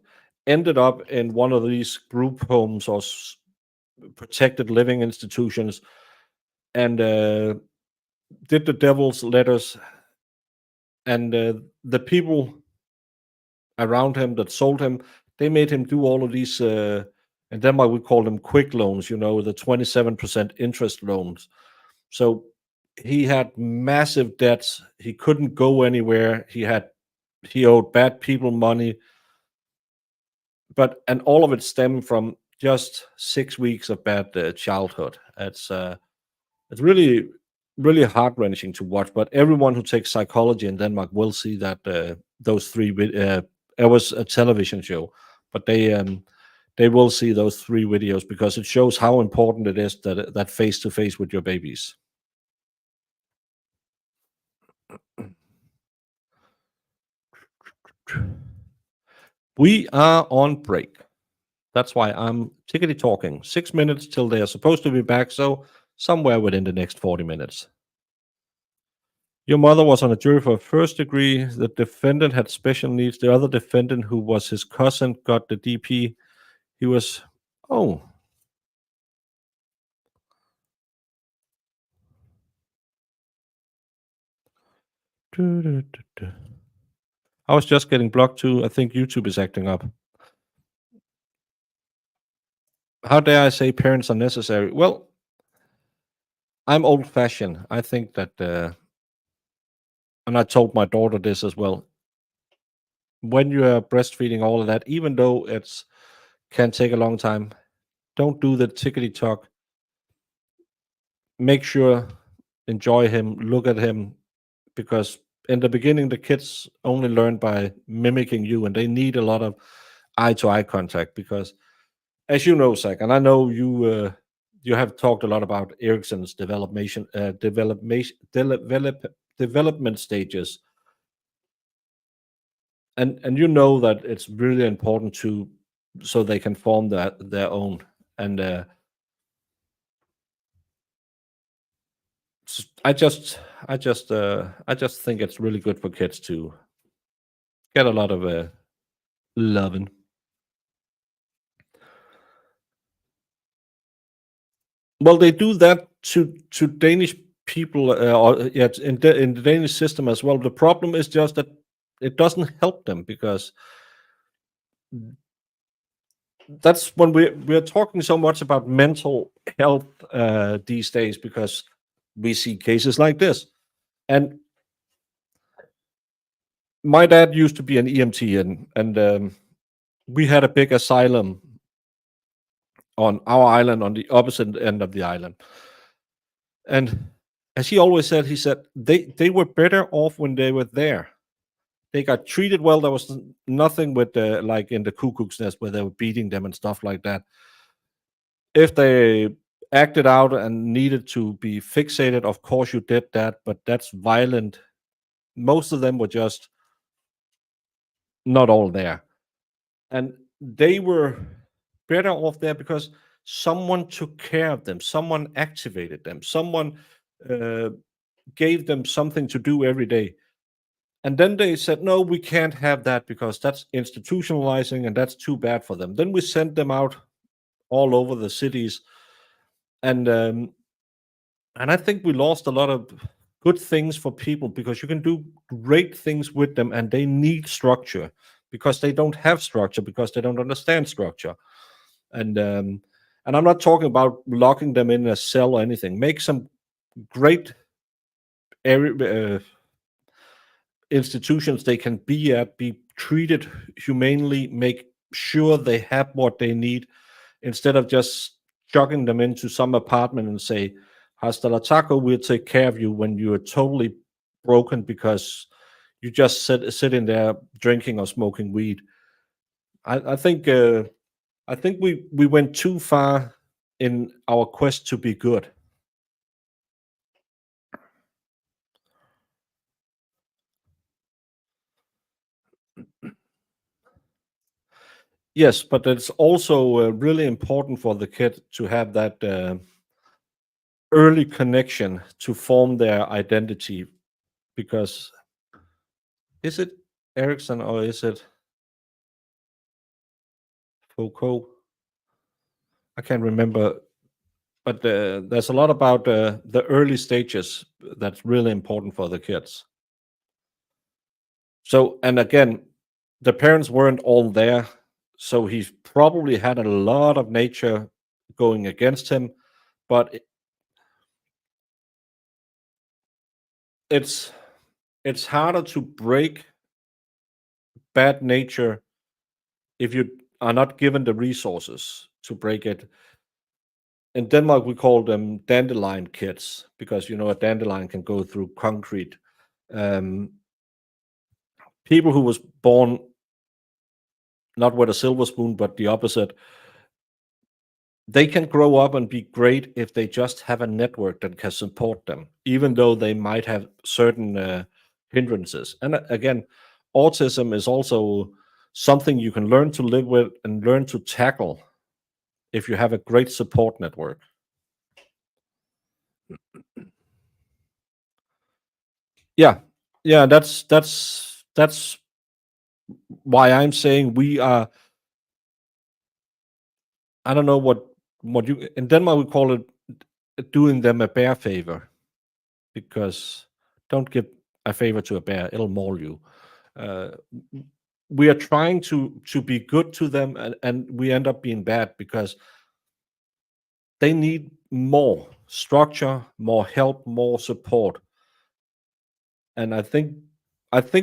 ended up in one of these group homes or protected living institutions, and did the devil's letters. And the people around him that sold him, they made him do all of these. In Denmark, we call them quick loans. You know, the 27% interest loans. So he had massive debts. He couldn't go anywhere. He owed bad people money. And all of it stemmed from just 6 weeks of bad childhood. It's really, really heart wrenching to watch. But everyone who takes psychology in Denmark will see that those three. It was a television show, but they will see those 3 videos because it shows how important it is that face to face with your babies. We are on break. That's why I'm tickety talking. 6 minutes till they are supposed to be back, so somewhere within the next 40 minutes. Your mother was on a jury for first degree. The defendant had special needs. The other defendant, who was his cousin, got the DP. He was, oh. I was just getting blocked too. I think YouTube is acting up. How dare I say parents are necessary? Well, I'm old-fashioned. I think that, and I told my daughter this as well. When you are breastfeeding, all of that, even though it's can take a long time, don't do the tickety talk. Make sure, enjoy him, look at him, because in the beginning the kids only learn by mimicking you, and they need a lot of eye-to-eye contact. Because, as you know, Zach, and I know you have talked a lot about Erikson's development stages, and you know that it's really important so they can form their own. And I just think it's really good for kids to get a lot of loving. Well, they do that to Danish people, in the Danish system as well. The problem is just that it doesn't help them, because that's when we're talking so much about mental health these days, because we see cases like this. And my dad used to be an EMT, and we had a big asylum on our island, on the opposite end of the island. And as he always said, he said they were better off when they were there. They got treated well. There was nothing with like in the Cuckoo's Nest where they were beating them and stuff like that. If they acted out and needed to be fixated, of course you did that, but that's violent. Most of them were just not all there. And they were better off there because someone took care of them, someone activated them, someone gave them something to do every day. And then they said, no, we can't have that because that's institutionalizing and that's too bad for them. Then we sent them out all over the cities, and I think we lost a lot of good things for people because you can do great things with them, and they need structure because they don't have structure because they don't understand structure. And I'm not talking about locking them in a cell or anything. Make some great area, institutions they can be at, be treated humanely, make sure they have what they need instead of just chucking them into some apartment and say, hasta la taco, we'll take care of you when you are totally broken because you just sitting there drinking or smoking weed. I think we went too far in our quest to be good. Yes, but it's also really important for the kid to have that early connection to form their identity. Because is it Erickson or is it Foucault? I can't remember, but there's a lot about the early stages that's really important for the kids. So, and again, the parents weren't all there, so he's probably had a lot of nature going against him, but it's harder to break bad nature if you are not given the resources to break it. In Denmark, we call them dandelion kids because a dandelion can go through concrete. People who was born not with a silver spoon, but the opposite, they can grow up and be great if they just have a network that can support them, even though they might have certain hindrances. And again, autism is also something you can learn to live with and learn to tackle if you have a great support network. Yeah, that's why I'm saying we are. I don't know what you in Denmark we call it doing them a bear favor, because don't give a favor to a bear; it'll maul you. Uh, we are trying to be good to them, and we end up being bad because they need more structure, more help, more support. And I think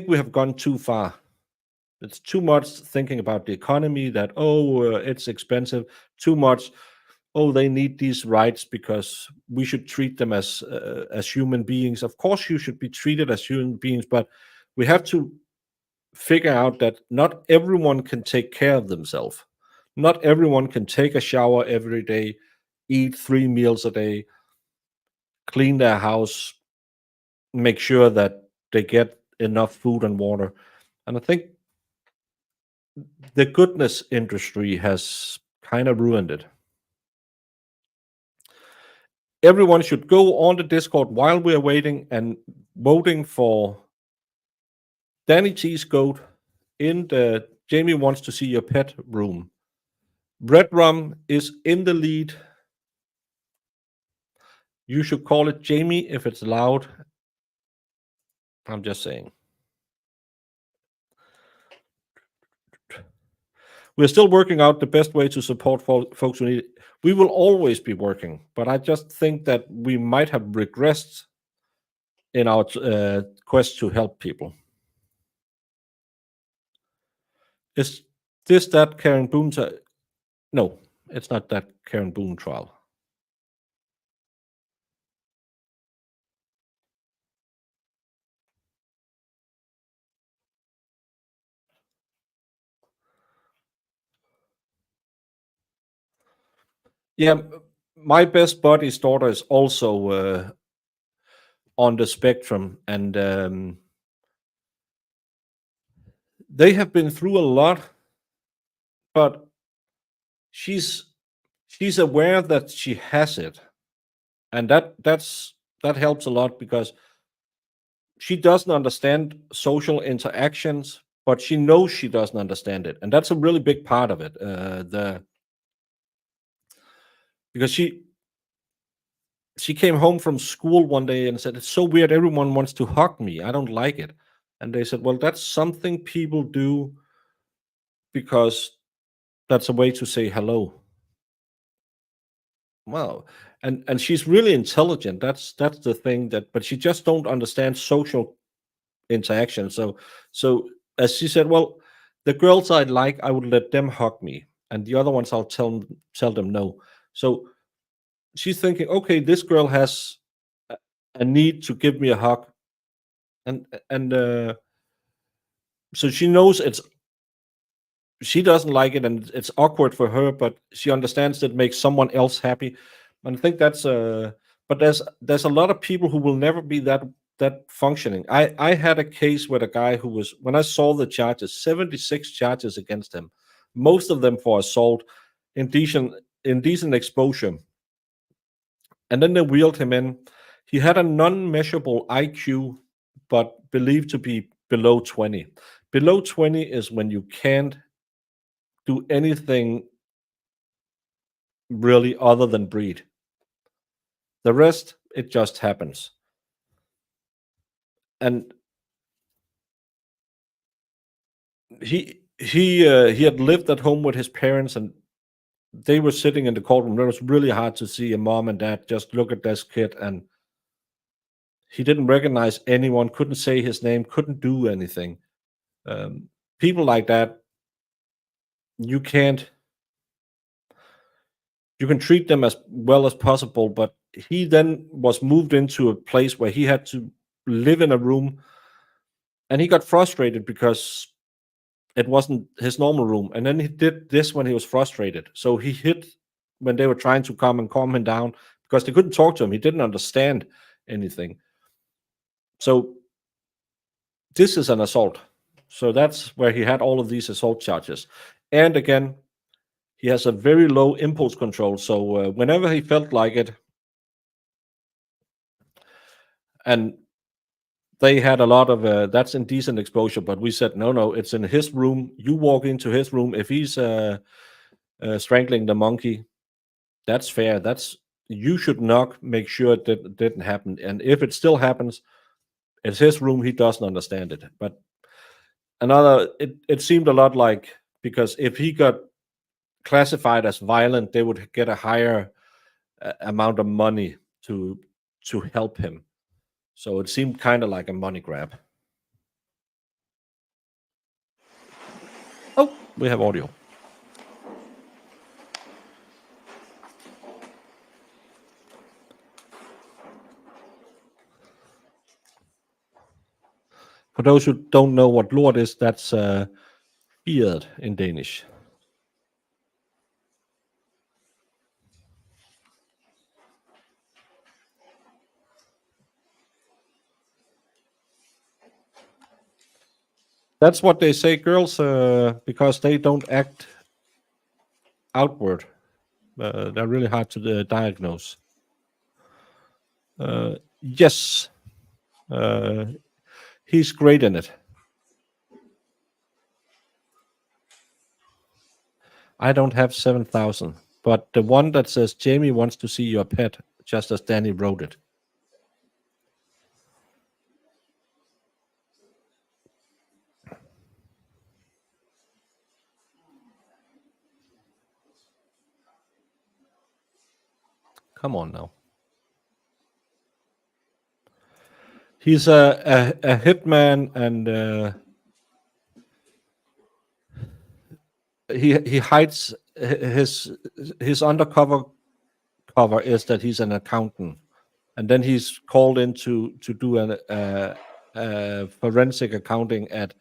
we have gone too far. It's too much thinking about the economy that it's expensive. Too much. Oh, they need these rights because we should treat them as human beings. Of course, you should be treated as human beings, but we have to figure out that not everyone can take care of themselves. Not everyone can take a shower every day, eat 3 meals a day, clean their house, make sure that they get enough food and water. And I think the goodness industry has kind of ruined it. Everyone should go on the Discord while we are waiting and voting for Danny T's goat in the Jamie wants to see your pet room. Redrum is in the lead. You should call it Jamie if it's loud. I'm just saying. We're still working out the best way to support folks who need it. We will always be working, but I just think that we might have regressed in our quest to help people. Is this that Karen Boone? No, it's not that Karen Boone trial. Yeah, my best buddy's daughter is also on the spectrum, and they have been through a lot, but she's aware that she has it, and that helps a lot because she doesn't understand social interactions, but she knows she doesn't understand it, and that's a really big part of it. Because she came home from school one day and said, "It's so weird. Everyone wants to hug me. I don't like it." And they said, "Well, that's something people do because that's a way to say hello." Well, and she's really intelligent. That's the thing that, but she just don't understand social interaction. So as she said, well, the girls I like, I would let them hug me, and the other ones I'll tell them no. So she's thinking, okay, this girl has a need to give me a hug, and so she knows she doesn't like it and it's awkward for her, but she understands that makes someone else happy. And I think that's but there's a lot of people who will never be that functioning. I had a case with a guy who was, when I saw the charges, 76 charges against him, most of them for assault, indecent exposure. And then they wheeled him in. He had a non-measurable IQ, but believed to be below 20. Below 20 is when you can't do anything really other than breed. The rest, it just happens. And he had lived at home with his parents, and they were sitting in the courtroom. It was really hard to see a mom and dad just look at this kid, and he didn't recognize anyone, couldn't say his name, couldn't do anything. People like that, you can treat them as well as possible, but he then was moved into a place where he had to live in a room, and he got frustrated because it wasn't his normal room. And then he did this when he was frustrated. So he hit when they were trying to calm him down because they couldn't talk to him. He didn't understand anything. So this is an assault. So that's where he had all of these assault charges. And again, he has a very low impulse control. So whenever he felt like it, and they had a lot of that's indecent exposure, but we said no, it's in his room. You walk into his room. If he's strangling the monkey, that's fair. You should knock, make sure that it didn't happen. And if it still happens, it's his room. He doesn't understand it. But it seemed a lot like, because if he got classified as violent, they would get a higher amount of money to help him. So it seemed kind of like a money grab. Oh, we have audio. For those who don't know what lort is, that's beard in Danish. That's what they say, girls, because they don't act outward. They're really hard to diagnose. Yes, he's great in it. I don't have 7,000, but the one that says Jamie wants to see your pet, just as Danny wrote it. Come on now. He's a hitman, and he hides his undercover cover is that he's an accountant, and then he's called in to do a forensic accounting at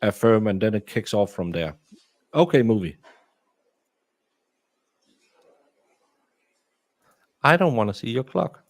a firm, and then it kicks off from there. Okay, movie. I don't want to see your clock.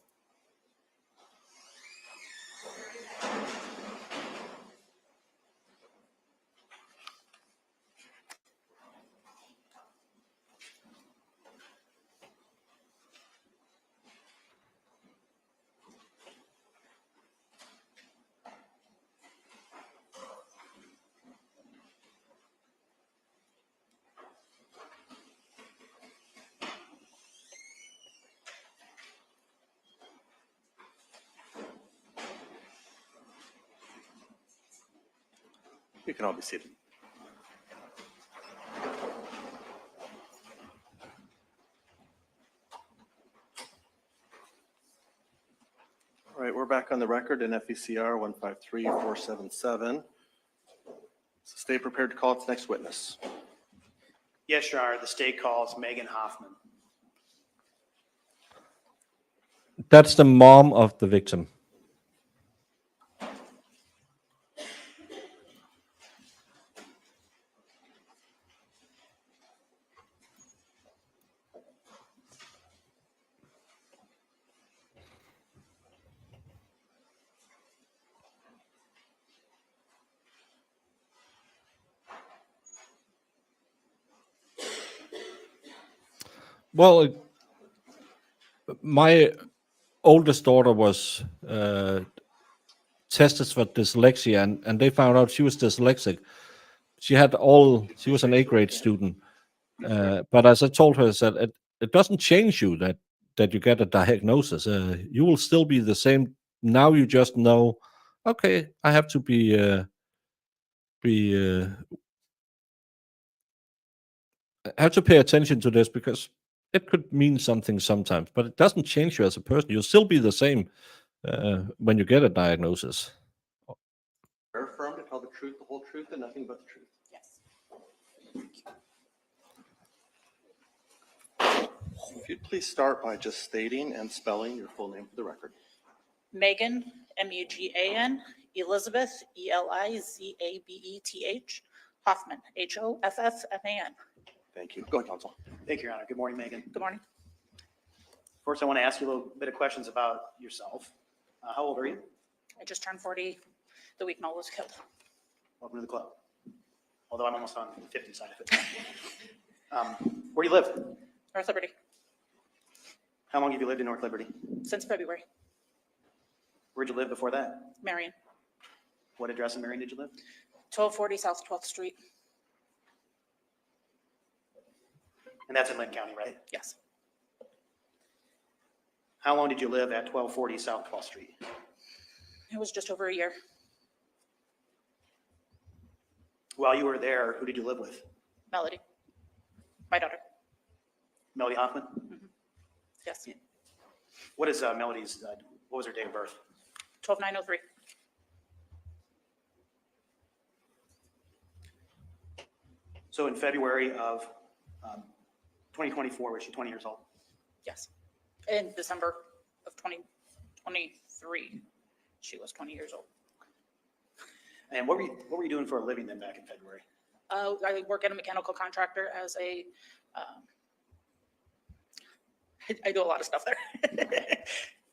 You can all be seated. All right, we're back on the record in FECR 153477. Is the state prepared to call its next witness? Yes, Your Honor, the state calls Megan Hoffman. That's the mom of the victim. Well, my oldest daughter was tested for dyslexia, and they found out she was dyslexic. She was an A-grade student. But as I told her, I said, it doesn't change you that you get a diagnosis. You will still be the same. Now you just know, okay, I have to have to pay attention to this because it could mean something sometimes, but it doesn't change you as a person. You'll still be the same when you get a diagnosis. Are affirmed to tell the truth, the whole truth, and nothing but the truth? Yes. If you'd please start by just stating and spelling your full name for the record. Megan, Megan, Elizabeth, Elizabeth, Hoffman, Hoffman. Thank you. Go ahead, counsel. Thank you, Your Honor. Good morning, Megan. Good morning. First, I want to ask you a little bit of questions about yourself. How old are you? I just turned 40 the week Noel was killed. Welcome to the club. Although I'm almost on the 50 side of it. Where do you live? North Liberty, How long have you lived in North Liberty? since February. Where'd you live before that? Marion, What address in Marion did you live? 1240 South 12th Street. And that's in Lynn County, right? Yes. How long did you live at 1240 South 12th Street? It was just over a year. While you were there, who did you live with? Melody, my daughter. Melody Hoffman? Yes. What is Melody's, what was her date of birth? 12903. So in February of 2024, was she 20 years old? Yes. In December of 2023, she was 20 years old. And what were you doing for a living then back in February? I work at a mechanical contractor as a, I do a lot of stuff there.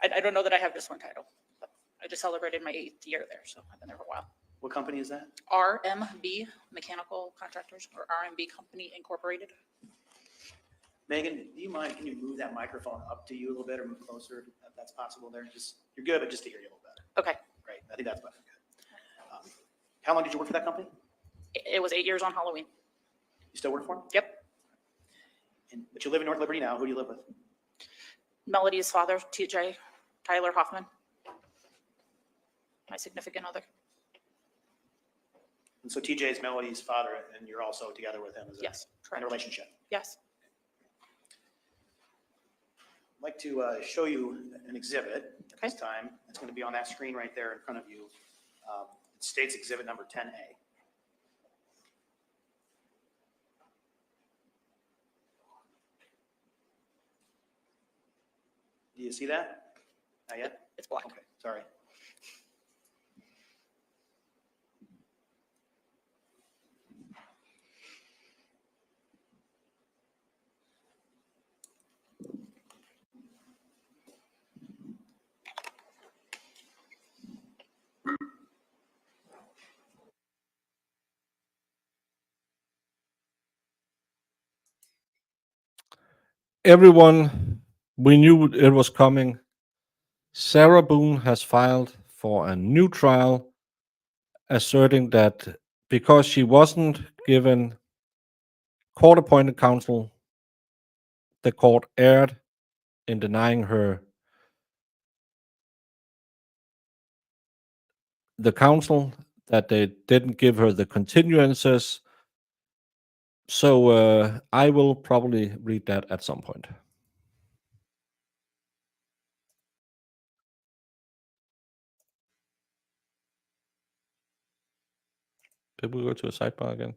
I don't know that I have just one title. But I just celebrated my 8th year there, so I've been there for a while. What company is that? RMB Mechanical Contractors, or RMB Company Incorporated. Megan, do you mind, can you move that microphone up to you a little bit or move closer if that's possible there? Just, you're good, but just to hear you a little better. Okay. Great, I think that's better. Good. How long did you work for that company? It was 8 years on Halloween. You still work for them? Yep. But you live in North Liberty now. Who do you live with? Melody's father, TJ Tyler Hoffman, my significant other. And so TJ is Melody's father, and you're also together with him as Yes, in a correct. relationship. Yes. I'd like to show you an exhibit at this time. It's going to be on that screen right there in front of you. It states exhibit number 10A. Do you see that? Not yet? It's black. Okay, sorry. Everyone, we knew it was coming. Sarah Boone has filed for a new trial, asserting that because she wasn't given court-appointed counsel, the court erred in denying her the counsel that they didn't give her the continuances. So I will probably read that at some point. Did we go to a sidebar again?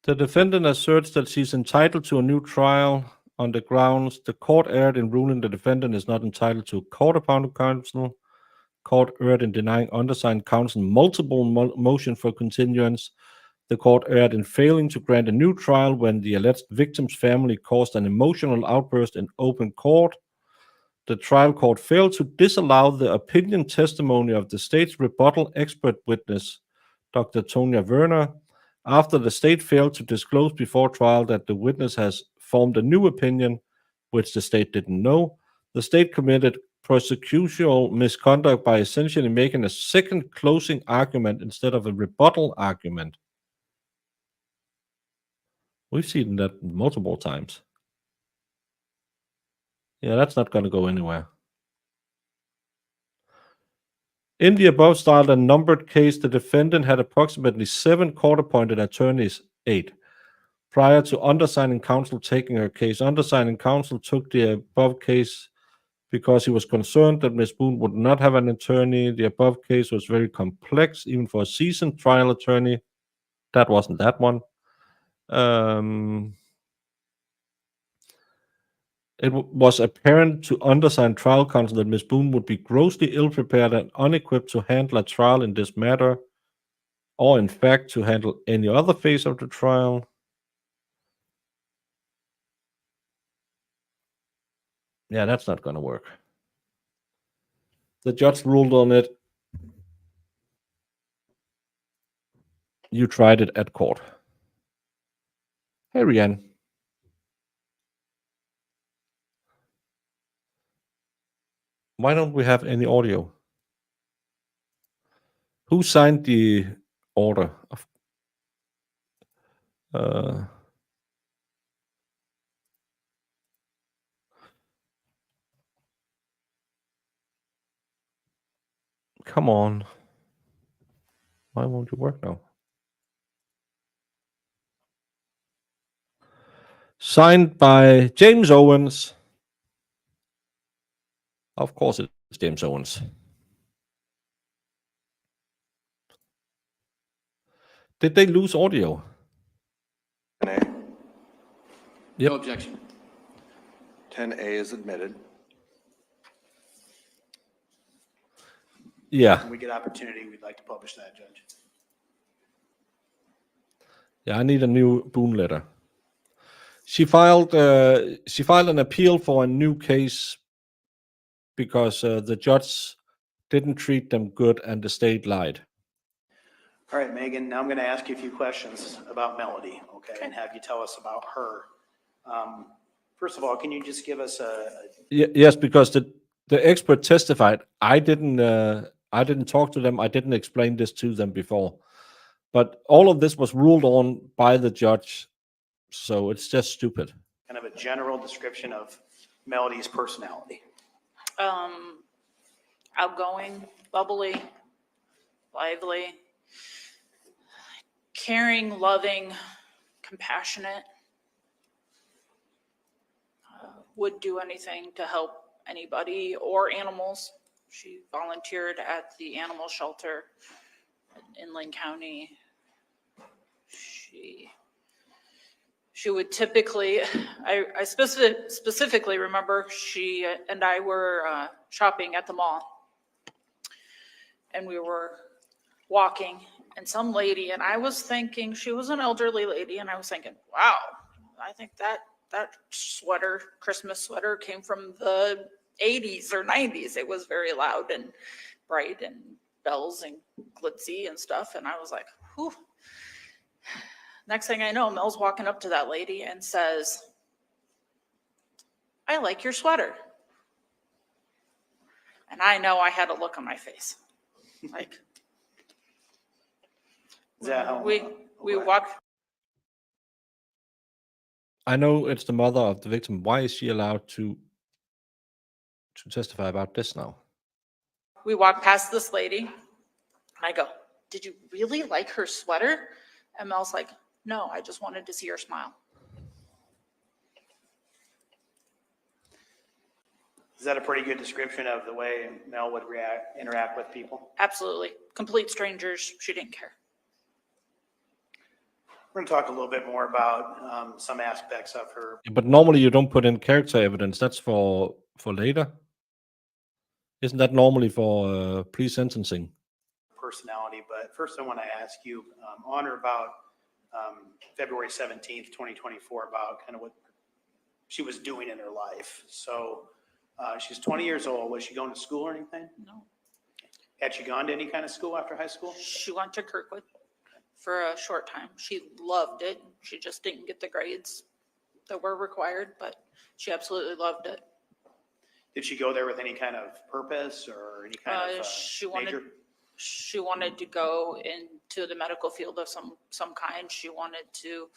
The defendant asserts that she's entitled to a new trial on the grounds the court erred in ruling the defendant is not entitled to court-appointed counsel. Court erred in denying undersigned counsel multiple motion for continuance. The court erred in failing to grant a new trial when the alleged victim's family caused an emotional outburst in open court. The trial court failed to disallow the opinion testimony of the state's rebuttal expert witness, Dr. Tonya Werner, after the state failed to disclose before trial that the witness has formed a new opinion, which the state didn't know. The state committed prosecutorial misconduct by essentially making a second closing argument instead of a rebuttal argument. We've seen that multiple times. Yeah, that's not going to go anywhere. In the above styled and numbered case, the defendant had approximately 7 court-appointed attorneys, 8, prior to undersigning counsel taking her case. Undersigning counsel took the above case because he was concerned that Ms. Boone would not have an attorney. The above case was very complex, even for a seasoned trial attorney. That wasn't that one. It was apparent to undersigned trial counsel that Ms. Boone would be grossly ill-prepared and unequipped to handle a trial in this matter, or in fact to handle any other phase of the trial. Yeah, that's not going to work. The judge ruled on it. You tried it at court. Hey, Rianne. Why don't we have any audio? Who signed the order? Come on. Why won't it work now? Signed by James Owens. Of course it's James Owens. Did they lose audio? No objection. 10A is admitted. Yeah. When we get opportunity, we'd like to publish that, Judge. Yeah, I need a new Boone letter. She filed an appeal for a new case because the judge didn't treat them good and the state lied. All right, Megan, now I'm going to ask you a few questions about Melody, okay, and have you tell us about her. First of all, can you just give us Yes, because the expert testified. I didn't talk to them. I didn't explain this to them before. But all of this was ruled on by the judge, so it's just stupid. kind of a general description of Melody's personality? Outgoing, bubbly, lively, caring, loving, compassionate. Would do anything to help anybody or animals. She volunteered at the animal shelter in Lynn County. she would typically, I specifically remember she and I were shopping at the mall. And we were walking, and some lady, and I was thinking, she was an elderly lady, and I was thinking, wow, I think that sweater, Christmas sweater, came from the 80s or 90s. It was very loud and bright and bells and glitzy and stuff. And I was like, whew. Next thing I know, Mel's walking up to that lady and says, I like your sweater. And I know I had a look on my face. Like, Is that how? we walked. I know it's the mother of the victim. Why is she allowed to testify about this now? We walked past this lady, and I go, did you really like her sweater? And Mel's like, no, I just wanted to see her smile. Is that a pretty good description of the way Mel would interact with people? Absolutely. Complete strangers. She didn't care. We're going to talk a little bit more about some aspects of her But normally you don't put in character evidence. That's for later. Isn't that normally for pre-sentencing? personality. But first I want to ask you on or about February 17th, 2024, about kind of what she was doing in her life. So she's 20 years old. Was she going to school or anything? No. Had she gone to any kind of school after high school? She went to Kirkwood for a short time. She loved it. She just didn't get the grades that were required, but she absolutely loved it. Did she go there with any kind of purpose or any kind of major? She wanted to go into the medical field of some kind. She wanted to,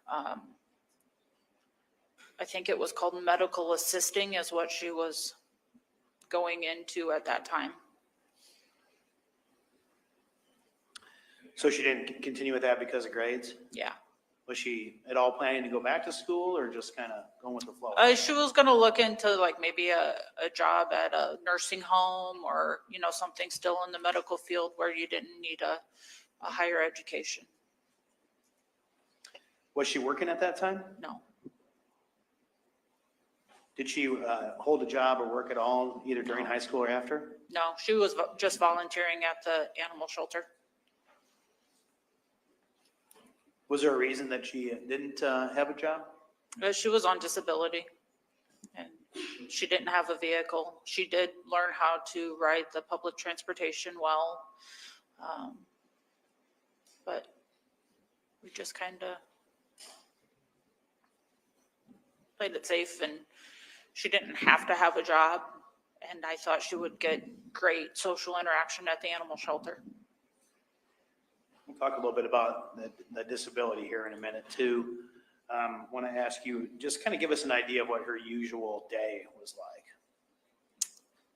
I think it was called medical assisting is what she was going into at that time. So she didn't continue with that because of grades? Yeah. Was she at all planning to go back to school or just kind of going with the flow? She was going to look into like maybe a job at a nursing home or, you know, something still in the medical field where you didn't need a higher education. Was she working at that time? No. Did she hold a job or work at all either during high school or after? No, she was just volunteering at the animal shelter. Was there a reason that she didn't have a job? She was on disability and she didn't have a vehicle. She did learn how to ride the public transportation well. But we just kind of played it safe, and she didn't have to have a job. And I thought she would get great social interaction at the animal shelter. We'll talk a little bit about the disability here in a minute too. Want to ask you, just kind of give us an idea of what her usual day was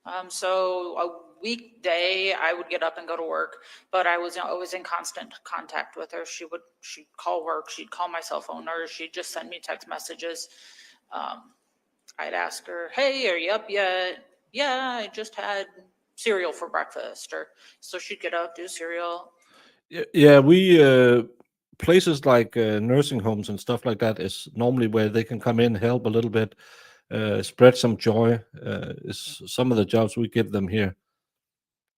like. So a weekday, I would get up and go to work, but I was always in constant contact with her. She'd call work, she'd call my cell phone, or she'd just send me text messages. I'd ask her, hey, are you up yet? Yeah, I just had cereal for breakfast. Or so she'd get up, do cereal. Yeah, we places like nursing homes and stuff like that is normally where they can come in, help a little bit, spread some joy. Is some of the jobs we give them here,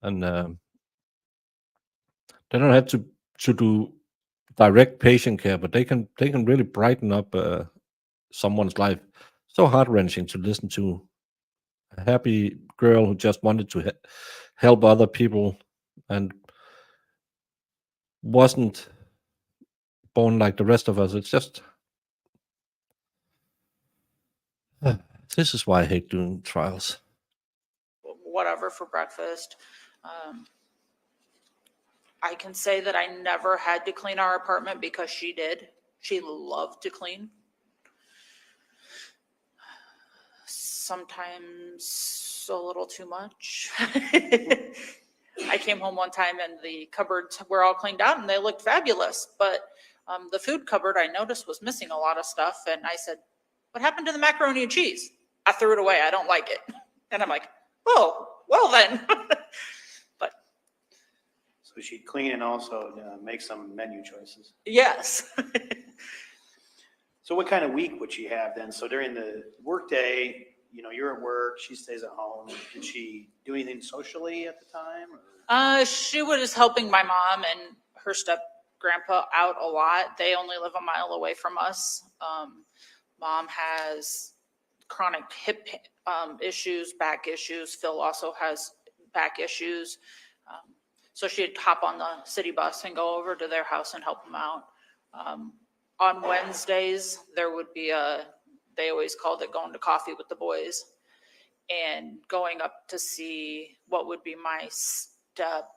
and they don't have to do direct patient care, but they can really brighten up someone's life. So heart-wrenching to listen to a happy girl who just wanted to help other people and wasn't born like the rest of us. It's just this is why I hate doing trials. Whatever for breakfast. I can say that I never had to clean our apartment because she did. She loved to clean. Sometimes a little too much. I came home one time and the cupboards were all cleaned out and they looked fabulous, but the food cupboard I noticed was missing a lot of stuff. And I said, what happened to the macaroni and cheese? I threw it away. I don't like it. And I'm like, oh, well then. But So she'd clean and also make some menu choices. yes. So what kind of week would she have then? So during the workday, you're at work, she stays at home. Did she do anything socially at the time? Or? She was helping my mom and her step grandpa out a lot. They only live a mile away from us. Mom has chronic hip issues, back issues. Phil also has back issues. So she'd hop on the city bus and go over to their house and help them out. On Wednesdays, there would be they always called it going to coffee with the boys and going up to see what would be my step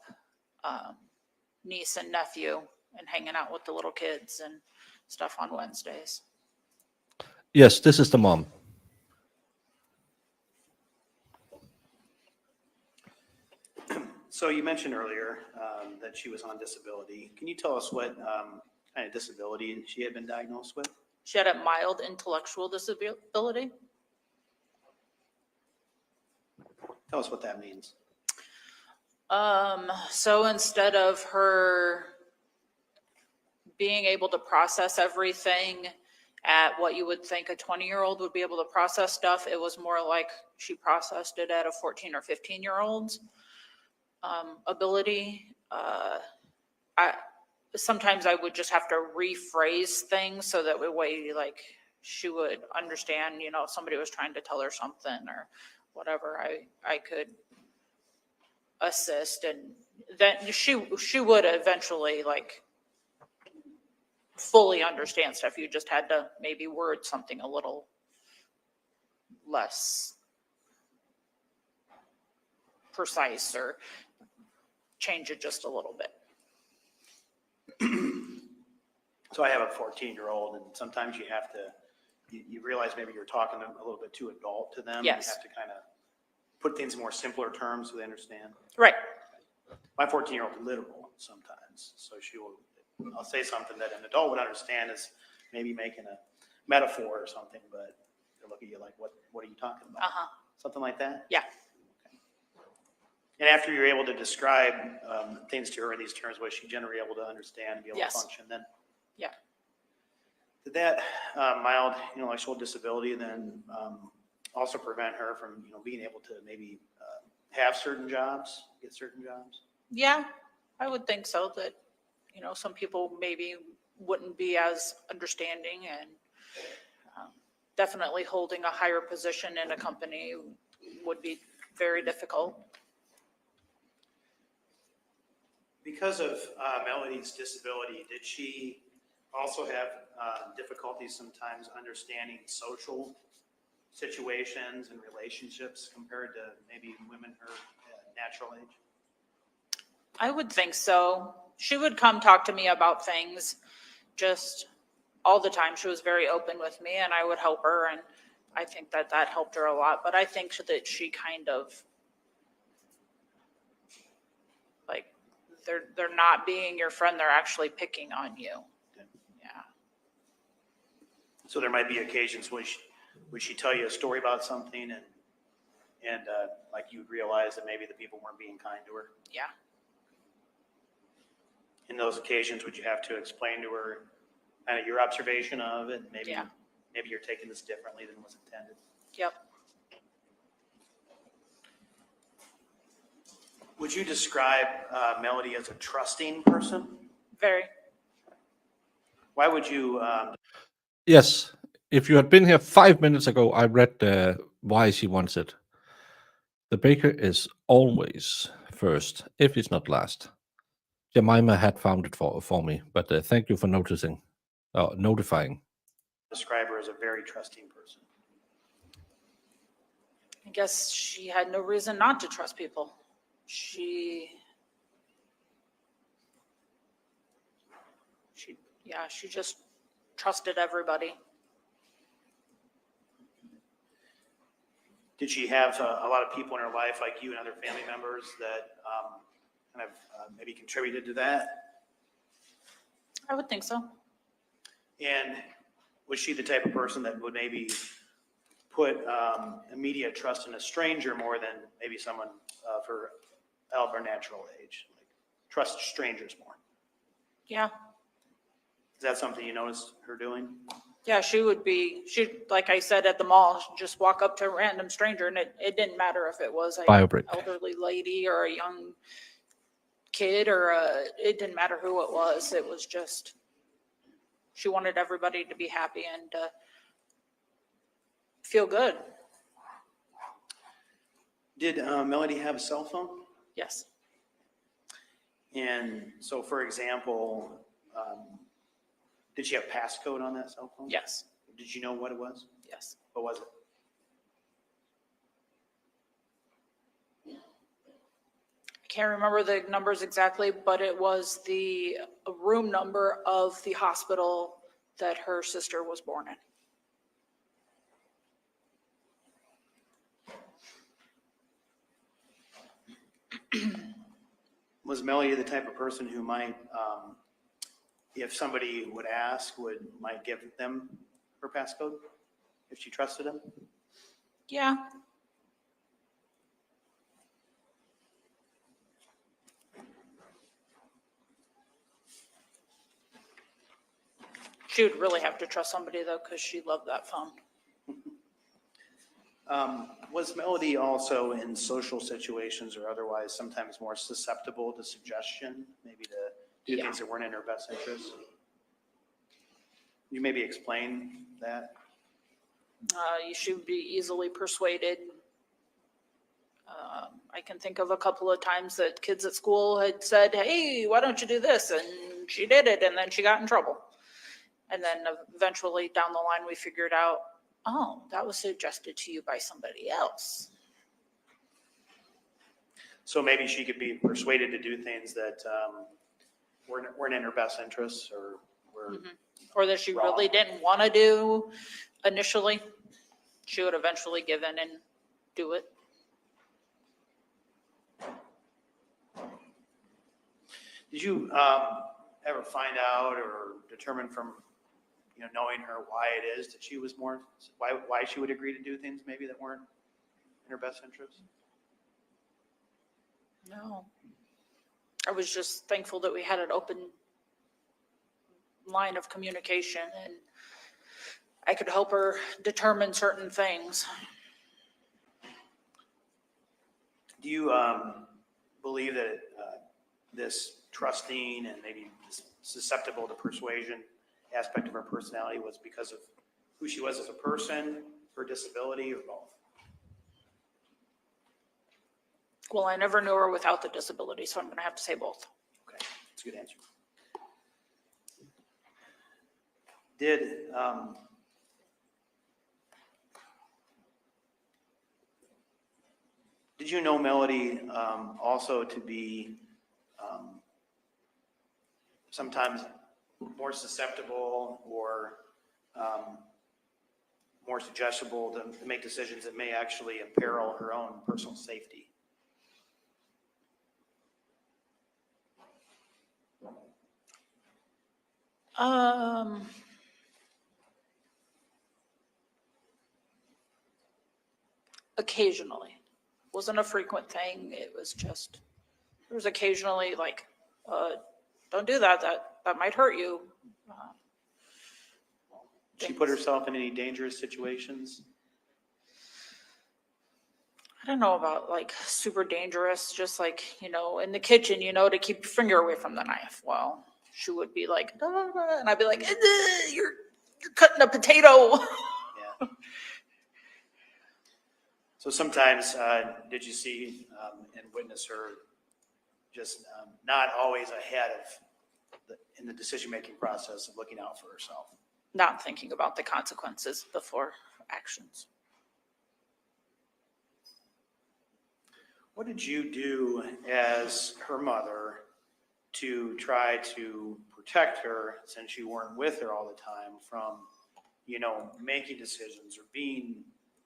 niece and nephew and hanging out with the little kids and stuff on Wednesdays. Yes, this is the mom. So you mentioned earlier that she was on disability. Can you tell us what kind of disability she had been diagnosed with? She had a mild intellectual disability. Tell us what that means. So instead of her being able to process everything at what you would think a 20-year-old would be able to process stuff, it was more like she processed it at a 14 or 15-year-old's ability. Sometimes I would just have to rephrase things so that way, like, she would understand, if somebody was trying to tell her something or whatever, I could assist, and then she would eventually, like, fully understand stuff. You just had to maybe word something a little less precise or change it just a little bit. So I have a 14-year-old, and sometimes you have to, you realize maybe you're talking a little bit too adult to them. Yes. You have to kind of put things in more simpler terms so they understand. Right. My 14-year-old is literal sometimes, so I'll say something that an adult would understand is maybe making a metaphor or something, but they'll look at you like, what are you talking about? Something like that? Yeah. Okay. And after you're able to describe things to her in these terms, was she generally able to understand and be able Yes. to function then? Yeah. Did that mild intellectual disability then also prevent her from, being able to maybe have certain jobs, get certain jobs? Yeah, I would think so, that, some people maybe wouldn't be as understanding, and definitely holding a higher position in a company would be very difficult. Because of Melody's disability, did she also have difficulties sometimes understanding social situations and relationships compared to maybe women her natural age? I would think so. She would come talk to me about things just all the time. She was very open with me, and I would help her, and I think that helped her a lot. But I think that she kind of, like, they're not being your friend, they're actually picking on you. Yeah. So there might be occasions when would she tell you a story about something and like you'd realize that maybe the people weren't being kind to her? Yeah. In those occasions, would you have to explain to her kind of your observation of it? Maybe you're taking this differently than was intended. Yep. Would you describe Melody as a trusting person? Very. Why would you? Yes. If you had been here 5 minutes ago, I read why she wants it. The baker is always first, if it's not last. Jemima had found it for me, but thank you for notifying. Describe her as a very trusting person. I guess she had no reason not to trust people. She just trusted everybody. Did she have a lot of people in her life, like you and other family members, that kind of maybe contributed to that? I would think so. And was she the type of person that would maybe put immediate trust in a stranger more than maybe someone of her natural age? Like, trust strangers more? Yeah. Is that something you noticed her doing? Yeah, she would be, like I said, at the mall, she'd just walk up to a random stranger and it didn't matter if it was Buy a a brick. elderly lady or a young kid it didn't matter who it was. It was just, she wanted everybody to be happy and feel good. Did Melody have a cell phone? Yes. And so, for example, did she have passcode on that cell phone? Yes. Did you know what it was? Yes. What was it? I can't remember the numbers exactly, but it was the room number of the hospital that her sister was born in. Was Melody the type of person who might, if somebody would ask, might give them her passcode if she trusted him? Yeah. She would really have to trust somebody though, because she loved that phone. Was Melody also in social situations or otherwise sometimes more susceptible to suggestion, maybe to do Yeah. things that weren't in her best interest? You maybe explain that? She would be easily persuaded. I can think of a couple of times that kids at school had said, hey, why don't you do this? And she did it, and then she got in trouble. And then eventually down the line, we figured out, oh, that was suggested to you by somebody else. So maybe she could be persuaded to do things that weren't in her best interests or were. Or that she really didn't want to do initially. She would eventually give in and do it. Did you ever find out or determine from knowing her why it is that she was why she would agree to do things maybe that weren't in her best interest? No. I was just thankful that we had an open line of communication and I could help her determine certain things. Do you believe that this trusting and maybe susceptible to persuasion aspect of her personality was because of who she was as a person, her disability, or both? Well, I never knew her without the disability, so I'm going to have to say both. Okay, that's a good answer. Did you know Melody also to be sometimes more susceptible or more suggestible to make decisions that may actually imperil her own personal safety? Occasionally. Wasn't a frequent thing. It was just, there was occasionally like, don't do that. That might hurt you. She put herself in any dangerous situations? I don't know about like super dangerous, just like, in the kitchen, to keep your finger away from the knife. Well, she would be like, and I'd be like, you're cutting a potato. Yeah. So sometimes, did you see and witness her just not always ahead of in the decision-making process of looking out for herself? Not thinking about the consequences before actions. What did you do as her mother to try to protect her, since you weren't with her all the time, from, making decisions or being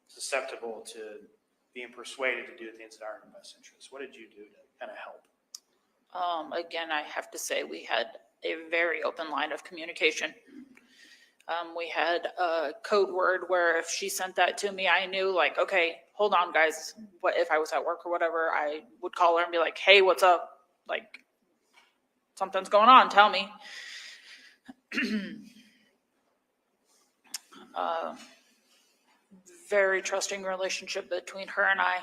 susceptible to being persuaded to do things that aren't in her best interest? What did you do to kind of help? Again, I have to say we had a very open line of communication. We had a code word where if she sent that to me, I knew like, okay, hold on guys. What if I was at work or whatever, I would call her and be like, hey, what's up? Like something's going on, tell me. Very trusting relationship between her and I.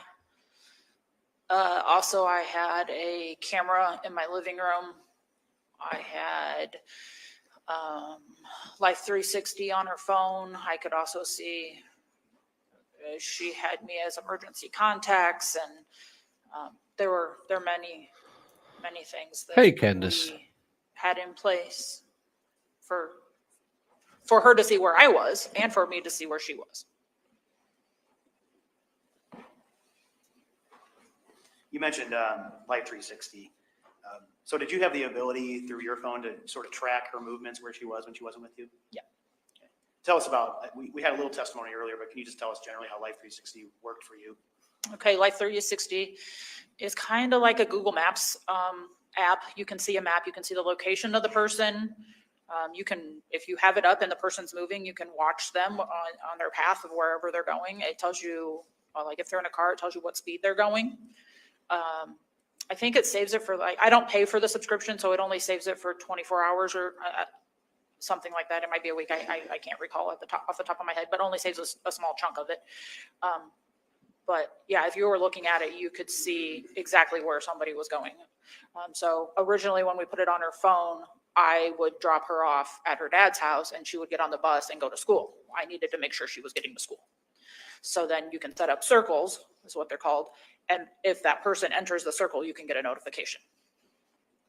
Also, I had a camera in my living room. I had Life 360 on her phone. I could also see she had me as emergency contacts, and there were many things that Hey, Candace. we had in place for her to see where I was and for me to see where she was. You mentioned Life 360. So did you have the ability through your phone to sort of track her movements where she was when she wasn't with you? Yeah. Okay. Tell us about, we had a little testimony earlier, but can you just tell us generally how Life 360 worked for you? Okay, Life 360 is kind of like a Google Maps app. You can see a map, you can see the location of the person. You can, if you have it up and the person's moving, you can watch them on their path of wherever they're going. It tells you, like if they're in a car, it tells you what speed they're going. I think it saves it for like, I don't pay for the subscription, so it only saves it for 24 hours or something like that. It might be a week. I can't recall off the top of my head, but only saves a small chunk of it. But yeah, if you were looking at it, you could see exactly where somebody was going. So originally when we put it on her phone, I would drop her off at her dad's house and she would get on the bus and go to school. I needed to make sure she was getting to school. So then you can set up circles, is what they're called. And if that person enters the circle, you can get a notification.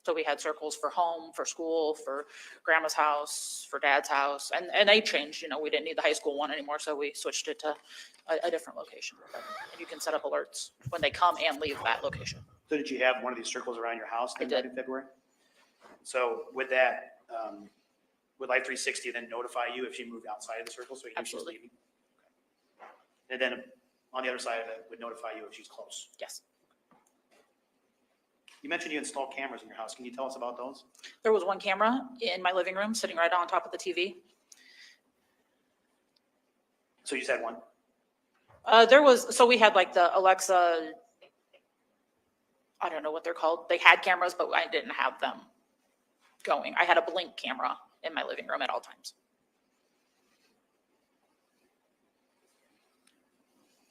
So we had circles for home, for school, for grandma's house, for dad's house, and they changed, you know, we didn't need the high school one anymore, so we switched it to a different location. And you can set up alerts when they come and leave that location. So did you have one of these circles around your house I did. in February? So with that, would Life 360 then notify you if she moved outside of the circle? So you knew she was Absolutely. leaving? And then on the other side of it, would notify you if she's close. Yes. You mentioned you installed cameras in your house. Can you tell us about those? There was one camera in my living room sitting right on top of the TV. So you just had one? So we had like the Alexa, I don't know what they're called. They had cameras, but I didn't have them going. I had a Blink camera in my living room at all times.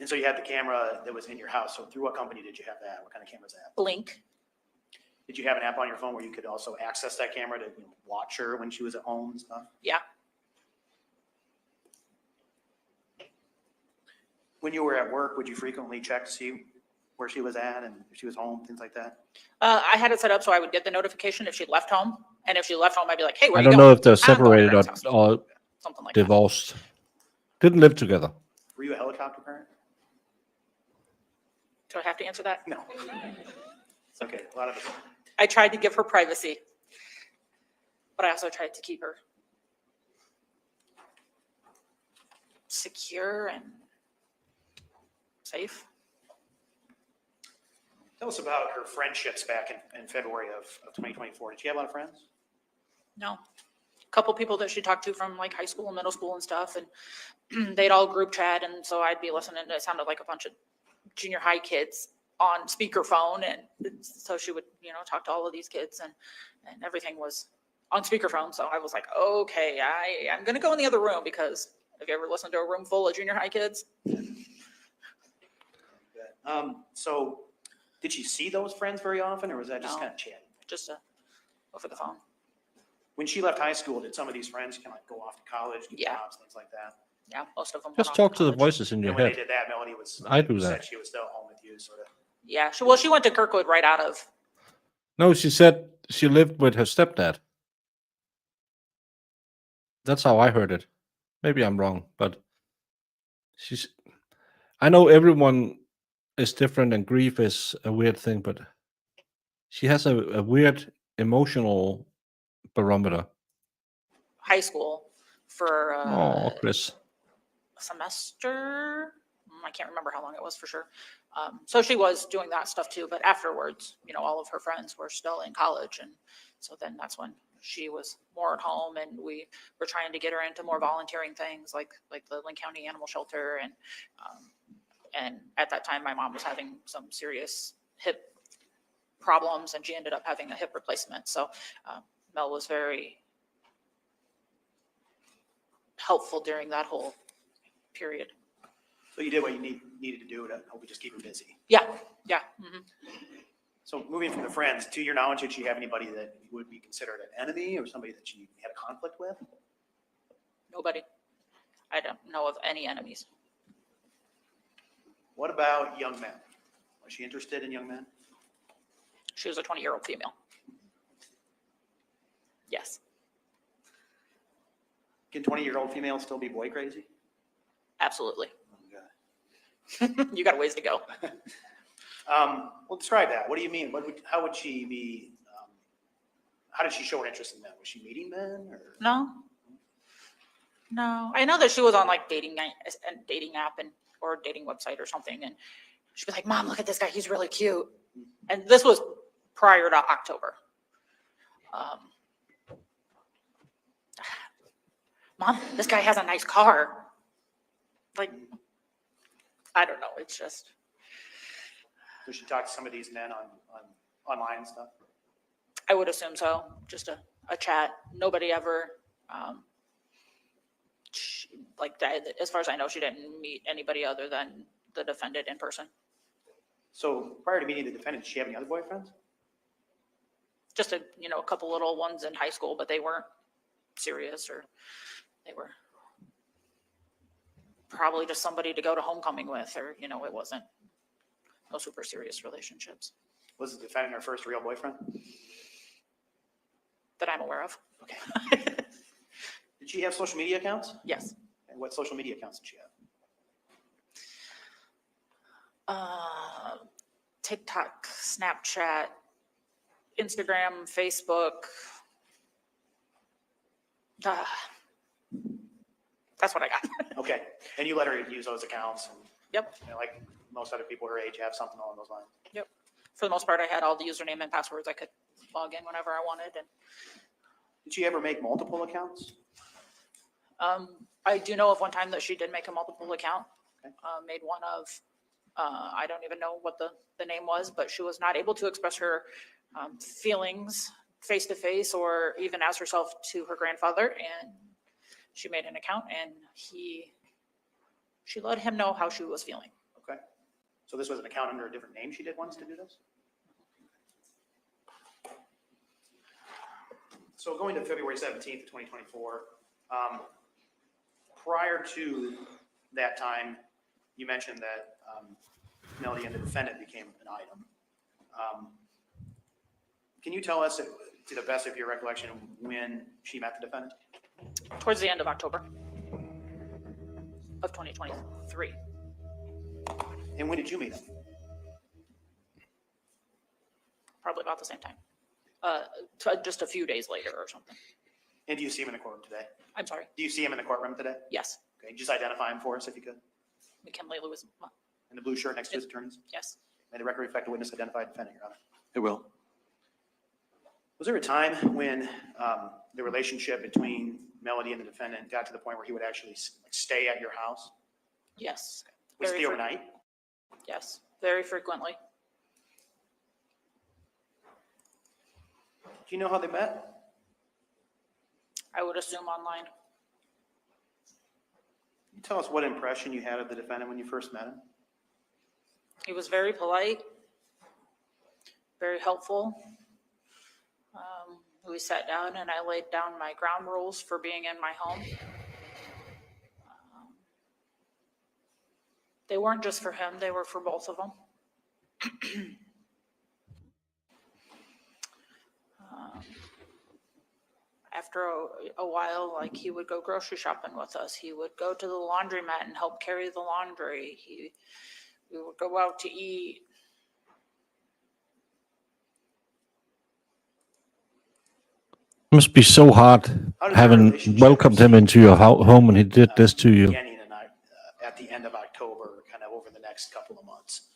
And so you had the camera that was in your house. So through what company did you have that? What kind of camera is that? Blink. Did you have an app on your phone where you could also access that camera to watch her when she was at home and stuff? Yeah. When you were at work, would you frequently check to see where she was at and if she was home, things like that? I had it set up so I would get the notification if she left home. And if she left home, I'd be like, hey, where I you don't going? know if they're "I'm going to separated Greg's house." or Something like that. divorced. Didn't live together. Were you a helicopter parent? Do I have to answer that? No. It's okay. A lot of it. I tried to give her privacy, but I also tried to keep her secure and safe. Tell us about her friendships back in February of 2024. Did she have a lot of friends? No. A couple people that she talked to from like high school and middle school and stuff, and they'd all group chat, and so I'd be listening to, it sounded like a bunch of junior high kids on speakerphone, and so she would, you know, talk to all of these kids, and everything was on speakerphone. So I was like, okay, I'm gonna go in the other room, because have you ever listened to a room full of junior high kids? So did she see those friends very often, or was that just No. kind of chatting? Just over the phone. When she left high school, did some of these friends kind of like go off to college, get Yeah. jobs, things like that? Yeah, most of them. Just talk to the voices in your And when they head. did that, Melody was. I do said that. she was still home with you, sort of. Yeah, she went to Kirkwood right out of. No, she said she lived with her stepdad. That's how I heard it. Maybe I'm wrong, but I know everyone is different and grief is a weird thing, but she has a weird emotional barometer. High school for Oh, Chris. a semester. I can't remember how long it was for sure. So she was doing that stuff too, but afterwards, you know, all of her friends were still in college, and so then that's when she was more at home, and we were trying to get her into more volunteering things like the Lynn County Animal Shelter, and at that time my mom was having some serious hip problems, and she ended up having a hip replacement. So Mel was very helpful during that whole period. So you did what you needed to do to help you just keep her busy. Yeah, yeah. So moving from the friends, to your knowledge, did she have anybody that would be considered an enemy or somebody that she had a conflict with? Nobody. I don't know of any enemies. What about young men? Was she interested in young men? She was a 20-year-old female. Yes. Can 20-year-old females still be boy crazy? Absolutely. Oh, God. You got a ways to go. Well, describe that. What do you mean? How would she be? How did she show an interest in men? Was she meeting men? Or? No. I know that she was on like dating app or dating website or something, and she'd be like, "Mom, look at this guy. He's really cute." And this was prior to October. Mom, this guy has a nice car. Like, I don't know. It's just. Does she talk to some of these men on online and stuff? I would assume so. Just a chat. Nobody ever, as far as I know, she didn't meet anybody other than the defendant in person. So prior to meeting the defendant, did she have any other boyfriends? Just a couple little ones in high school, but they weren't serious, or they were probably just somebody to go to homecoming with, or, it wasn't no super serious relationships. Was the defendant her first real boyfriend? That I'm aware of. Okay. Did she have social media accounts? Yes. And what social media accounts did she have? TikTok, Snapchat, Instagram, Facebook. That's what I got. Okay. And you let her use those accounts? And, Yep. like most other people her age have something along those lines? Yep. For the most part, I had all the username and passwords. I could log in whenever I wanted. And did she ever make multiple accounts? I do know of one time that she did make a multiple account. Okay. Made one of, I don't even know what the name was, but she was not able to express her feelings face to face or even ask herself to her grandfather. And she made an account, and she let him know how she was feeling. Okay. So this was an account under a different name she did once to do this? So going to February 17th, 2024, prior to that time, you mentioned that Melody and the defendant became an item. Can you tell us, to the best of your recollection, when she met the defendant? Towards the end of October of 2023. And when did you meet him? Probably about the same time. Just a few days later or something. And do you see him in the courtroom today? I'm sorry. Do you see him in the courtroom today? Yes. Okay, just identify him for us if you could. McKinley Louisma. In the blue shirt next to his attorneys? Yes. May the record reflect a witness identified defendant, Your Honor. It will. Was there a time when the relationship between Melody and the defendant got to the point where he would actually stay at your house? Yes. Was it Very the overnight? Yes. Very frequently. Do you know how they met? I would assume online. Can you tell us what impression you had of the defendant when you first met him? He was very polite, very helpful. We sat down and I laid down my ground rules for being in my home. They weren't just for him, they were for both of them. After a while, like, he would go grocery shopping with us. He would go to the laundromat and help carry the laundry. We would go out to eat. Must be so hard How did the having relationship welcomed him into your home and he did this to you. Beginning and at the end of October, kind of over the next couple of months.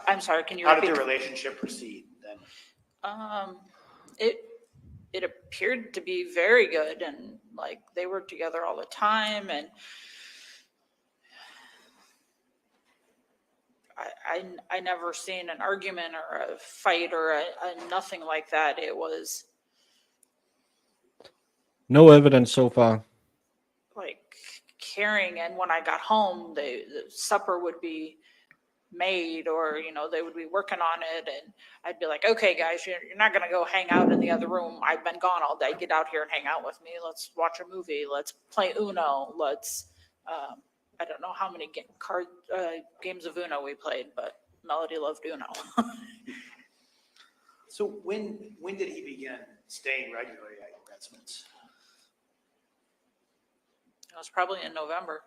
I'm sorry, can you How repeat? did the relationship proceed then? It appeared to be very good, and like they were together all the time, and I never seen an argument or a fight or a nothing like that. It was No evidence so far. like caring. And when I got home, the supper would be made, or, you know, they would be working on it. And I'd be like, okay, guys, you're not going to go hang out in the other room. I've been gone all day. Get out here and hang out with me. Let's watch a movie. Let's play Uno. Let's, I don't know how many games of Uno we played, but Melody loved Uno. So when did he begin staying regularly at your residence? It was probably in November.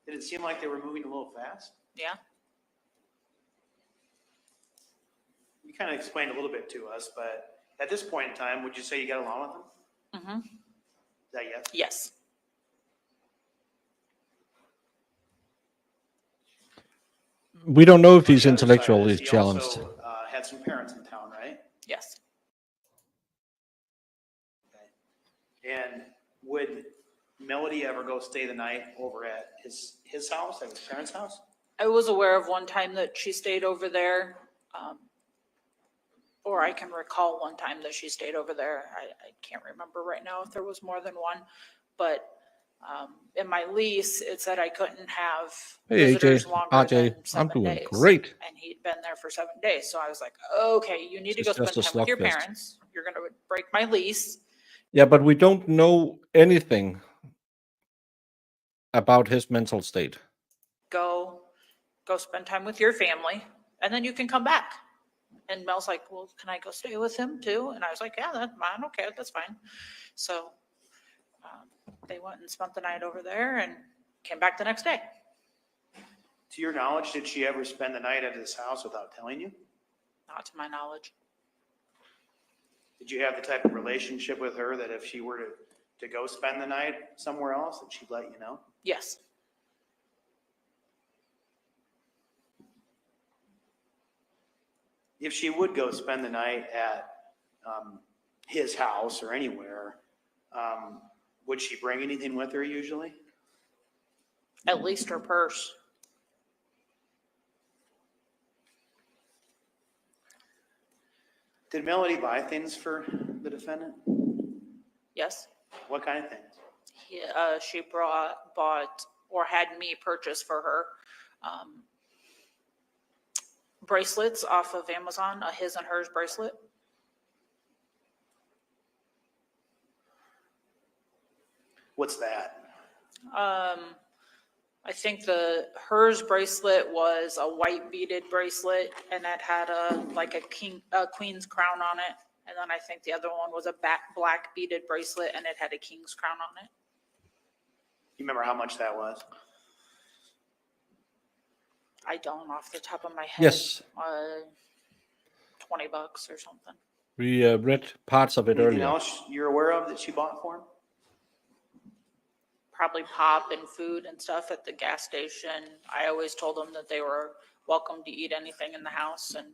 Did it seem like they were moving a little fast? Yeah. You kind of explained a little bit to us, but at this point in time, would you say you got along with them? Mm-hmm. Is that yes? Yes. We don't know if On he's the other side intellectually is he challenged. also, had some parents in town, right? Yes. And would Melody ever go stay the night over at his house, at his parents' house? I was aware of one time that she stayed over there, or I can recall one time that she stayed over there. I can't remember right now if there was more than one, but in my lease, it said I couldn't have Hey, visitors AJ, longer RJ, than I'm 7 doing days. great. And he'd been there for 7 days. So I was like, okay, you need to This go is spend just a time with your slugfest. parents. You're going to break my lease. Yeah, but we don't know anything about his mental state. Go spend time with your family, and then you can come back. And Mel's like, well, can I go stay with him too? And I was like, yeah, that's fine. Okay, that's fine. So they went and spent the night over there and came back the next day. To your knowledge, did she ever spend the night at his house without telling you? Not to my knowledge. Did you have the type of relationship with her that if she were to go spend the night somewhere else, that she'd let you know? Yes. If she would go spend the night at his house or anywhere, would she bring anything with her usually? At least her purse. Did Melody buy things for the defendant? Yes. What kind of things? She bought or had me purchase for her bracelets off of Amazon, a his and hers bracelet. What's that? I think hers bracelet was a white beaded bracelet, and it had a queen's crown on it. And then I think the other one was a black beaded bracelet, and it had a king's crown on it. You remember how much that was? I don't off the top of my head. Yes. $20 or something. We read parts of it Anything earlier. else you're aware of that she bought for him? Probably pop and food and stuff at the gas station. I always told them that they were welcome to eat anything in the house, and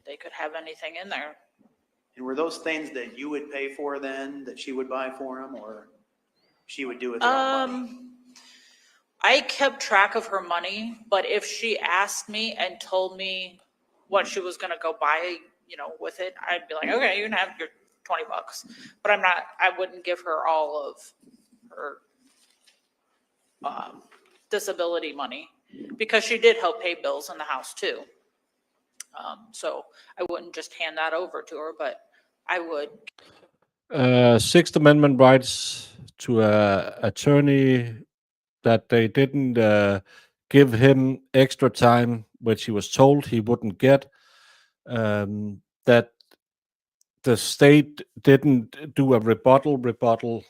they could have anything in there. And were those things that you would pay for then, that she would buy for him, or she would do with her own money? I kept track of her money, but if she asked me and told me what she was going to go buy, with it, I'd be like, okay, you can have your $20. But I wouldn't give her all of her disability money, because she did help pay bills in the house too. So I wouldn't just hand that over to her, but I would. Sixth Amendment rights to an attorney that they didn't give him extra time, which he was told he wouldn't get, that the state didn't do a rebuttal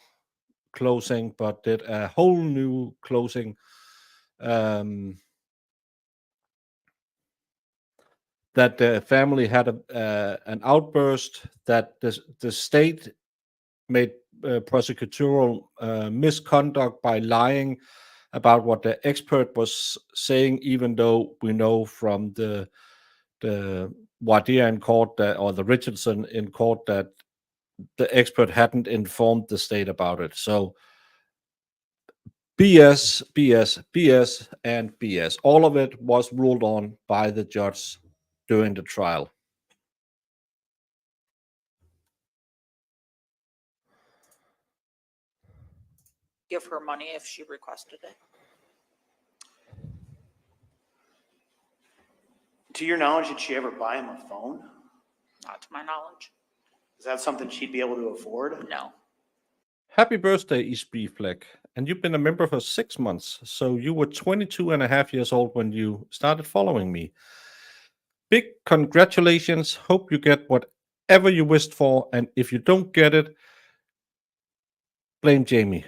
closing, but did a whole new closing. That the family had an outburst, that the state made prosecutorial misconduct by lying about what the expert was saying, even though we know from the Wadia in court or the Richardson in court that the expert hadn't informed the state about it. So BS, BS, BS, and BS. All of it was ruled on by the judge during the trial. give her money if she requested it. To your knowledge, did she ever buy him a phone? Not to my knowledge. Is that something she'd be able to afford? No. Happy birthday, East B Fleck. And you've been a member for 6 months. So you were 22 and a half years old when you started following me. Big congratulations. Hope you get whatever you wished for. And if you don't get it, blame Jamie.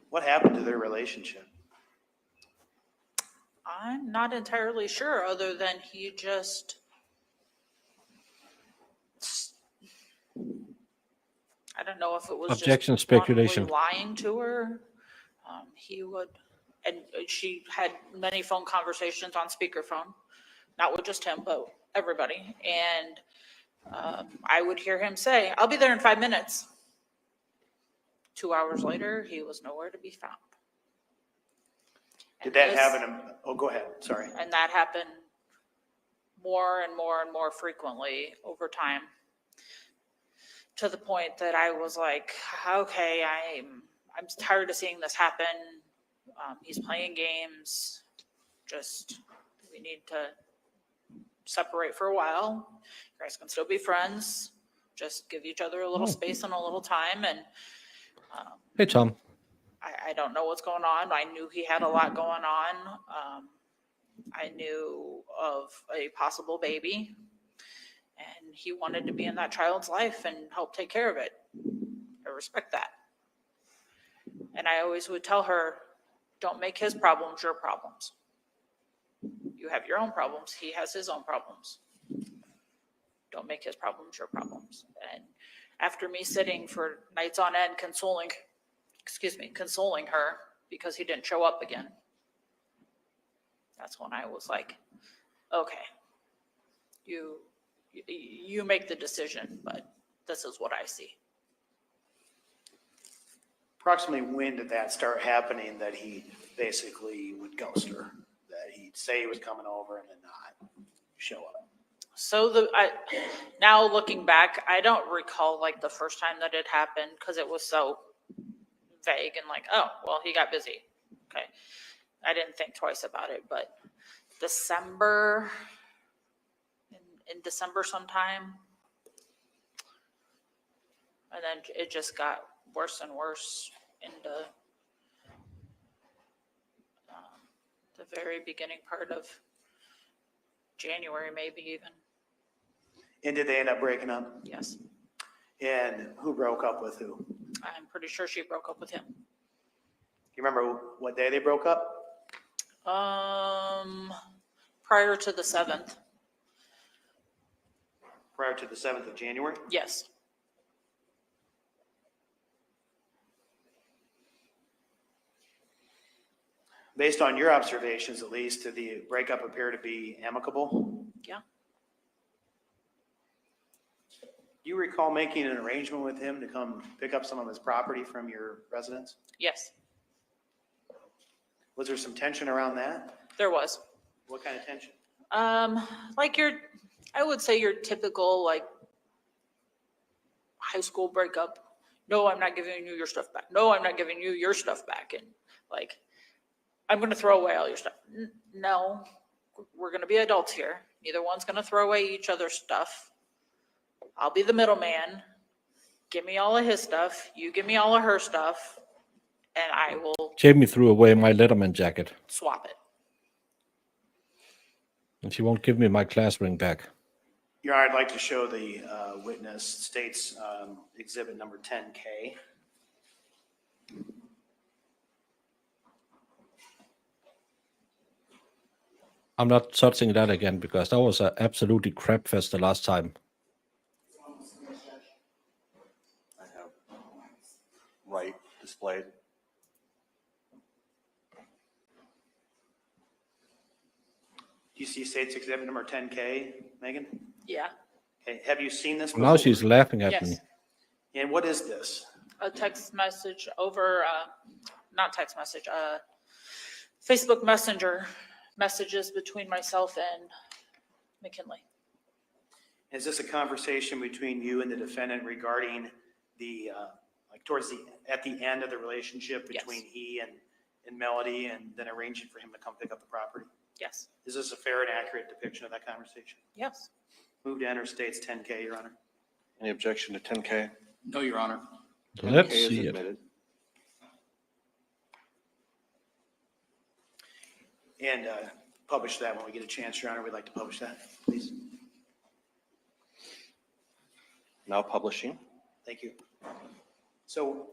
What happened to their relationship? I'm not entirely sure, other than he just, I don't know if it was Objection, just bluntly speculation. lying to her. He would, and she had many phone conversations on speakerphone, not with just him, but everybody. And I would hear him say, "I'll be there in 5 minutes." 2 hours later, he was nowhere to be found. Did that happen? Oh, go ahead. Sorry. And that happened more and more and more frequently over time, to the point that I was like, okay, I'm tired of seeing this happen. He's playing games. Just, we need to separate for a while. You guys can still be friends. Just give each other a little space and a little time. And Hey, Tom. I don't know what's going on. I knew he had a lot going on. I knew of a possible baby, and he wanted to be in that child's life and help take care of it. I respect that. And I always would tell her, don't make his problems your problems. You have your own problems. He has his own problems. Don't make his problems your problems. And after me sitting for nights on end consoling her because he didn't show up again, that's when I was like, okay, you make the decision, but this is what I see. Approximately when did that start happening, that he basically would ghost her? That he'd say he was coming over and then not show up? So now looking back, I don't recall like the first time that it happened, because it was so vague and like, oh, well, he got busy. Okay. I didn't think twice about it, but December, in December sometime. And then it just got worse and worse into the very beginning part of January, maybe even. And did they end up breaking up? Yes. And who broke up with who? I'm pretty sure she broke up with him. You remember what day they broke up? Prior to the 7th. Prior to the 7th of January? Yes. Based on your observations, at least, did the breakup appear to be amicable? Yeah. Do you recall making an arrangement with him to come pick up some of his property from your residence? Yes, Was there some tension around that? there was. What kind of tension? Like I would say your typical like high school breakup. No, I'm not giving you your stuff back. No, I'm not giving you your stuff back. And like, I'm going to throw away all your stuff. No, we're going to be adults here. Neither one's going to throw away each other's stuff. I'll be the middleman. Give me all of his stuff. You give me all of her stuff. And I will Jamie threw away my Letterman jacket, swap it. and she won't give me my class ring back. Your Honor, I'd like to show the witness states exhibit number 10K. I'm not touching that again because that was absolutely crap fest the last time. I have right displayed. Do you see states exhibit number 10K, Megan? Yeah. Okay, have you seen this before? Now she's laughing at Yes. me. And what is this? A text message over, not text message, Facebook Messenger messages between myself and McKinley. Is this a conversation between you and the defendant regarding the, like towards at the end of the relationship between Yes. he and Melody, and then arranging for him to come pick up the property? Yes. Is this a fair and accurate depiction of that conversation? Yes. Move to enter states 10K, Your Honor. Any objection to 10K? No, Your Honor. Let's 10K is see it. admitted. And publish that when we get a chance, Your Honor. We'd like to publish that, please. Now publishing. Thank you. So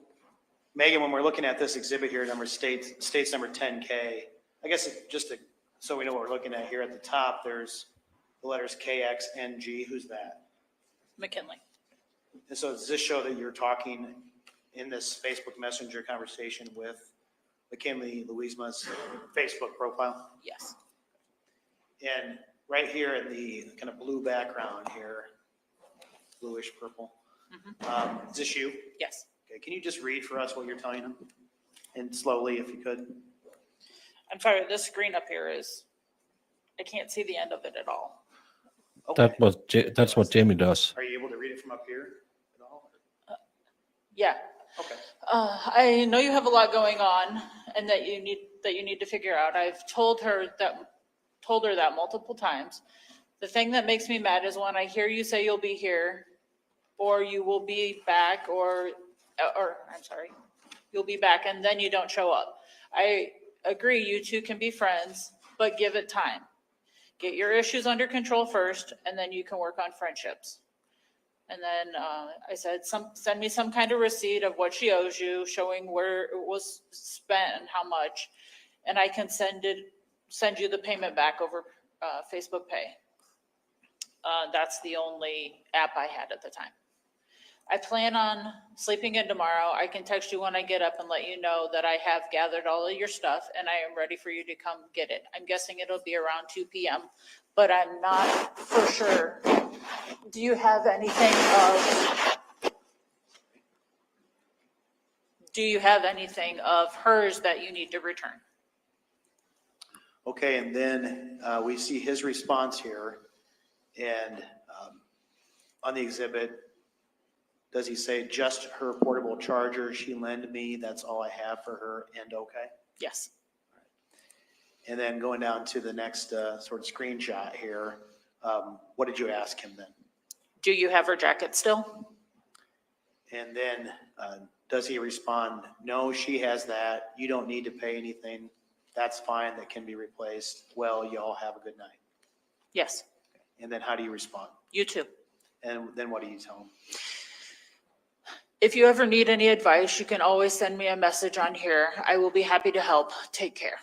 Megan, when we're looking at this exhibit here, states number 10K, I guess just so we know what we're looking at here at the top, there's the letters KXNG. Who's that? McKinley. And so does this show that you're talking in this Facebook Messenger conversation with McKinley Louisma's Facebook profile? Yes. And right here in the kind of blue background here, bluish purple, is this you? Yes. Okay, can you just read for us what you're telling them? And slowly, if you could. I'm sorry, this screen up here is, I can't see the end of it at all. Okay. That's what Jamie does. Are you able to read it from up here at all? Yeah. Okay. I know you have a lot going on and that you need to figure out. I've told her that multiple times. The thing that makes me mad is when I hear you say you'll be here, or you will be back, or I'm sorry, you'll be back, and then you don't show up. I agree, you two can be friends, but give it time. Get your issues under control first, and then you can work on friendships. And then I said, send me some kind of receipt of what she owes you, showing where it was spent and how much, and I can send you the payment back over Facebook Pay. That's the only app I had at the time. I plan on sleeping in tomorrow. I can text you when I get up and let you know that I have gathered all of your stuff and I am ready for you to come get it. I'm guessing it'll be around 2 p.m., but I'm not for sure. Do you have anything of hers that you need to return? Okay, and then we see his response here. And on the exhibit, does he say just her portable charger she lent me, that's all I have for her, and okay? Yes. And then going down to the next sort of screenshot here, what did you ask him then? Do you have her jacket still? And then does he respond, no, she has that, you don't need to pay anything, that's fine, that can be replaced, well, y'all have a good night? Yes. And then how do you respond? You too. And then what do you tell him? If you ever need any advice, you can always send me a message on here. I will be happy to help. Take care.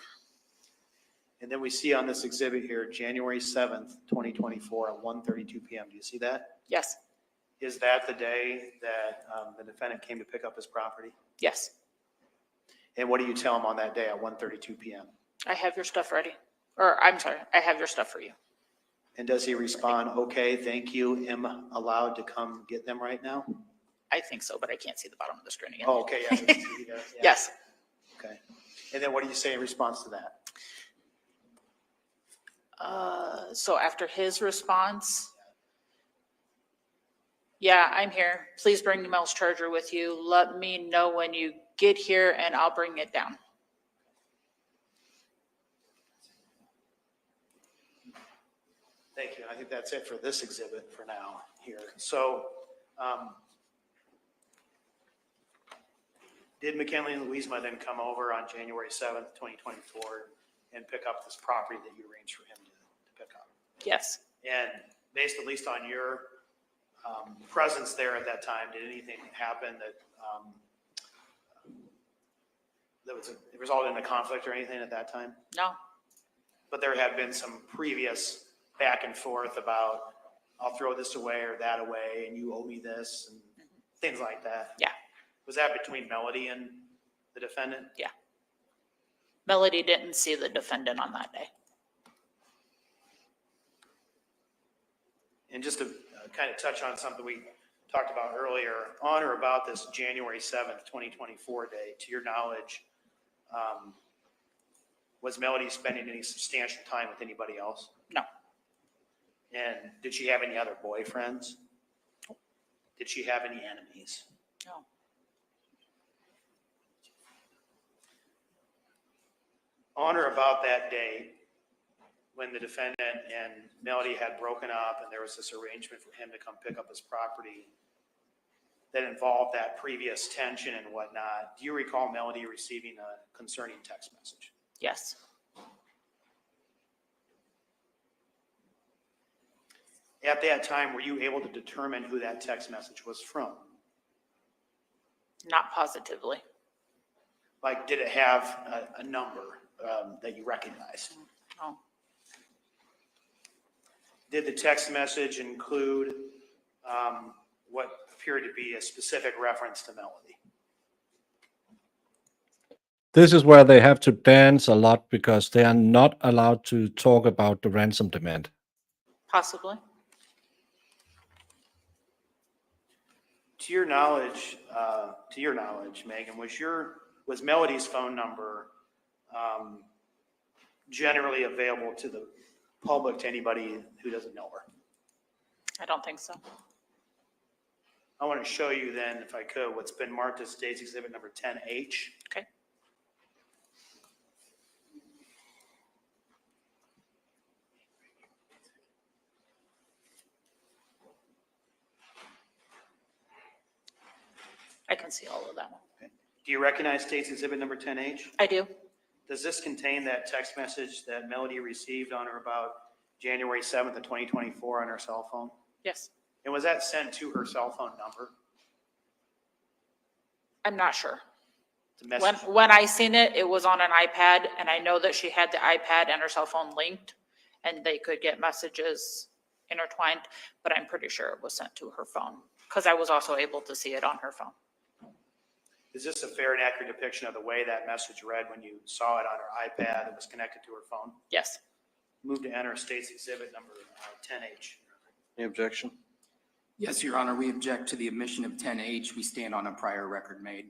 And then we see on this exhibit here, January 7th, 2024 at 1:32 p.m. Do you see that? Yes. Is that the day that the defendant came to pick up his property? Yes. And what do you tell him on that day at 1:32 p.m.? I have your stuff ready. Or I'm sorry, I have your stuff for you. And does he respond, okay, thank you, am allowed to come get them right now? I think so, but I can't see the bottom of the screen again. Oh, okay, yeah. He does, yeah. Yes. Okay. And then what do you say in response to that? So after his response, yeah, I'm here. Please bring Mel's charger with you. Let me know when you get here and I'll bring it down. Thank you. I think that's it for this exhibit for now here. So did McKinley Louisma then come over on January 7th, 2024 and pick up this property that you arranged for him to pick up? Yes. And based at least on your presence there at that time, did anything happen that it resulted in a conflict or anything at that time? No. But there had been some previous back and forth about, I'll throw this away or that away, and you owe me this, and things like that. Yeah. Was that between Melody and the defendant? Yeah. Melody didn't see the defendant on that day. And just to kind of touch on something we talked about earlier, on or about this January 7th, 2024 day, to your knowledge, was Melody spending any substantial time with anybody else? No. And did she have any other boyfriends? Did she have any enemies? No. On or about that day, when the defendant and Melody had broken up and there was this arrangement for him to come pick up his property that involved that previous tension and whatnot, do you recall Melody receiving a concerning text message? Yes. At that time, were you able to determine who that text message was from? Not positively. Like, did it have a number that you recognized? No. Did the text message include what appeared to be a specific reference to Melody? This is where they have to dance a lot because they are not allowed to talk about the ransom demand. Possibly. To your knowledge, Megan, was Melody's phone number generally available to the public, to anybody who doesn't know her? I don't think so. I want to show you then, if I could, what's been marked as State's Exhibit number 10H. Okay. I can see all of that. Do you recognize State's Exhibit number 10H? I do. Does this contain that text message that Melody received on or about January 7th of 2024 on her cell phone? Yes. And was that sent to her cell phone number? I'm not sure. The message? When I seen it, it was on an iPad, and I know that she had the iPad and her cell phone linked, and they could get messages intertwined, but I'm pretty sure it was sent to her phone because I was also able to see it on her phone. Is this a fair and accurate depiction of the way that message read when you saw it on her iPad that was connected to her phone? Yes. Move to enter State's Exhibit number 10H. Any objection? Yes, Your Honor, we object to the omission of 10H. We stand on a prior record made.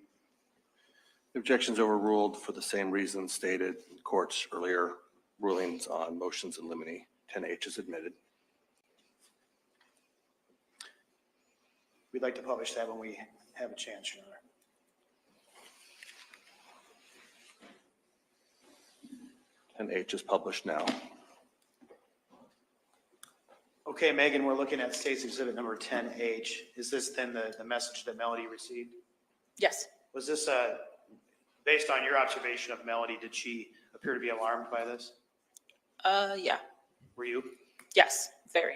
The objection's overruled for the same reasons stated in the court's earlier rulings on motions in limine. 10H is admitted. We'd like to publish that when we have a chance, Your Honor. And H is published now. Okay, Megan, we're looking at State's Exhibit number 10H. Is this then the message that Melody received? Yes. Was this, based on your observation of Melody, did she appear to be alarmed by this? Yeah. Were you? Yes, very.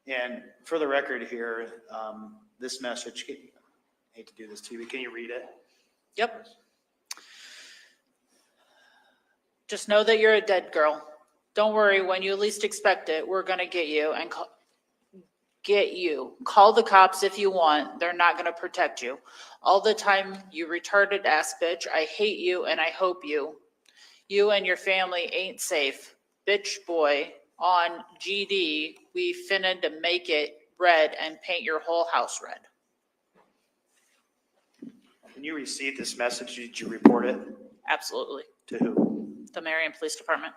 And for the record here, this message, I hate to do this to you, but can you read it? Yep. Just know that you're a dead girl. Don't worry, when you least expect it, we're gonna get you and get you. Call the cops if you want. They're not gonna protect you. All the time, you retarded ass bitch. I hate you and I hope you. You and your family ain't safe. Bitch boy, on GD, we finna to make it red and paint your whole house red. When you received this message, did you report it? Absolutely. To who? The Marion Police Department.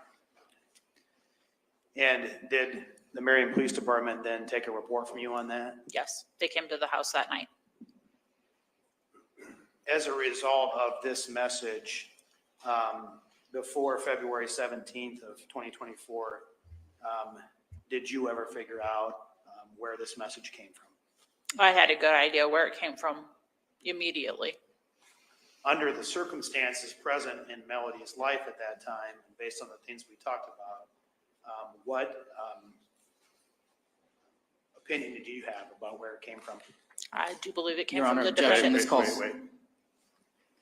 And did the Marion Police Department then take a report from you on that? Yes, they came to the house that night. As a result of this message, before February 17th of 2024, did you ever figure out where this message came from? I had a good idea where it came from immediately. Under the circumstances present in Melody's life at that time, and based on the things we talked about, what opinion do you have about where it came from? I do believe it came Your from Honor, the objection. defendant. This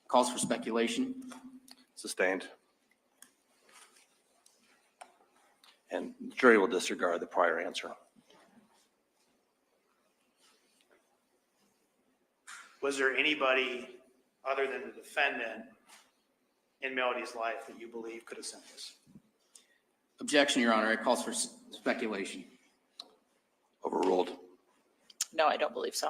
calls for speculation. Sustained. And the jury will disregard the prior answer. Was there anybody other than the defendant in Melody's life that you believe could have sent this? Objection, Your Honor, it calls for speculation. Overruled. No, I don't believe so.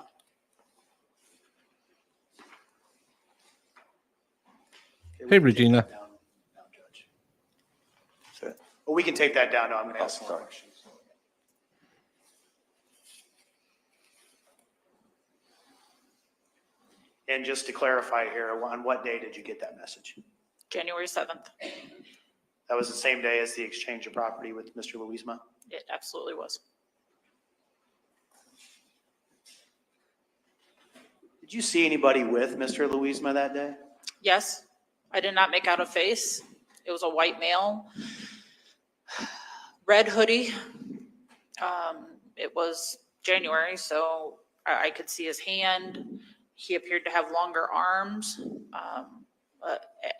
Okay, we Hey, can take Regina. that down now, Judge. That's it. Well, we can take that down now. I'm going to Oh, ask some sorry. questions. And just to clarify here, on what day did you get that message? January 7th. That was the same day as the exchange of property with Mr. Louisma? It absolutely was. Did you see anybody with Mr. Louisma that day? Yes, I did not make out a face. It was a white male, red hoodie. It was January, so I could see his hand. He appeared to have longer arms,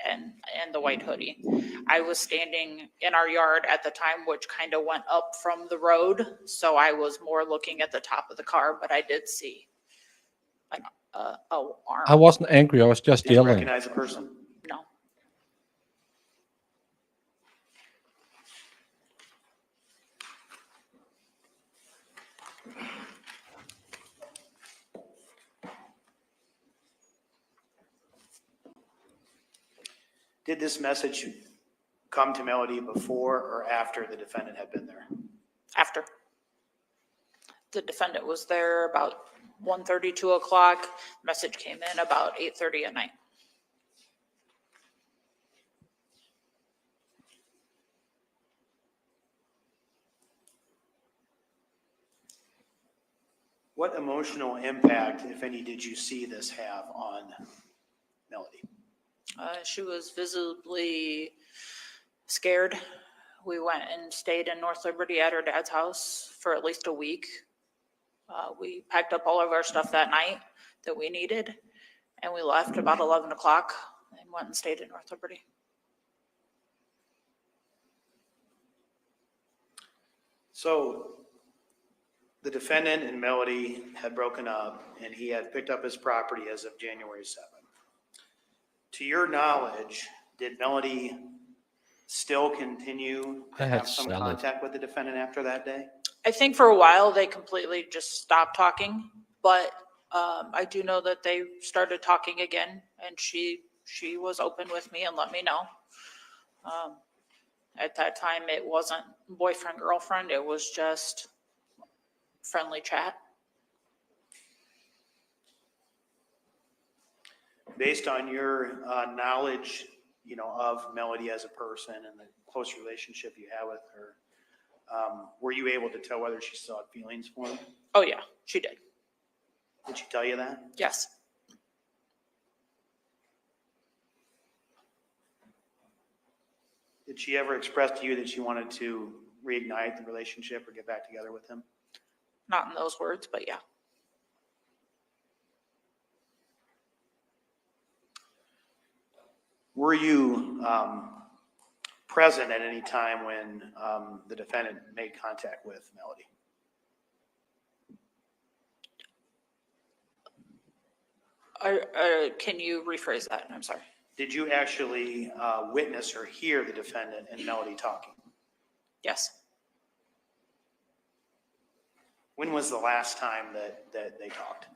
and the white hoodie. I was standing in our yard at the time, which kind of went up from the road, so I was more looking at the top of the car, but I did see an arm. I wasn't angry. I was just Did you yelling. recognize the person? No. Did this message come to Melody before or after the defendant had been there? After. The defendant was there about 1:30, 2 o'clock. Message came in about 8:30 at night. What emotional impact, if any, did you see this have on Melody? She was visibly scared. We went and stayed in North Liberty at her dad's house for at least a week. We packed up all of our stuff that night that we needed, and we left about 11 o'clock and went and stayed in North Liberty. So the defendant and Melody had broken up and he had picked up his property as of January 7th. To your knowledge, did Melody still continue to have some contact with the defendant after that day? I think for a while they completely just stopped talking, but I do know that they started talking again, and she was open with me and let me know. At that time, it wasn't boyfriend, girlfriend, it was just friendly chat. Based on your knowledge, of Melody as a person and the close relationship you have with her, were you able to tell whether she still had feelings for him? Oh yeah, she did. Did she tell you that? Yes. Did she ever express to you that she wanted to reignite the relationship or get back together with him? Not in those words, but yeah. Were you present at any time when the defendant made contact with Melody? Can you rephrase that? I'm sorry. Did you actually witness or hear the defendant and Melody talking? Yes. When was the last time that they talked?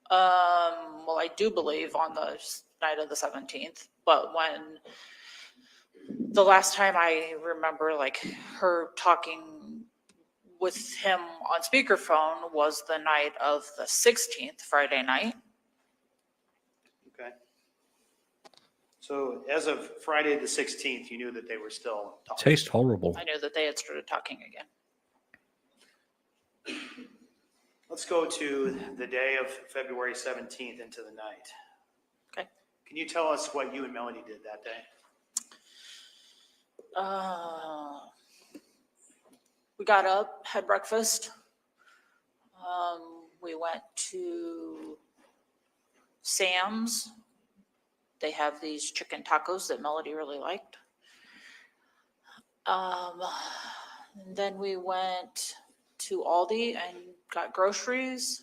Well, I do believe on the night of the 17th, but when the last time I remember her talking with him on speakerphone was the night of the 16th, Friday night. Okay. So as of Friday the 16th, you knew that they were still talking? Tastes horrible. I knew that they had started talking again. Let's go to the day of February 17th into the night. Okay. Can you tell us what you and Melody did that day? We got up, had breakfast. We went to Sam's. They have these chicken tacos that Melody really liked. And then we went to Aldi and got groceries.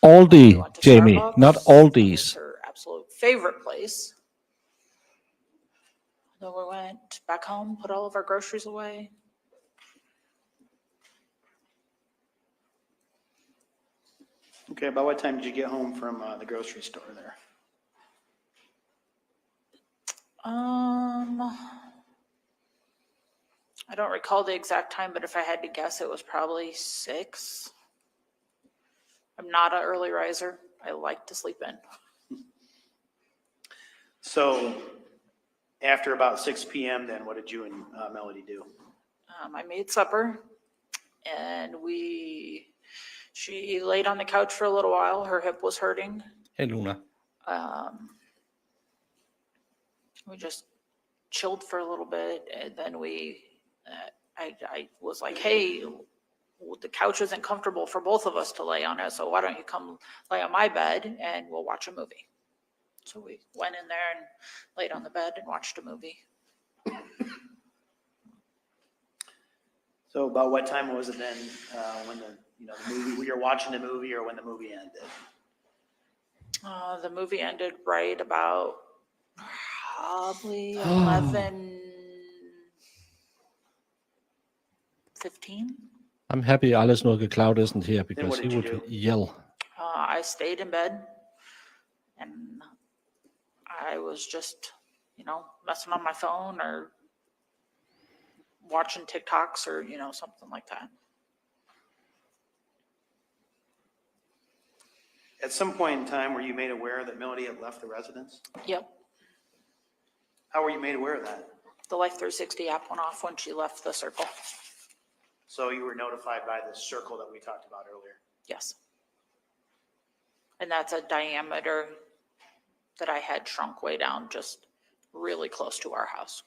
We Aldi, went to Jamie, Starbucks. not That was Aldi's. her absolute favorite place. Then we went back home, put all of our groceries away. Okay, about what time did you get home from the grocery store there? I don't recall the exact time, but if I had to guess, it was probably 6. I'm not an early riser. I like to sleep in. So after about 6 PM, then what did you and Melody do? I made supper and she laid on the couch for a little while. Her hip was hurting. Hey, Luna. We just chilled for a little bit, and then I was like, hey, the couch isn't comfortable for both of us to lay on it, so why don't you come lay on my bed and we'll watch a movie. So we went in there and laid on the bed and watched a movie. So about what time was it then when the movie, when you're watching the movie or when the movie ended? The movie ended right about probably 11:15. I'm happy Alice Norge Cloud isn't here what because he did you would do? yell. I stayed in bed and I was just, messing on my phone or watching TikToks or, something like that. At some point in time, were you made aware that Melody had left the residence? Yep. How were you made aware of that? The Life 360 app went off when she left the circle. So you were notified by the circle that we talked about earlier? Yes. And that's a diameter that I had shrunk way down, just really close to our house.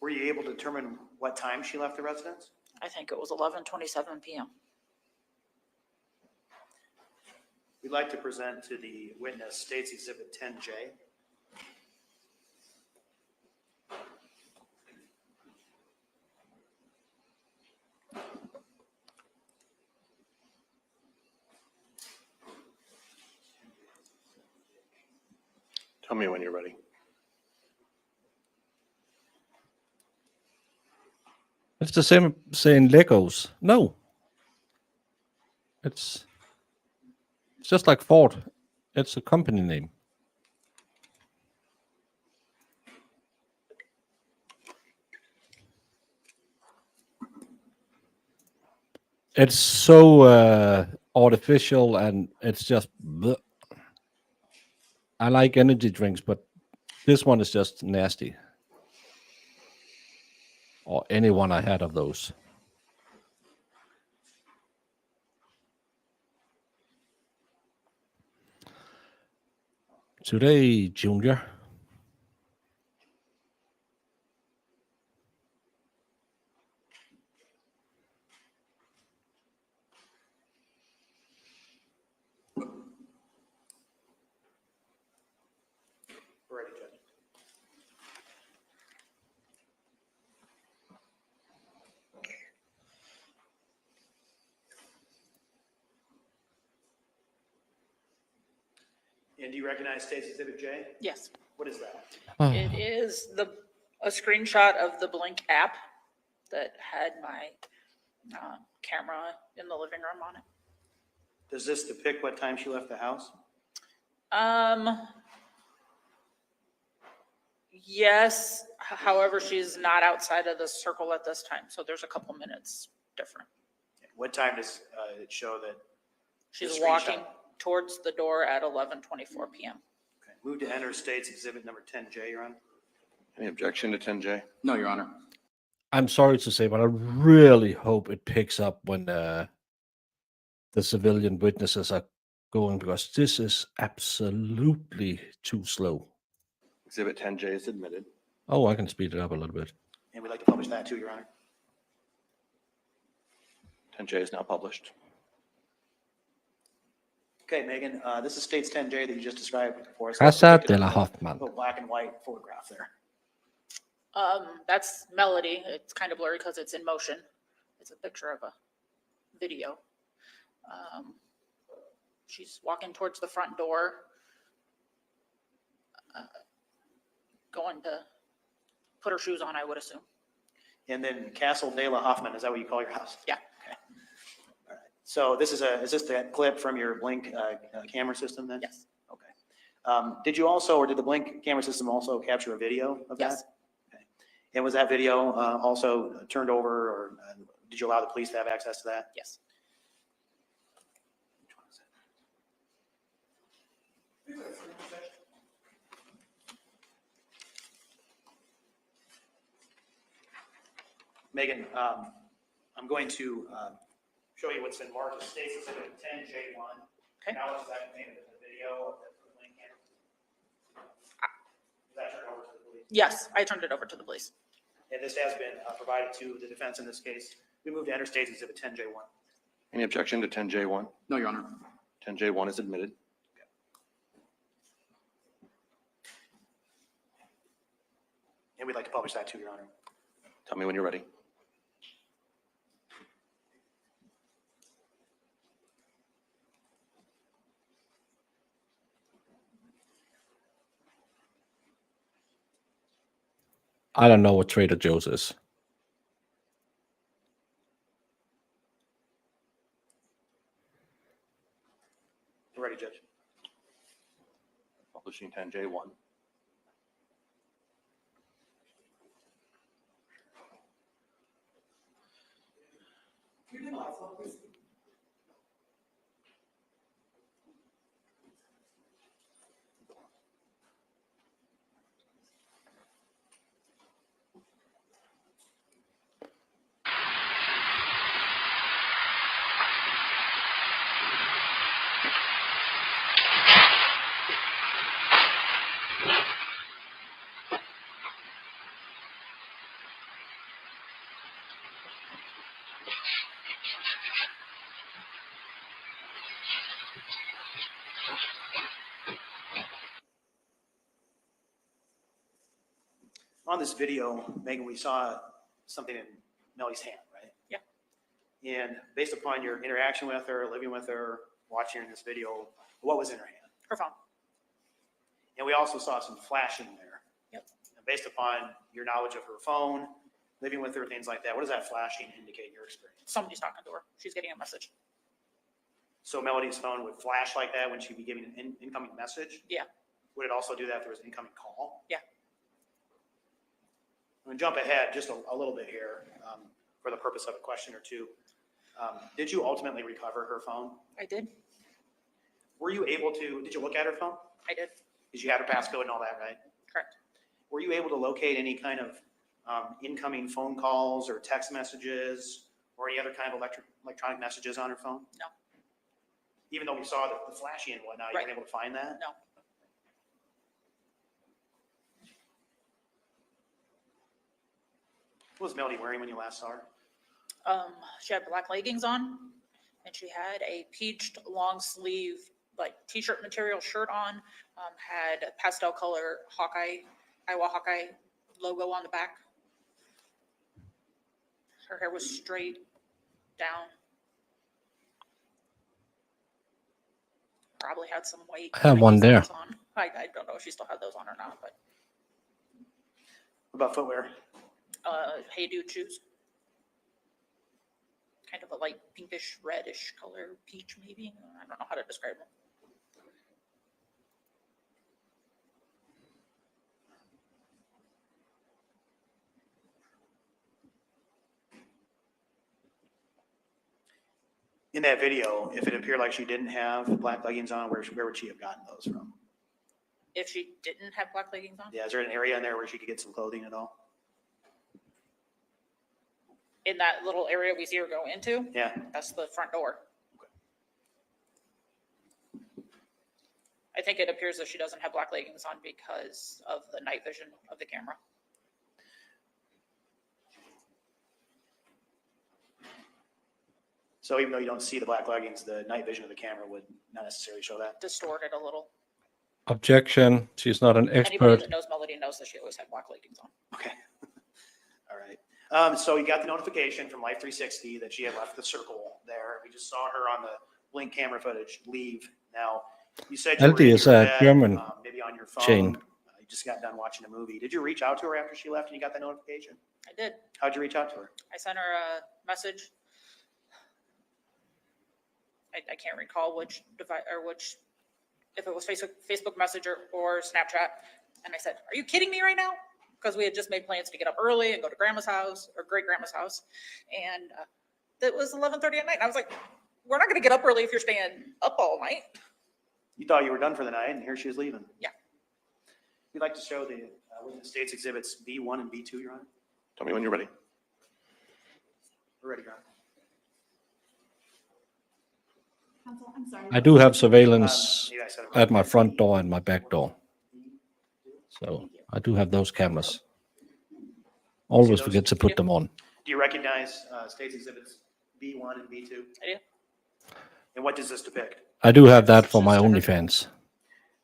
Were you able to determine what time she left the residence? I think it was 11:27 p.m. We'd like to present to the witness State's Exhibit 10J. Tell me when you're ready. It's the same saying Legos. No. It's just like Ford. It's a company name. It's so artificial and it's just bleh. I like energy drinks, but this one is just nasty. Or any one I had of those. Today, Junior. We're ready, Judge. And do you recognize State's Exhibit J? Yes. What is that? It is a screenshot of the Blink app that had my camera in the living room on it. Does this depict what time she left the house? Yes, however, she's not outside of the circle at this time, so there's a couple minutes different. What time does it show that? She's the screenshot? walking towards the door at 11:24 p.m. Okay. Move to enter State's Exhibit number 10J, Your Honor. Any objection to 10J? No, Your Honor. I'm sorry to say, but I really hope it picks up when the civilian witnesses are going, because this is absolutely too slow. Exhibit 10J is admitted. Oh, I can speed it up a little bit. And we'd like to publish that too, Your Honor. 10J is now published. Okay, Megan, this is State's 10J that you just described for us. Casa de la Hoffman. Little black and white photograph there. That's Melody. It's kind of blurry because it's in motion. It's a picture of a video. She's walking towards the front door, going to put her shoes on, I would assume. And then Castle de la Hoffman, is that what you call your house? Yeah. Okay. All right. So this is this that clip from your Blink camera system then? Yes. Okay. Did you also, or did the Blink camera system also capture a video of that? Yes. Okay. And was that video also turned over, or did you allow the police to have access to that? Yes. Megan, I'm going to show you what's been marked as State's Exhibit 10J1. Okay. Now, is that name of the video of the link here? Is that turned over to the police? Yes, I turned it over to the police. And this has been provided to the defense in this case. We move to enter State's Exhibit 10J1. Any objection to 10J1? No, Your Honor. 10J1 is admitted. And we'd like to publish that too, Your Honor. Tell me when you're ready. I don't know what Trader Joe's is. We're ready, Judge. Publishing 10J1. On this video, Megan, we saw something in Melody's hand, right? Yeah. And based upon your interaction with her, living with her, watching her in this video, what was in her hand? Her phone. And we also saw some flashing there. Yep. And based upon your knowledge of her phone, living with her, things like that, what does that flashing indicate in your experience? Somebody's talking to her. She's getting a message. So Melody's phone would flash like that when she'd be giving an incoming message? Yeah. Would it also do that if there was an incoming call? Yeah. I'm gonna jump ahead just a little bit here for the purpose of a question or two. Did you ultimately recover her phone? I did. Were you able to, did you look at her phone? I did. Because you had her passcode and all that, right? Correct. Were you able to locate any kind of incoming phone calls or text messages or any other kind of electronic messages on her phone? No. Even though we saw the flashing and whatnot, you Right. weren't able to find that? No. What was Melody wearing when you last saw her? She had black leggings on, and she had a peached long sleeve, like t-shirt material shirt on, had a pastel color Iowa Hawkeye logo on the back. Her hair was straight down. Probably had some white. I have one Nike there. socks on. I don't know if she still had those on or not, but What about footwear? Hey Dude shoes. Kind of a light pinkish, reddish color, peach maybe. I don't know how to describe them. In that video, if it appeared like she didn't have black leggings on, where would she have gotten those from? If she didn't have black leggings on, Yeah, is there an area in there where she could get some clothing at all? in that little area we see her go into, Yeah, that's the front door. I think it appears that she doesn't have black leggings on because of the night vision of the camera. so even though you don't see the black leggings, the night vision of the camera would not necessarily show that. Distorted a little. Objection. She's not an Anybody expert. that knows Melody knows that she always had black leggings on. Okay. All right. So you got the notification from Life 360 that she had left the circle there. We just saw her on the Blink camera footage leave. Now, you said you were LD in is your a bed, German maybe on your phone. chain. You just got done watching a movie. Did you reach out to her after she left and you got that notification? I did. How'd you reach out to her? I sent her a message. I can't recall which device or which, if it was Facebook Messenger or Snapchat. And I said, "Are you kidding me right now?" Because we had just made plans to get up early and go to grandma's house or great grandma's house. And it was 11:30 at night. And I was like, "We're not going to get up early if you're staying up all night." You thought you were done for the night, and here she was leaving. Yeah. We'd like to show the witness state's exhibits B1 and B2, Your Honor. Tell me when you're ready. We're ready, Your Honor. Counsel, I'm sorry. I do have surveillance Maybe I said it at wrong. my front door and my back door. So I do have those cameras. Always those? forget to put them on. Do you recognize state's exhibits B1 and B2? I do. And what does this depict? I do have that for Just my to her. OnlyFans.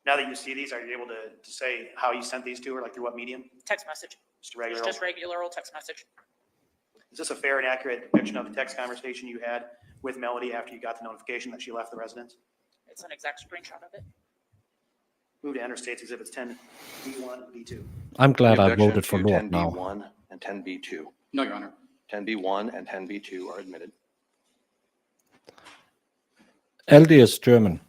Now that you see these, are you able to say how you sent these to her, like through what medium? Text message. Just a regular? It's just regular old text message. Is this a fair and accurate depiction of the text conversation you had with Melody after you got the notification that she left the residence? It's an exact screenshot of it. Move to enter states exhibits 10, B1, and B2. I'm glad I Objection voted for to Lord now. 10B1 and 10B2. No, Your Honor. 10B1 and 10B2 are admitted. LD is German.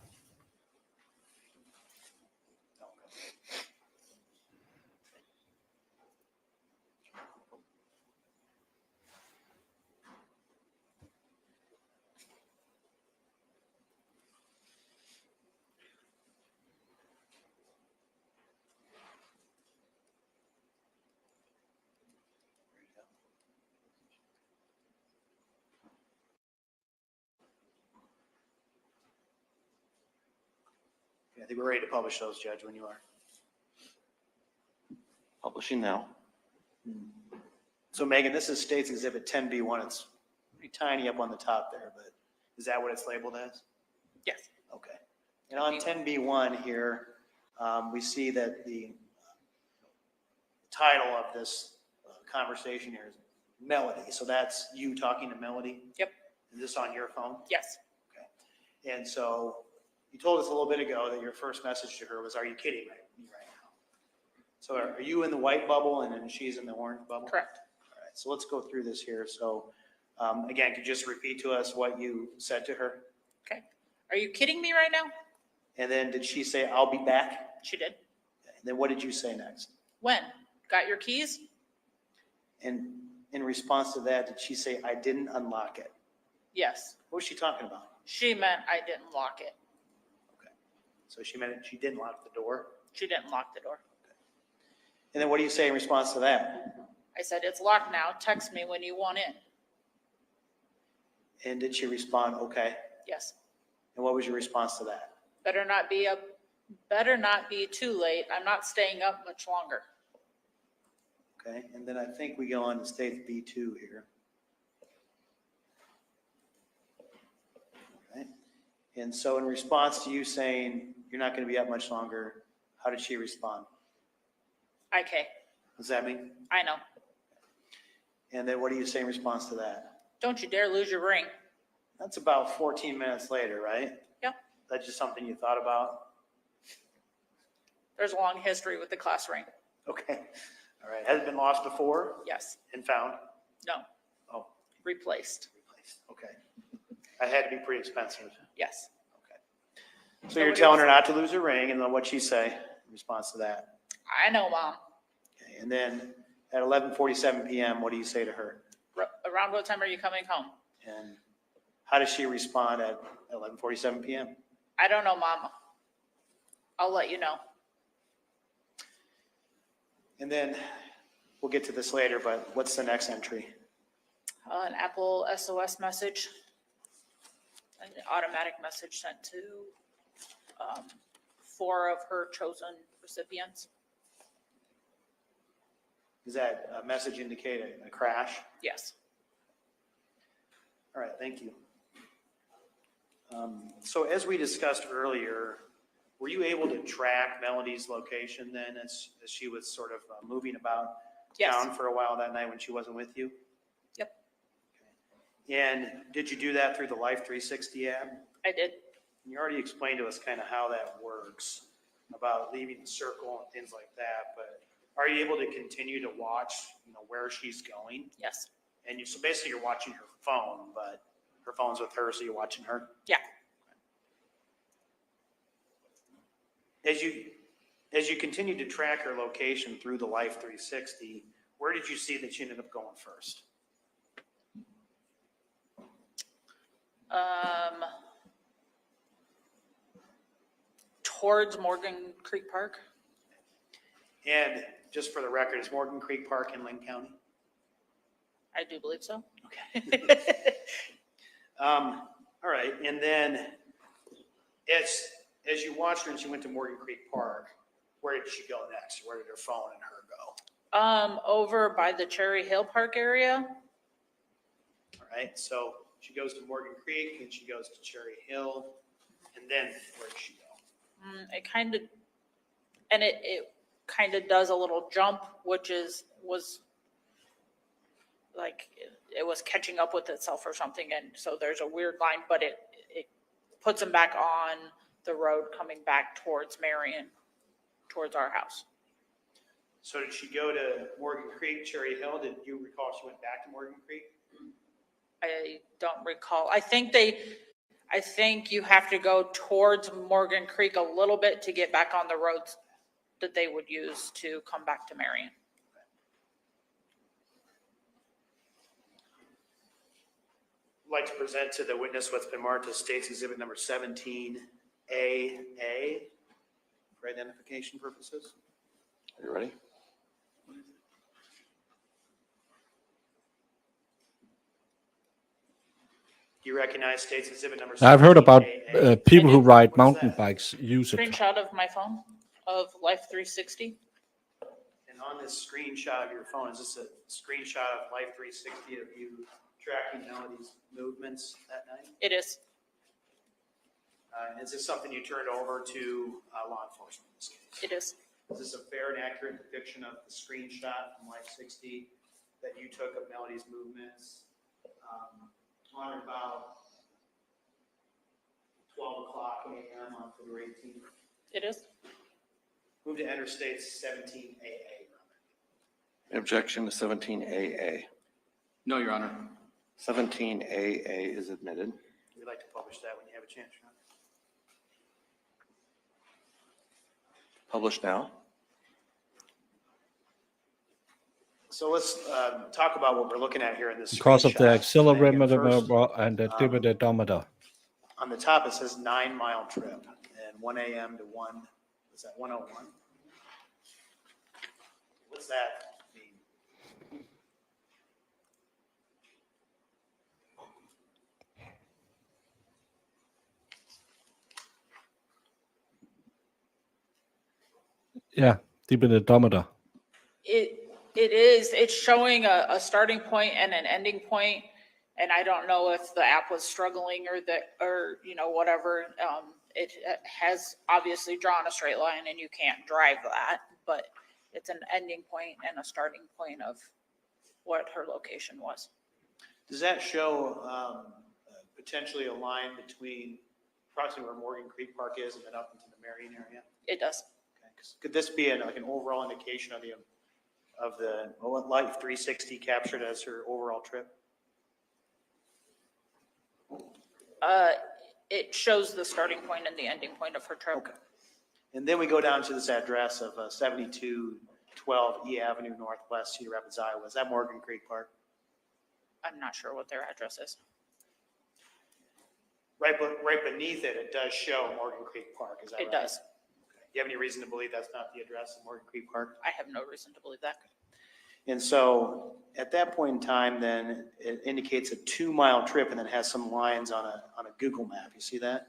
I think we're ready to publish those, Judge, when you are. Publishing now. So Megan, this is states exhibit 10B1. It's pretty tiny up on the top there, but is that what it's labeled as? Yes. Okay. And on 10B1 here, we see that the title of this conversation here is Melody. So that's you talking to Melody? Yep. Is this on your phone? Yes. Okay. And so you told us a little bit ago that your first message to her was, "Are you kidding me right now?" So are you in the white bubble and then she's in the orange bubble? Correct. All right, so let's go through this here. So again, could you just repeat to us what you said to her? Okay. Are you kidding me right now? And then did she say, "I'll be back"? She did. And then what did you say next? When? Got your keys? And in response to that, did she say, "I didn't unlock it"? Yes. What was she talking about? She meant I didn't lock it. So she meant she didn't lock the door. She didn't lock the door. And then what do you say in response to that? I said, it's locked now. Text me when you want in. And did she respond, "Okay"? Yes. And what was your response to that? Better not be too late. I'm not staying up much longer. Okay, and then I think we go on to state B2 here. All right. And so in response to you saying you're not going to be up much longer, how did she respond? Okay. What does that mean? I know. And then what do you say in response to that? Don't you dare lose your ring. That's about 14 minutes later, right? Yep. That's just something you thought about? There's a long history with the class ring. Okay. All right. Has it been lost before Yes. and found? No. Oh, Replaced. replaced. Okay. That had to be pretty expensive. Yes. So you're telling her not to lose her ring, and then what'd she say in response to that? I know, Mom. Okay, and then at 11:47 PM, what do you say to her? Around what time are you coming home? And how does she respond at 11:47 PM? I don't know, Mom. I'll let you know. And then we'll get to this later, but what's the next entry? An Apple SOS message. An automatic message sent to 4 of her chosen recipients. Does that message indicate a crash? Yes. All right, thank you. So as we discussed earlier, were you able to track Melody's location then as she was sort of moving about Yes. town for a while that night when she wasn't with you? Yep. And did you do that through the Life 360 app? I did. You already explained to us kind of how that works, about leaving the circle and things like that, but are you able to continue to watch, where she's going? Yes. And so basically you're watching her phone, but her phone's with her, so you're watching her? Yeah. As you continue to track her location through the Life 360, where did you see that she ended up going first? towards Morgan Creek Park. And just for the record, is Morgan Creek Park in Lynn County? I do believe so. Okay. All right, and then as you watched her and she went to Morgan Creek Park, where did she go next? Where did her phone and her go? Over by the Cherry Hill Park area. All right, so she goes to Morgan Creek and she goes to Cherry Hill, and then where does she go? It kind of does a little jump, which was like it was catching up with itself or something, and so there's a weird line, but it puts them back on the road coming back towards Marion, towards our house. So did she go to Morgan Creek, Cherry Hill? Did you recall she went back to Morgan Creek? I don't recall. I think you have to go towards Morgan Creek a little bit to get back on the roads that they would use to come back to Marion. I'd like to present to the witness what's been marked as State's Exhibit number 17AA for identification purposes. Are you ready? Do you recognize State's Exhibit number 17AA? I've heard about people who ride What's mountain that? bikes use it. Screenshot of my phone of Life 360. And on this screenshot of your phone, is this a screenshot of Life 360 of you tracking Melody's movements that night? It is. Is this something you turned over to law enforcement in this case? It is. Is this a fair and accurate depiction of the screenshot from Life 60 that you took of Melody's movements on or about 12 o'clock a.m. on February 18th? It is. Move to enter State's 17AA. Objection to 17AA. No, Your Honor. 17AA is admitted. We'd like to publish that when you have a chance, Your Honor. Published now. So let's talk about what we're looking at here in this Because of the screenshot. accelerometer and the dividometer. On the top, it says 9-mile trip and 1 a.m. to 1, is that 101? What's that mean? Yeah, dividometer. It is. It's showing a starting point and an ending point, and I don't know if the app was struggling or whatever. It has obviously drawn a straight line, and you can't drive that, but it's an ending point and a starting point of what her location was. Does that show potentially a line between approximately where Morgan Creek Park is and then up into the Marion area? It does. Okay. Could this be an overall indication of the Life 360 captured as her overall trip? It shows the starting point and the ending point of her trip. Okay. And then we go down to this address of 7212 E Avenue Northwest, Cedar Rapids, Iowa. Is that Morgan Creek Park? I'm not sure what their address is. Right beneath it, it does show Morgan Creek Park. Is that right? It does. Okay. Do you have any reason to believe that's not the address of Morgan Creek Park? I have no reason to believe that. And so at that point in time, then it indicates a 2-mile trip and then has some lines on a Google map. You see that?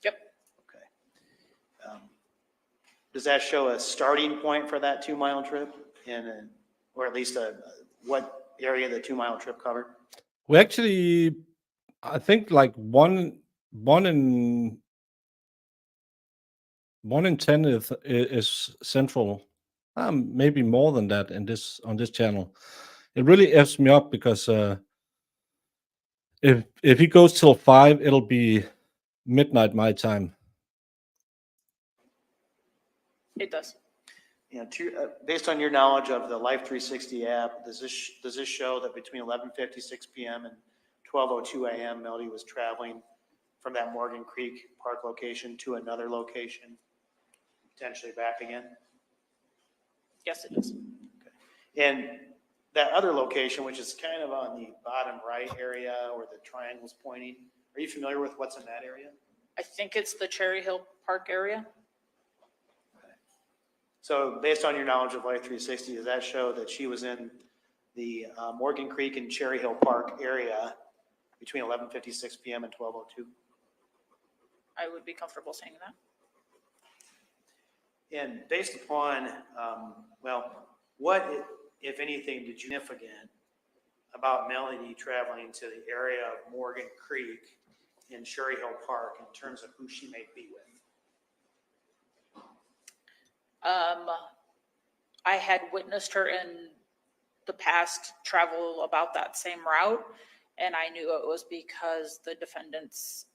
Yep. Okay. Does that show a starting point for that 2-mile trip or at least what area the 2-mile trip covered? We actually, I think like one in 10 is central. Maybe more than that on this channel. It really F's me up because if he goes till 5, it'll be midnight my time. It does. Yeah, based on your knowledge of the Life 360 app, does this show that between 11:56 p.m. and 12:02 a.m. Melody was traveling from that Morgan Creek Park location to another location, potentially back again? Yes, it is. Okay. And that other location, which is kind of on the bottom right area where the triangle's pointing, are you familiar with what's in that area? I think it's the Cherry Hill Park area. So based on your knowledge of Life 360, does that show that she was in the Morgan Creek and Cherry Hill Park area between 11:56 PM and 12:02? I would be comfortable saying that. And based upon, well, what, if anything, did you significant about Melody traveling to the area of Morgan Creek and Cherry Hill Park in terms of who she may be with? I had witnessed her in the past travel about that same route, and I knew it was because the defendant's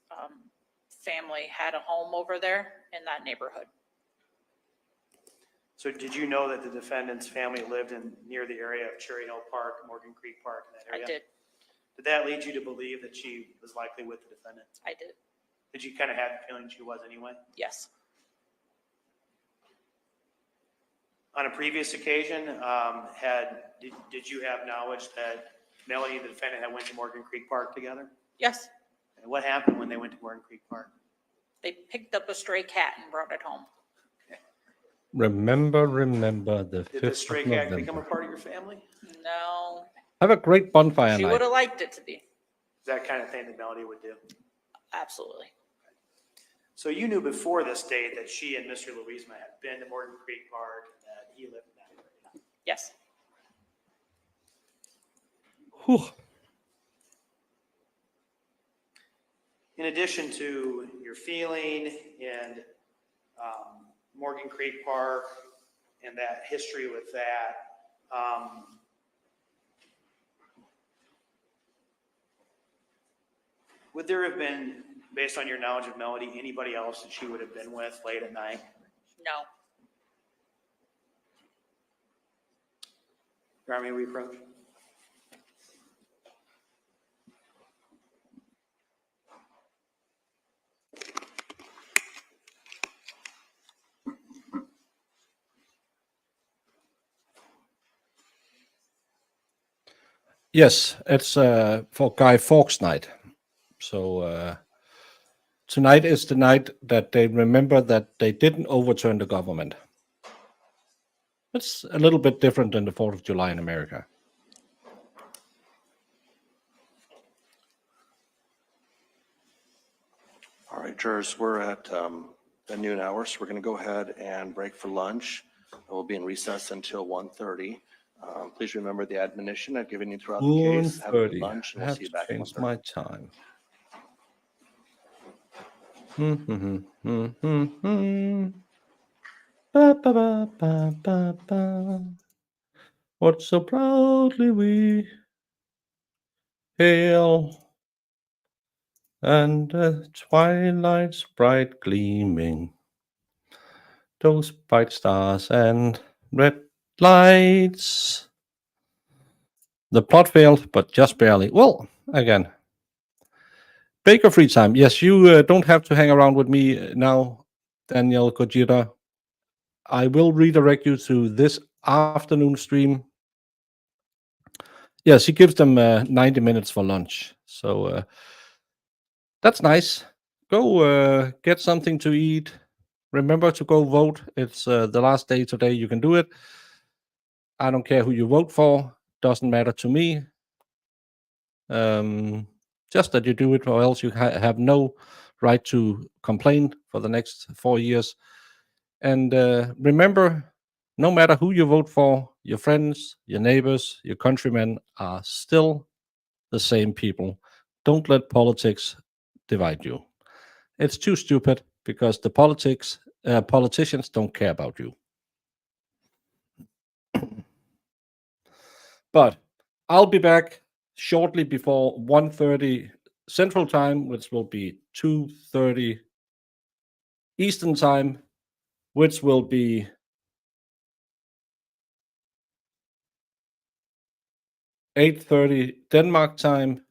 family had a home over there in that neighborhood. So did you know that the defendant's family lived in near the area of Cherry Hill Park, Morgan Creek Park, in that area? I did. Did that lead you to believe that she was likely with the defendant? I did. Did you kind of have the feeling she was anyway? Yes. On a previous occasion, did you have knowledge that Melody and the defendant had went to Morgan Creek Park together? Yes. And what happened when they went to Morgan Creek Park? They picked up a stray cat and brought it home. Remember the Did the 5th stray of cat become a November. part of your family? No. Have a great bonfire She night. would have liked it to be. Is that kind of thing that Melody would do? Absolutely. So you knew before this date that she and Mr. Louisma had been to Morgan Creek Park and that he lived in that area? Yes. Whew. In addition to your feeling and Morgan Creek Park and that history with that, would there have been, based on your knowledge of Melody, anybody else that she would have been with late at night? No. Grant me reapproach. Yes, it's for Guy Fawkes night. So tonight is the night that they remember that they didn't overturn the government. It's a little bit different than the 4th of July in America. All right, jurors, we're at the noon hour, so we're going to go ahead and break for lunch. We'll be in recess until 1:30. Please remember the admonition I've given you throughout the case. Have a good 1:30. lunch, and I we'll have see you to back at change 1:30. my time. Ba, ba, ba, ba, ba, ba. What so proudly we hail, and the twilight's bright gleaming, those bright stars and red lights. The plot failed, but just barely. Well, again, Baker free time. Yes, you don't have to hang around with me now, Daniel Gojira. I will redirect you to this afternoon stream. Yes, he gives them 90 minutes for lunch. So that's nice. Go get something to eat. Remember to go vote. It's the last day today. You can do it. I don't care who you vote for. Doesn't matter to me. Just that you do it, or else you have no right to complain for the next 4 years. And remember, no matter who you vote for, your friends, your neighbors, your countrymen are still the same people. Don't let politics divide you. It's too stupid because the politicians don't care about you. But I'll be back shortly before 1:30 Central Time, which will be 2:30 Eastern Time, which will be 8:30 Denmark time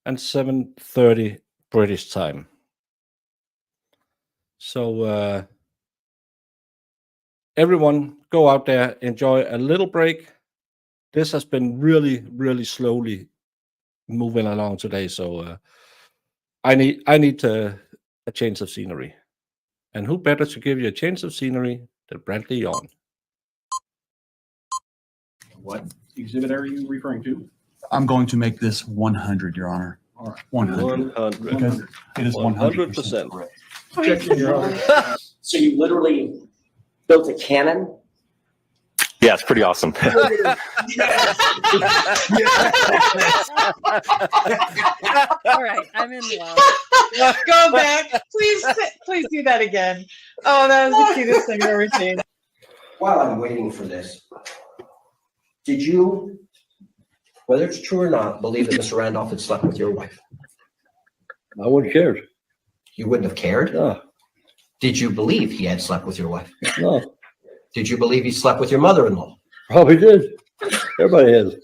and 7:30 British time. So everyone go out there, enjoy a little break. This has been really, really slowly moving along today. So I need a change of scenery. And who better to give you a change of scenery Did Bradley yawn? What exhibit are you referring to? I'm going to make this 100, Your Honor. All right. 100. 100. Because it is 100% 100%. correct. Objection, Your Honor. So you literally built a cannon? Yeah, it's pretty awesome. All right, I'm in love. Go back. Please do that again. Oh, that was the cutest thing I've ever seen. While I'm waiting for this, did you, whether it's true or not, believe that Mr. Randolph had slept with your wife? I wouldn't care. You wouldn't have cared? No, Did you believe he had slept with your wife? no, Did you believe he slept with your mother-in-law? probably did. Everybody has.